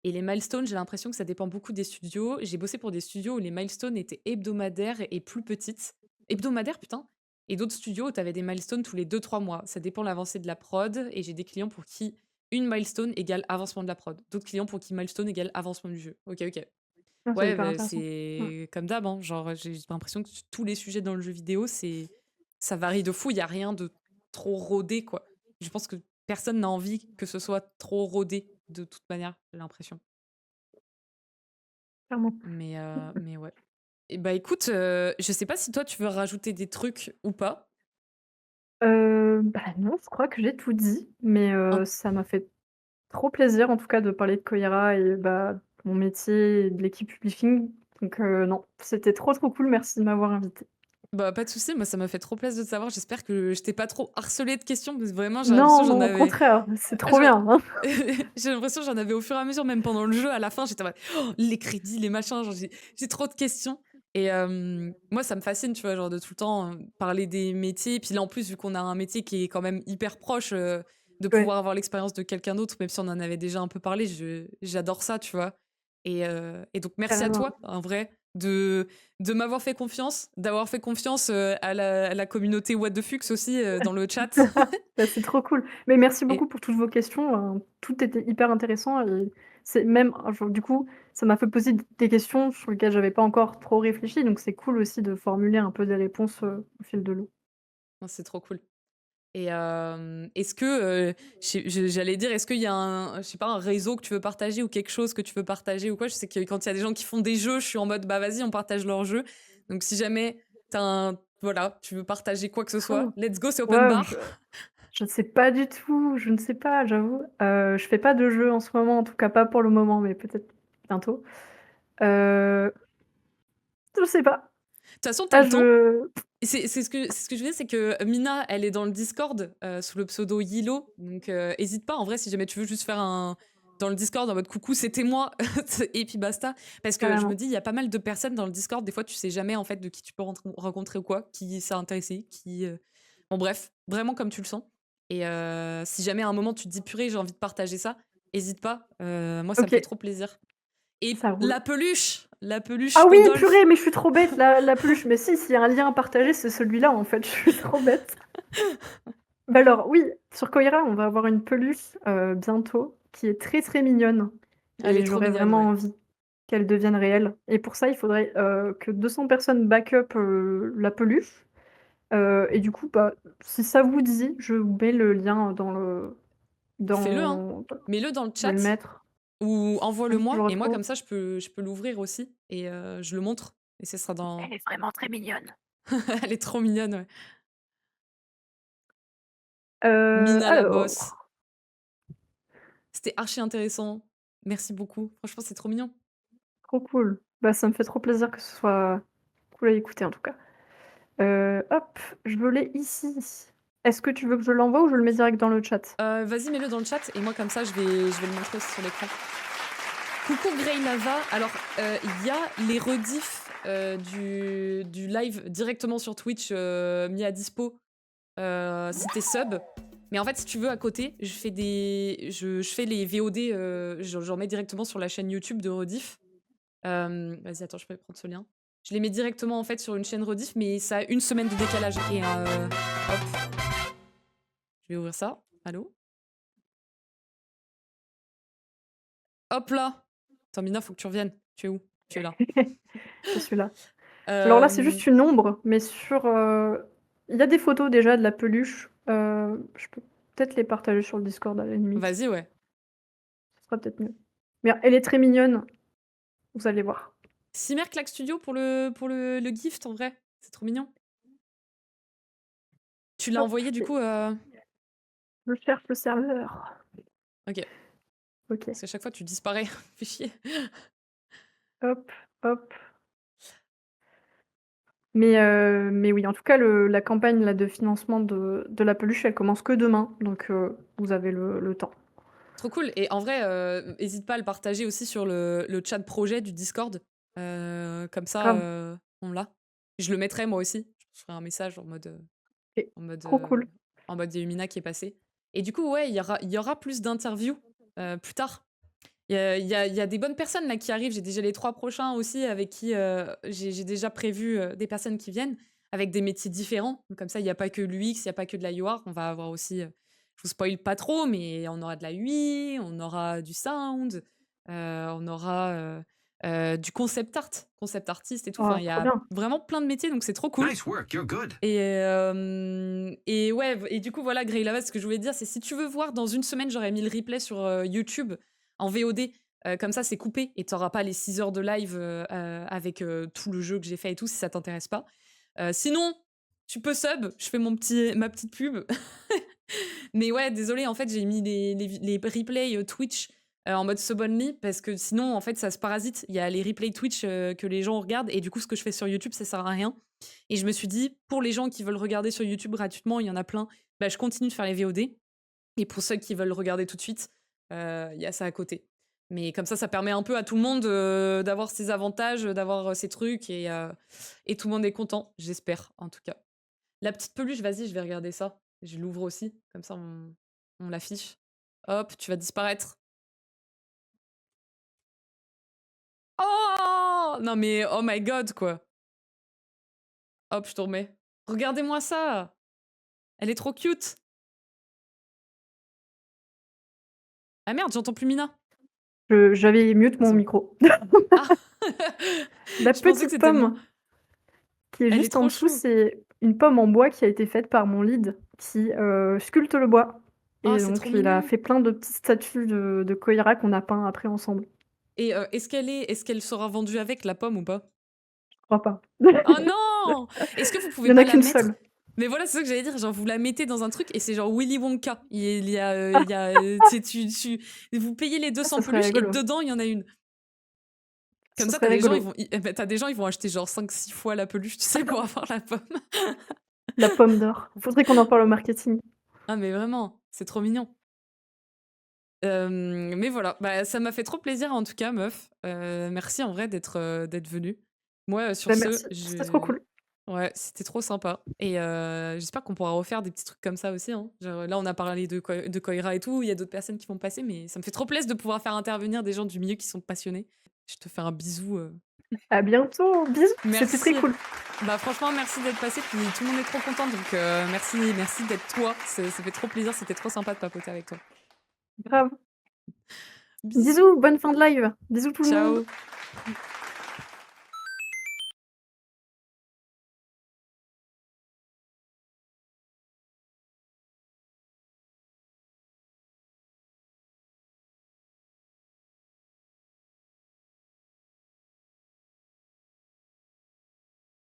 Et les milestones, j'ai l'impression que ça dépend beaucoup des studios. J'ai bossé pour des studios où les milestones étaient hebdomadaires et plus petites. Hebdomadaires, putain. Et d'autres studios où tu avais des milestones tous les 2 3 mois. Ça dépend de l'avancée de la prod. Et j'ai des clients pour qui une milestone égale avancement de la prod. D'autres clients pour qui milestone égale avancement du jeu. Ok, ok. Ah, c'est Ouais, hyper bah, intéressant. Mmh. c'est comme d'hab, hein. Genre, j'ai l'impression que tous les sujets dans le jeu vidéo, ça varie de fou. Il y a rien de trop rodé, quoi. Je pense que personne n'a envie que ce soit trop rodé, de toute manière, j'ai l'impression. Clairement. Mais ouais. Et bah, écoute, je sais pas si toi, tu veux rajouter des trucs ou pas? Bah, non, je crois que j'ai tout dit, mais Hein? ça m'a fait trop plaisir en tout cas de parler de Koira et bah, de mon métier et de l'équipe publishing. Donc non, c'était trop, trop cool. Merci de m'avoir invitée. Bah, pas de souci, moi, ça m'a fait trop plaisir de te savoir. J'espère que je t'ai pas trop harcelé de questions, parce que vraiment, j'ai l'impression Non, que j'en non, au avais contraire, c'est trop je bien, hein. j'ai l'impression que j'en avais au fur et à mesure, même pendant le jeu, à la fin, j'étais en mode: «Oh, les crédits, les machins», genre j'ai trop de questions et moi, ça me fascine, tu vois? Genre de tout le temps, parler des métiers. Puis là, en plus, vu qu'on a un métier qui est quand même hyper proche, de Ouais, pouvoir avoir l'expérience de quelqu'un d'autre, même si on en avait déjà un peu parlé, j'adore ça, tu vois? Et donc merci à carrément. toi, en vrai, de m'avoir fait confiance, d'avoir fait confiance, à la communauté What the Fux aussi, dans le chat. Bah, c'est trop cool. Mais merci Et beaucoup pour toutes vos questions, tout était hyper intéressant et c'est même enfin, du coup, ça m'a fait poser des questions sur lesquelles j'avais pas encore trop réfléchi, donc c'est cool aussi de formuler un peu des réponses, au fil de l'eau. non, c'est trop cool. Et est-ce que, j'allais dire, est-ce qu'il y a un je sais pas, un réseau que tu veux partager ou quelque chose que tu veux partager ou quoi? Je sais que quand il y a des gens qui font des jeux, je suis en mode: «Bah, vas-y, on partage leurs jeux». Donc si jamais tu veux partager quoi que ce soit, Oh! let's go, c'est open Ouais, bar. je ne sais pas du tout, je ne sais pas, j'avoue. Je fais pas de jeux en ce moment, en tout cas pas pour le moment, mais peut-être bientôt. Heu, je sais pas. De toute façon, tu as Ah le temps. je Et c'est ce que je veux dire, c'est que Mina, elle est dans le Discord, sous le pseudo Yilo, donc hésite pas, en vrai, si jamais tu veux juste faire un dans le Discord en mode: «Coucou, c'était moi» et puis basta. Parce que je me carrément. dis, il y a pas mal de personnes dans le Discord, des fois, tu sais jamais, en fait, de qui tu peux rencontrer ou quoi, qui ça a intéressé, bon bref, vraiment comme tu le sens et si jamais à un moment tu te dis: «Purée, j'ai envie de partager ça», hésite pas, moi ça me fait OK, trop plaisir Et Ça roule. la peluche Ah oui, Rodolphe. purée, mais je suis trop bête, la peluche. Mais si, s'il y a un lien à partager, c'est celui-là, en fait. Je suis trop bête. Bah alors, oui, sur Koira, on va avoir une peluche bientôt qui est très très mignonne. Elle est Et trop j'aurais mignonne, vraiment ouais. envie qu'elle devienne réelle. Et pour ça, il faudrait que 200 personnes back-up la peluche. Et du coup, bah, si ça vous dit, je vous mets le lien dans le. Fais-le, hein. Dans... Mets-le dans le Je vais le chat mettre. ou Oui, je envoie-le-moi. le Et moi, retrouve. comme ça, je peux l'ouvrir aussi. Et je le montre. Et ce sera dans. Elle est vraiment très mignonne. Elle est trop mignonne, ouais. Mina la boss. Alors, C'était archi intéressant. Merci beaucoup. Franchement, c'est trop mignon. trop cool. Bah, ça me fait trop plaisir que ce soit cool à écouter en tout cas. Hop, je l'ai ici. Est-ce que tu veux que je l'envoie ou je le mets direct dans le chat? Vas-y, mets-le dans le chat. Et moi, comme ça, je vais le montrer aussi sur l'écran. Coucou Grey Lava. Alors, il y a les rediffs du live directement sur Twitch mis à dispo si t'es sub. Mais en fait, si tu veux, à côté, je fais je fais les VOD, j'en mets directement sur la chaîne YouTube de rediff. Vas-y, attends, je peux prendre ce lien. Je les mets directement en fait sur une chaîne rediff, mais ça a une semaine de décalage. Et hop, je vais ouvrir ça. Allô? Hop là! Attends, Mina, faut que tu reviennes. Tu es où? Tu es là. Je suis là. Alors là, c'est Euh, juste une ombre, mais sur. Il y a des photos déjà de la peluche. Je peux peut-être les partager sur le Discord à la limite. Vas-y, ouais. Ce sera peut-être mieux. Mais elle est très mignonne. Vous allez voir. Cimer Clack Studio pour le gift, en vrai. C'est trop mignon. Tu l'as Hop, envoyé du coup je cherche le serveur. Ok. Ok. Parce qu'à chaque fois, tu disparais. Fais chier. Hop, hop. Mais oui, en tout cas, la campagne là, de financement de la peluche, elle commence que demain. Donc, vous avez le temps. Trop cool. Et en vrai, hésite pas à le partager aussi sur le chat projet du Discord. Comme ça, Grave. on l'a. Je le mettrai moi aussi. Je ferai un message en mode, Ok. en mode, Trop euh, cool. en mode il y a eu Mina qui est passée. Et du coup, ouais, il y aura plus d'interviews plus tard. Il y a des bonnes personnes là qui arrivent. J'ai déjà les 3 prochains aussi avec qui j'ai déjà prévu des personnes qui viennent avec des métiers différents. Donc, comme ça, il n'y a pas que l'UX, il n'y a pas que de la UR. On va avoir aussi, je vous spoil pas trop, mais on aura de la UI, on aura du sound, on aura du concept art, concept artiste et tout. Oh, Enfin, il y trop a bien. vraiment plein de métiers, donc c'est trop cool. Nice work, you're good. Et ouais, et du coup, voilà, Grey Lava, ce que je voulais dire, c'est si tu veux voir, dans une semaine, j'aurais mis le replay sur YouTube en VOD. Comme ça, c'est coupé et t'auras pas les 6 heures de live avec tout le jeu que j'ai fait et tout, si ça t'intéresse pas. Sinon, tu peux sub, je fais ma petite pub. Mais ouais, désolé, en fait, j'ai mis les replays Twitch en mode sub only parce que sinon, en fait, ça se parasite. Il y a les replays Twitch que les gens regardent et du coup, ce que je fais sur YouTube, ça sert à rien. Et je me suis dit, pour les gens qui veulent regarder sur YouTube gratuitement, il y en a plein, bah, je continue de faire les VOD. Et pour ceux qui veulent regarder tout de suite, il y a ça à côté. Mais comme ça permet un peu à tout le monde d'avoir ses avantages, d'avoir ses trucs et tout le monde est content, j'espère en tout cas. La petite peluche, vas-y, je vais regarder ça. Je l'ouvre aussi, comme ça on l'affiche. Hop, tu vas disparaître. Oh non mais oh my god quoi. Hop, je te remets. Regardez-moi ça. Elle est trop cute. Ah merde, j'entends plus Mina. J'avais mute Ah, c'est mon bon. micro. Ah La je pensais que petite c'était moi. pomme qui est Elle est juste en trop dessous, chou. c'est une pomme en bois qui a été faite par mon lead qui sculpte le bois. Oh, Et c'est donc, trop il a mignon. fait plein de petites statues de Koira qu'on a peint après ensemble. Et est-ce qu'elle sera vendue avec la pomme ou pas? Je crois pas. Oh non! Est-ce que vous Il pouvez y en pas a la qu'une mettre? seule. Mais voilà, c'est ça que j'allais dire. Genre, vous la mettez dans un truc et c'est genre Willy Wonka. Il y a, vous payez les Ah, ça 200 serait peluches et rigolo. dedans, il y en a une. Comme Ça ça, serait rigolo. t'as des gens, ils vont acheter genre 5-6 fois la peluche, tu sais, pour avoir la pomme. La pomme d'or. Faudrait qu'on en parle au marketing. Ah, mais vraiment, c'est trop mignon. Mais voilà, bah, ça m'a fait trop plaisir en tout cas, meuf. Merci en vrai d'être venue. Moi, sur Bah, ce, merci, c'était trop cool. ouais, c'était trop sympa. Et j'espère qu'on pourra refaire des petits trucs comme ça aussi. Hein. Genre, là, on a parlé de Koira et tout. Il y a d'autres personnes qui vont passer, mais ça me fait trop plaisir de pouvoir faire intervenir des gens du milieu qui sont passionnés. Je te fais un bisou, À bientôt, bisous, c'était très merci. cool. Bah, franchement, merci d'être passé, puis tout le monde est trop content, donc merci d'être toi. Ça fait trop plaisir, c'était trop sympa de papoter avec toi. Grave. Bisous, Bisous, bonne fin de live. Bisous tout le monde. ciao.